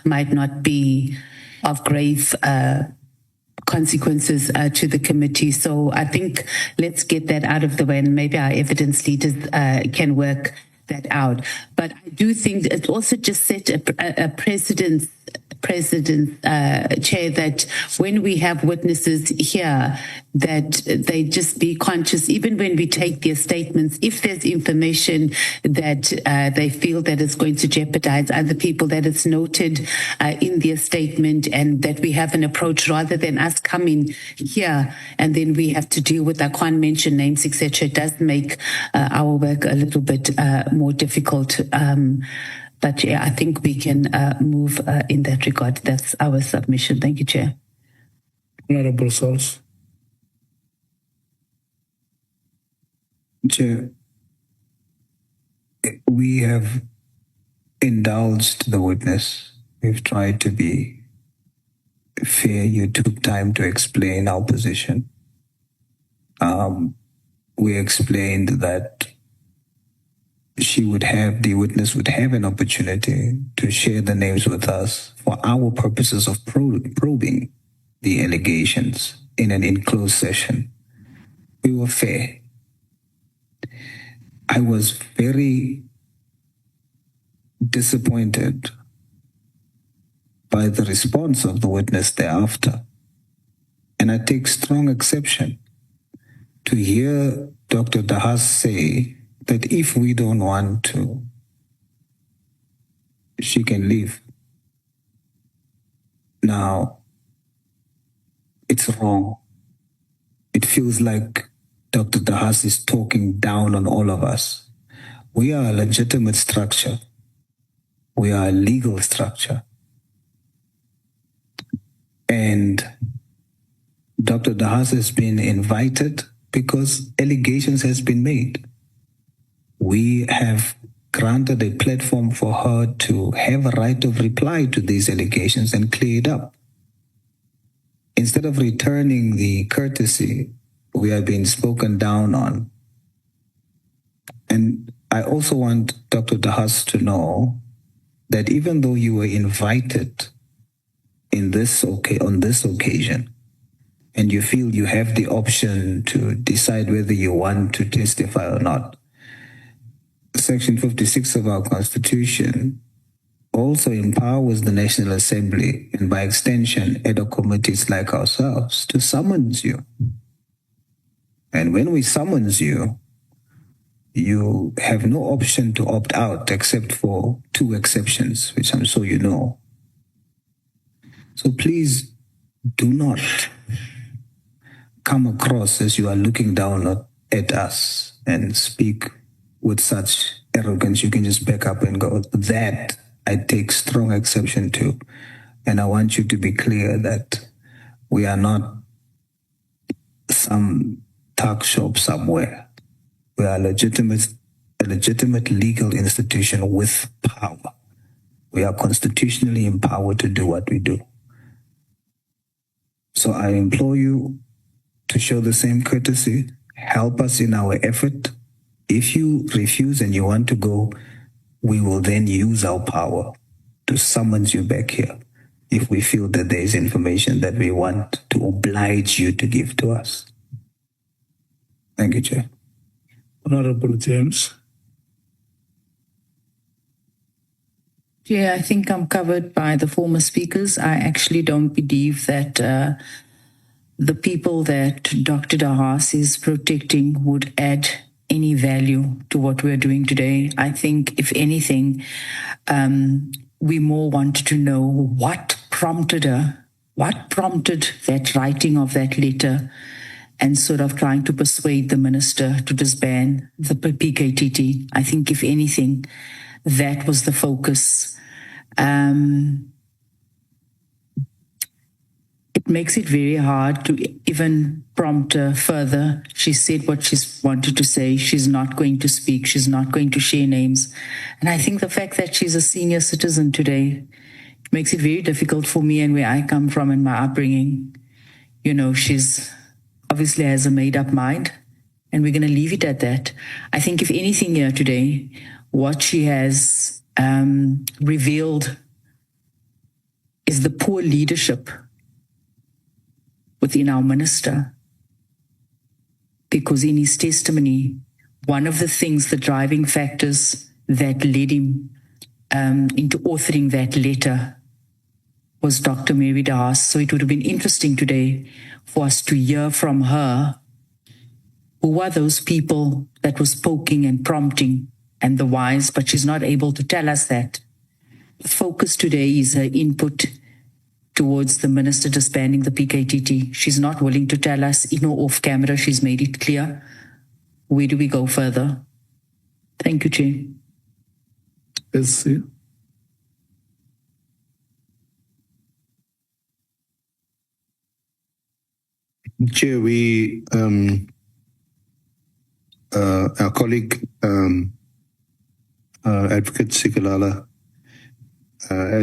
might not be of grave consequences to the committee. So I think let's get that out of the way, and maybe our evidence leaders can work that out. But I do think it also just set a precedent, Chair, that when we have witnesses here, that they just be conscious, even when we take their statements, if there's information that they feel that is going to jeopardize other people, that it's noted in their statement, and that we have an approach rather than us coming here and then we have to deal with, I can't mention names, etc. It does make our work a little bit more difficult. But yeah, I think we can move in that regard. That's our submission. Thank you, Chair. Honorable Source. Chair, we have indulged the witness. We've tried to be fair. You took time to explain our position. We explained that the witness would have an opportunity to share the names with us for our purposes of probing the allegations in an enclosed session. We were fair. I was very disappointed by the response of the witness thereafter. And I take strong exception to hear Dr. Haas say that if we don't want to, she can leave. Now, it's wrong. It feels like Dr. Haas is talking down on all of us. We are a legitimate structure. We are a legal structure. And Dr. Haas has been invited because allegations has been made. We have granted a platform for her to have a right of reply to these allegations and clear it up. Instead of returning the courtesy, we are being spoken down on. And I also want Dr. Haas to know that even though you were invited on this occasion, and you feel you have the option to decide whether you want to testify or not, Section 56 of our Constitution also empowers the National Assembly, and by extension, ad-hoc committees like ourselves, to summons you. And when we summons you, you have no option to opt out except for 2 exceptions, which I'm sure you know. So please do not come across as you are looking down at us and speak with such arrogance. You can just back up and go, that I take strong exception to. And I want you to be clear that we are not some tuck shop somewhere. We are a legitimate legal institution with power. We are constitutionally empowered to do what we do. So I implore you to show the same courtesy. Help us in our effort. If you refuse and you want to go, we will then use our power to summons you back here if we feel that there is information that we want to oblige you to give to us. Thank you, Chair. Honorable James. Yeah, I think I'm covered by the former speakers. I actually don't believe that the people that Dr. Haas is protecting would add any value to what we're doing today. I think, if anything, we more want to know what prompted her, what prompted that writing of that letter, and sort of trying to persuade the minister to disband the PKTT. I think, if anything, that was the focus. It makes it very hard to even prompt her further. She said what she's wanted to say. She's not going to speak. She's not going to share names. And I think the fact that she's a senior citizen today makes it very difficult for me and where I come from and my upbringing. You know, she's obviously has a made-up mind, and we're going to leave it at that. I think, if anything here today, what she has revealed is the poor leadership within our minister. Because in his testimony, one of the things, the driving factors that led him into authoring that letter was Dr. Mary Haas. So it would have been interesting today for us to hear from her who are those people that was poking and prompting and the whys, but she's not able to tell us that. The focus today is her input towards the minister disbanding the PKTT. She's not willing to tell us, in or off camera. She's made it clear. Where do we go further? Thank you, Chair. Yes, Chair, we, our colleague, Advocate Sikalala,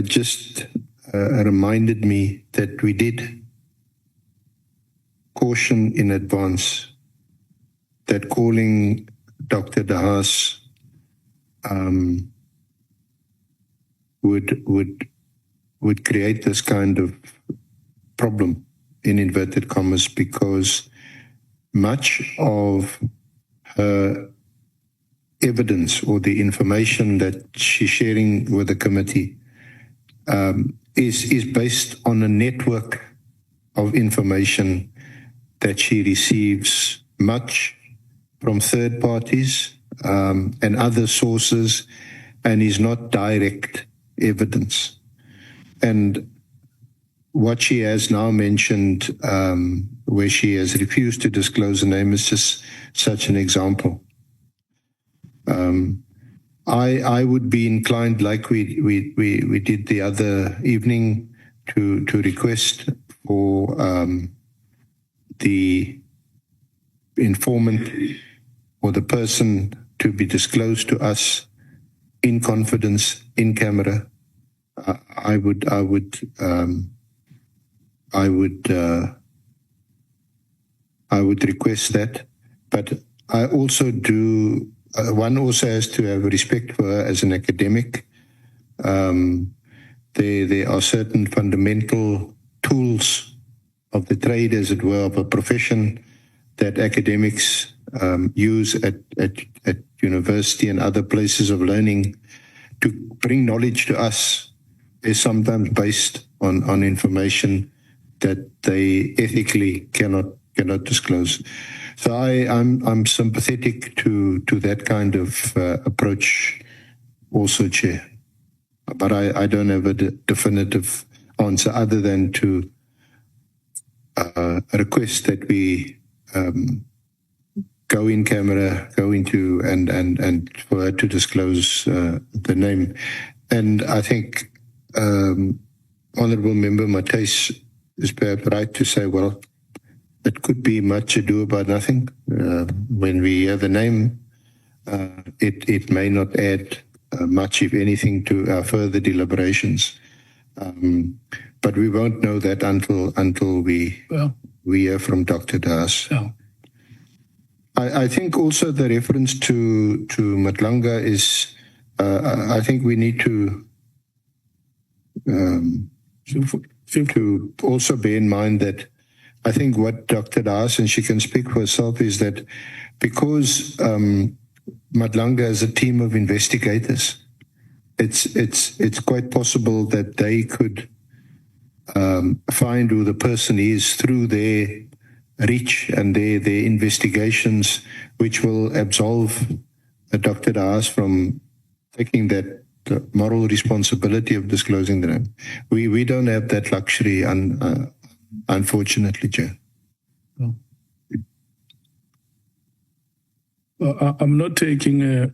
just reminded me that we did caution in advance that calling Dr. De Haas would create this kind of problem, in inverted commas, because much of her evidence or the information that she's sharing with the committee is based on a network of information that she receives, much from third parties and other sources, and is not direct evidence. And what she has now mentioned, where she has refused to disclose the name, is just such an example. I would be inclined, like we did the other evening, to request for the informant or the person to be disclosed to us in confidence, in camera. I would request that, but I also do. One also has to have respect for her as an academic. There are certain fundamental tools of the trade, as it were, of a profession that academics use at university and other places of learning to bring knowledge to us, is sometimes based on information that they ethically cannot disclose. So I'm sympathetic to that kind of approach also, Chair. But I don't have a definitive answer other than to request that we go in camera, go into and for her to disclose the name. And I think Honourable Member Matthys is perhaps right to say, well, it could be much ado about nothing. When we hear the name, it may not add much, if anything, to our further deliberations. But we won't know that until we hear from Dr. De Haas. Yeah. I think also the reference to Matlanga is, I think we need to also bear in mind that I think what Dr. De Haas, and she can speak for herself, is that because Matlanga is a team of investigators, it's quite possible that they could find who the person is through their reach and their investigations, which will absolve Dr. De Haas from taking that moral responsibility of disclosing the name. We don't have that luxury, unfortunately, Chair. Well, I'm not taking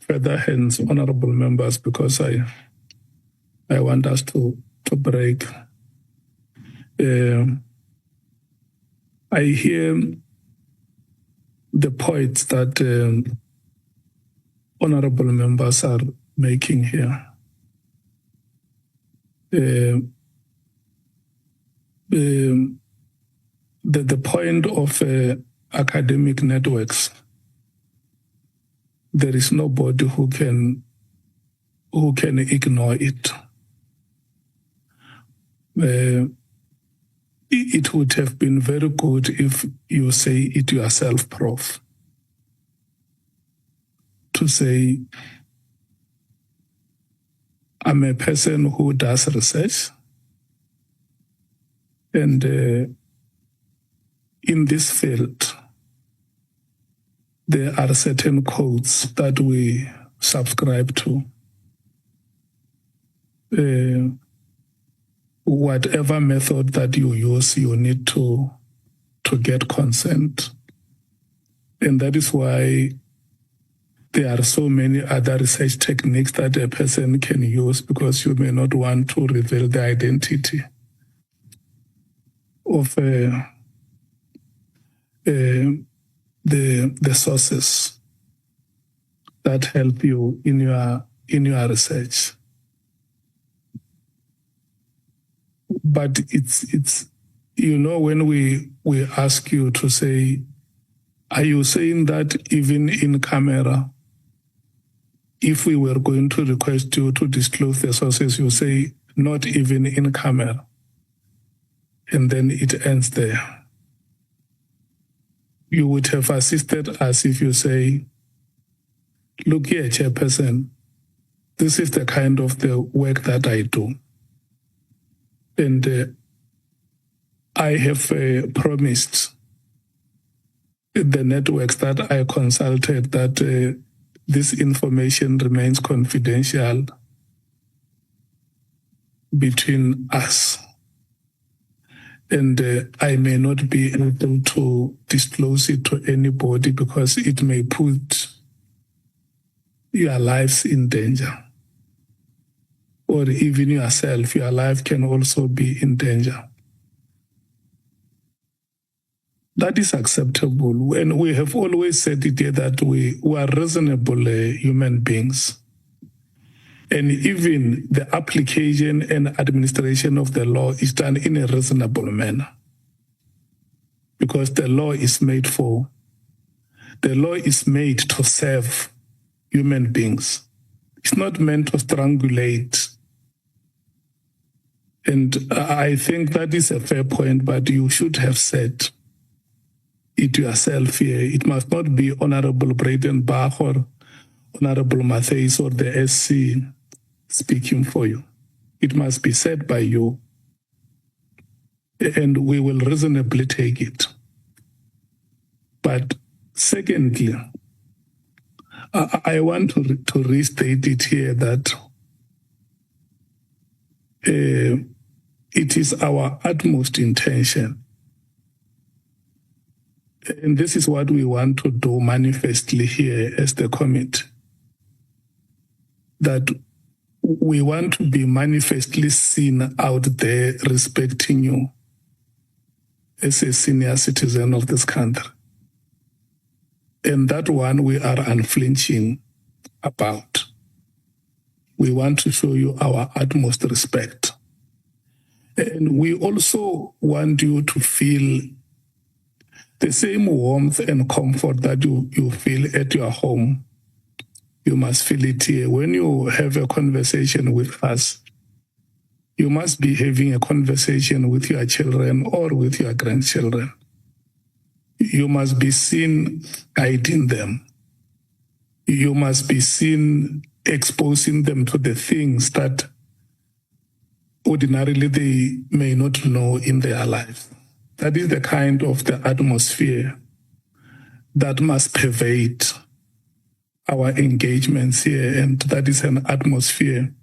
further hands, honourable members, because I want us to break. I hear the points that honourable members are making here. The point of academic networks, there is nobody who can ignore it. It would have been very good if you say it yourself, Prof. To say, I'm a person who does research, and in this field, there are certain codes that we subscribe to. Whatever method that you use, you need to get consent. And that is why there are so many other research techniques that a person can use, because you may not want to reveal the identity of the sources that help you in your research. but it's when we ask you to say, are you saying that even in camera, if we were going to request you to disclose the sources, you say not even in camera, and then it ends there? You would have assisted us if you say, look here, Chairperson, this is the kind of the work that I do. And I have promised the networks that I consulted that this information remains confidential between us. And I may not be able to disclose it to anybody because it may put your lives in danger. Or even yourself, your life can also be in danger. That is acceptable. And we have always said it here that we are reasonable human beings. And even the application and administration of the law is done in a reasonable manner. Because the law is made to serve human beings. It's not meant to strangulate. And I think that is a fair point, but you should have said it yourself here. It must not be Honorable Breitenbach or Honorable Matthews or the SC speaking for you. It must be said by you, and we will reasonably take it. But secondly, I want to restate it here that it is our utmost intention, and this is what we want to do manifestly here as the committee, that we want to be manifestly seen out there respecting you as a senior citizen of this country. And that one we are unflinching about. We want to show you our utmost respect. And we also want you to feel the same warmth and comfort that you feel at your home. You must feel it here. When you have a conversation with us, you must be having a conversation with your children or with your grandchildren. You must be seen guiding them. You must be seen exposing them to the things that ordinarily they may not know in their lives. That is the kind of the atmosphere that must pervade our engagements here, and that is an atmosphere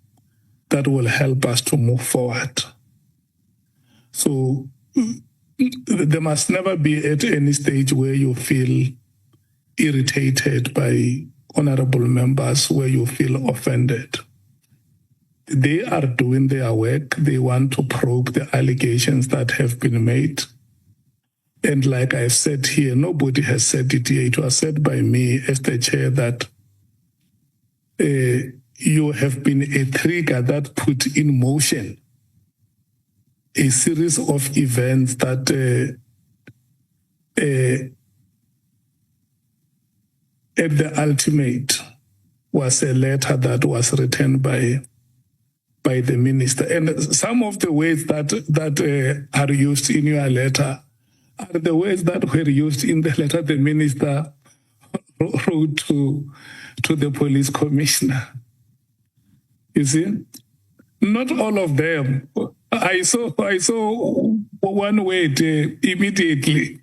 that will help us to move forward. So there must never be at any stage where you feel irritated by honorable members, where you feel offended. They are doing their work. They want to probe the allegations that have been made. And like I've said here, nobody has said it here. It was said by me as the chair that you have been a trigger that put in motion a series of events that at the ultimate was a letter that was written by the minister. And some of the words that are used in your letter are the words that were used in the letter the minister wrote to the police commissioner. You see? Not all of them. I saw one word immediately.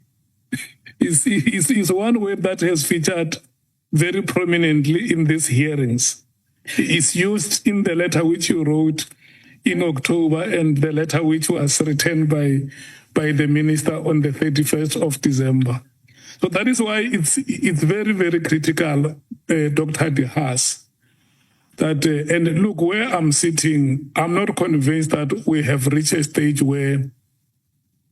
Is one word that has featured very prominently in these hearings. It's used in the letter which you wrote in October and the letter which was written by the minister on the 31st of December. So that is why it's very, very critical, Dr. Haas, that, and look, where I'm sitting, I'm not convinced that we have reached a stage where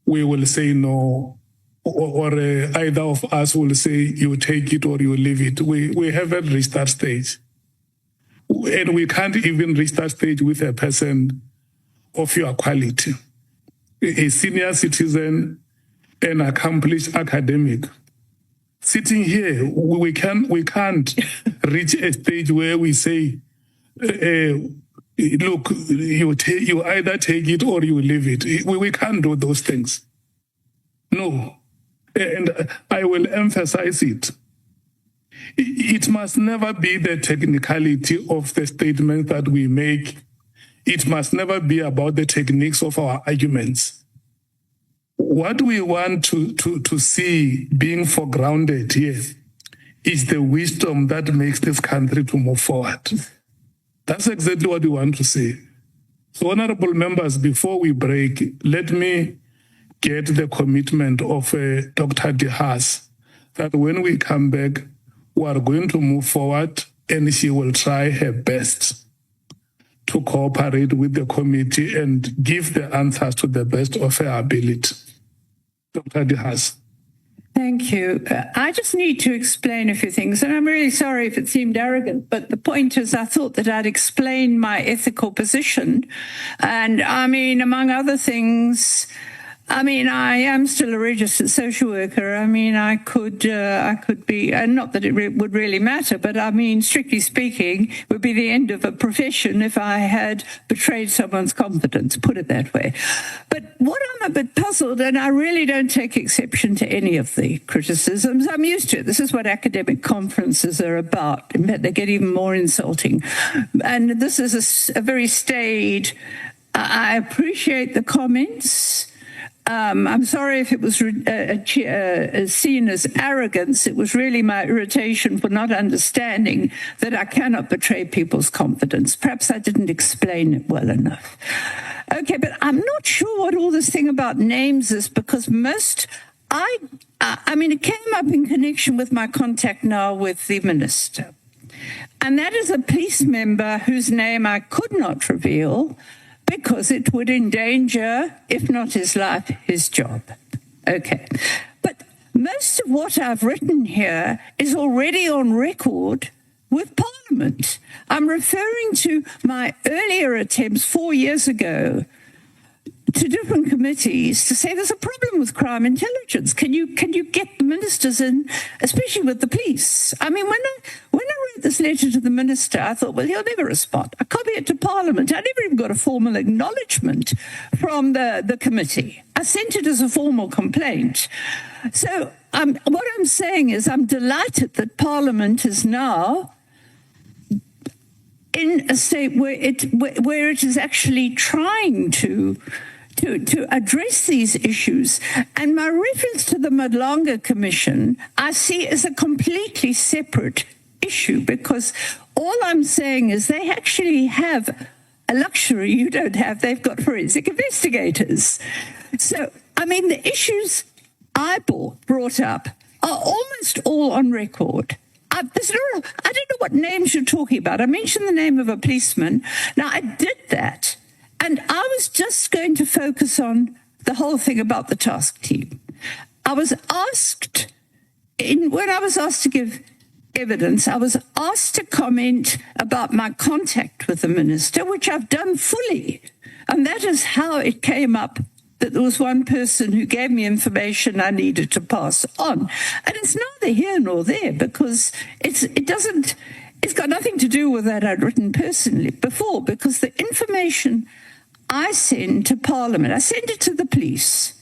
we will say no, or either of us will say you take it or you leave it. We haven't reached that stage. And we can't even reach that stage with a person of your quality. a senior citizen, an accomplished academic. Sitting here, we can't reach a stage where we say, look, you either take it or you leave it. We can't do those things. No. And I will emphasize it. It must never be the technicality of the statements that we make. It must never be about the techniques of our arguments. What we want to see being foregrounded here is the wisdom that makes this country to move forward. That's exactly what we want to see. So, honorable members, before we break, let me get the commitment of Dr. Haas that when we come back, we are going to move forward and she will try her best to cooperate with the committee and give the answers to the best of her ability. Dr. Haas. Thank you. I just need to explain a few things, and I'm really sorry if it seemed arrogant, but the point is I thought that I'd explained my ethical position. And I mean, among other things, I mean, I am still a registered social worker. I mean, I could be, and not that it would really matter, but I mean, strictly speaking, it would be the end of a profession if I had betrayed someone's confidence, put it that way. But what I'm a bit puzzled, and I really don't take exception to any of the criticisms, I'm used to it. This is what academic conferences are about. In fact, they get even more insulting. And this is a very staid, I appreciate the comments. I'm sorry if it was seen as arrogance. It was really my irritation for not understanding that I cannot betray people's confidence. Perhaps I didn't explain it well enough. Okay, but I'm not sure what all this thing about names is, because I mean, it came up in connection with my contact now with the minister. And that is a police member whose name I could not reveal, because it would endanger, if not his life, his job. Okay. But most of what I've written here is already on record with Parliament. I'm referring to my earlier attempts 4 years ago to different committees to say there's a problem with crime intelligence. Can you get the ministers in, especially with the police? I mean, when I wrote this letter to the minister, I thought, well, he'll never respond. I copied it to Parliament. I never even got a formal acknowledgement from the committee. I sent it as a formal complaint. So what I'm saying is I'm delighted that Parliament is now in a state where it is actually trying to address these issues. And my reference to the Madlanga Commission, I see as a completely separate issue, because all I'm saying is they actually have a luxury you don't have. They've got forensic investigators. So, I mean, the issues I brought up are almost all on record. I don't know what names you're talking about. I mentioned the name of a policeman. Now, I did that. And I was just going to focus on the whole thing about the task team. I was asked, when I was asked to give evidence, I was asked to comment about my contact with the minister, which I've done fully. And that is how it came up that there was one person who gave me information I needed to pass on. And it's neither here nor there, because it's got nothing to do with that I'd written personally before, because the information I send to Parliament, I send it to the police.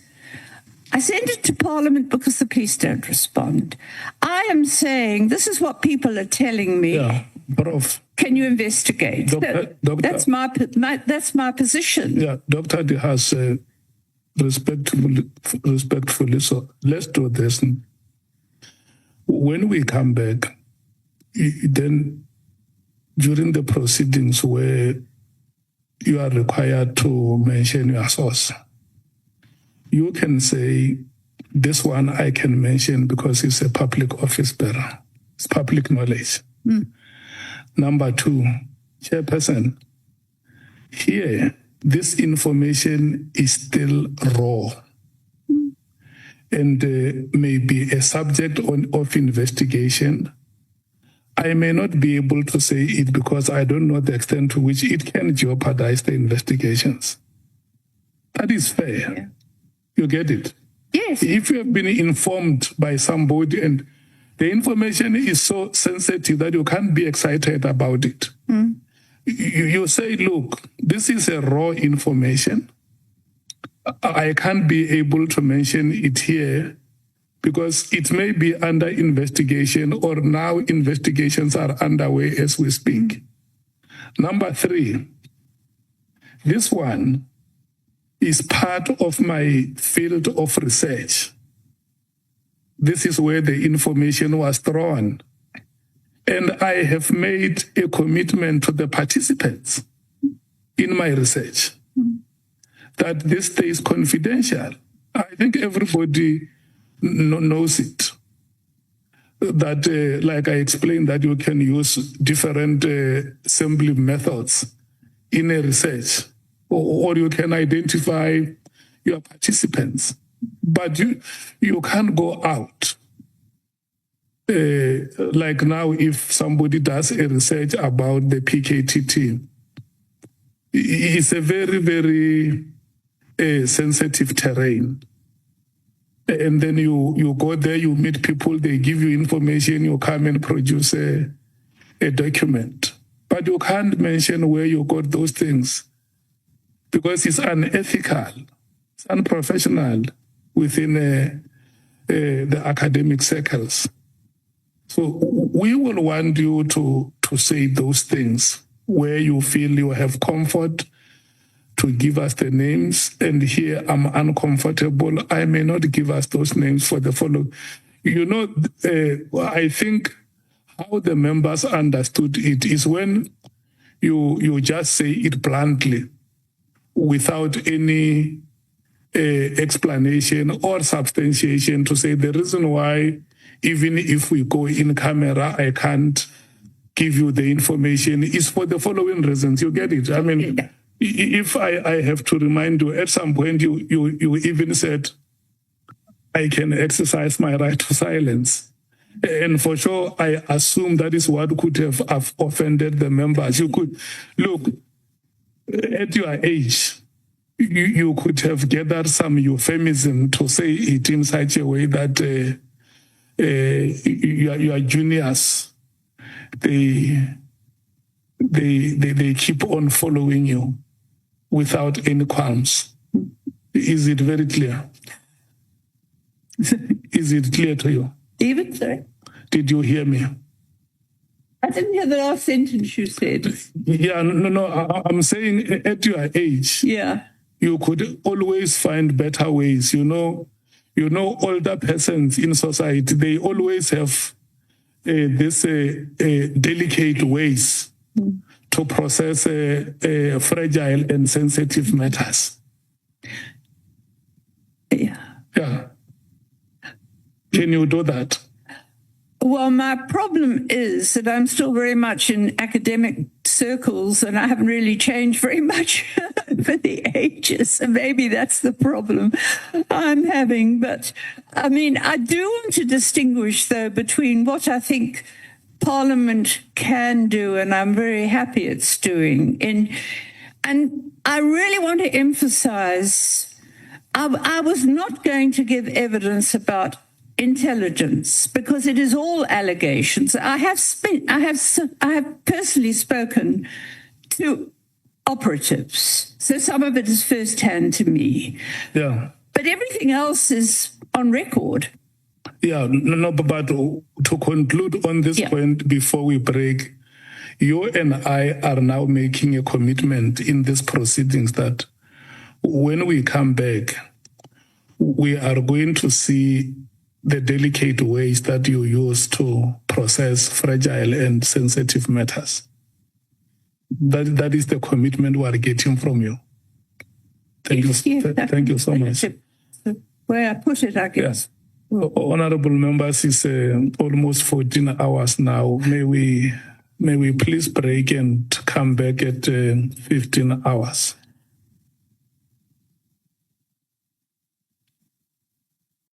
I send it to Parliament because the police don't respond. I am saying, this is what people are telling me. Yeah, Prof. Can you investigate? Doctor, that's my position. Yeah, Dr. Haas, respectfully, so let's do this. When we come back, then during the proceedings where you are required to mention your source, you can say, this one I can mention because it's a public office bearer. It's public knowledge. Number two, Chairperson, here, this information is still raw and may be a subject of investigation. I may not be able to say it because I don't know the extent to which it can jeopardize the investigations. That is fair. Yeah. You get it? Yes. If you have been informed by somebody and the information is so sensitive that you can't be excited about it, you say, look, this is a raw information. I can't be able to mention it here because it may be under investigation or now investigations are underway as we speak. Number 3, this one is part of my field of research. This is where the information was thrown. And I have made a commitment to the participants in my research that this stays confidential. I think everybody knows it. That, like I explained, that you can use different assembly methods in a research, or you can identify your participants. But you can't go out. Like now, if somebody does a research about the PKT team, it's a very, very sensitive terrain. And then you go there, you meet people, they give you information, you come and produce a document. But you can't mention where you got those things because it's unethical, it's unprofessional within the academic circles. So we will want you to say those things where you feel you have comfort to give us the names, and here I'm uncomfortable. I may not give us those names for the following. I think how the members understood it is when you just say it bluntly without any explanation or substantiation to say the reason why, even if we go in camera, I can't give you the information is for the following reasons. You get it? I mean, if I have to remind you, at some point you even said, I can exercise my right to silence. And for sure, I assume that is what could have offended the members. You could, look, at your age, you could have gathered some euphemism to say it in such a way that your juniors, they keep on following you without any qualms. Is it very clear? Is it clear to you? David, sorry? Did you hear me? I didn't hear the last sentence you said. Yeah, no, I'm saying at your age, Yeah. you could always find better ways. You know, older persons in society, they always have this delicate ways to process fragile and sensitive matters. Yeah. Yeah. Can you do that? Well, my problem is that I'm still very much in academic circles and I haven't really changed very much over the ages. So maybe that's the problem I'm having. But I mean, I do want to distinguish, though, between what I think Parliament can do, and I'm very happy it's doing. And I really want to emphasize, I was not going to give evidence about intelligence because it is all allegations. I have personally spoken to operatives, so some of it is firsthand to me. Yeah. But everything else is on record. Yeah, no, but to conclude on this point before we break, you and I are now making a commitment in these proceedings that when we come back, we are going to see the delicate ways that you use to process fragile and sensitive matters. That is the commitment we are getting from you. Thank you so much. Where I put it, I guess. Yes. Honorable members, it's almost 14 hours now. May we please break and come back at 15 hours.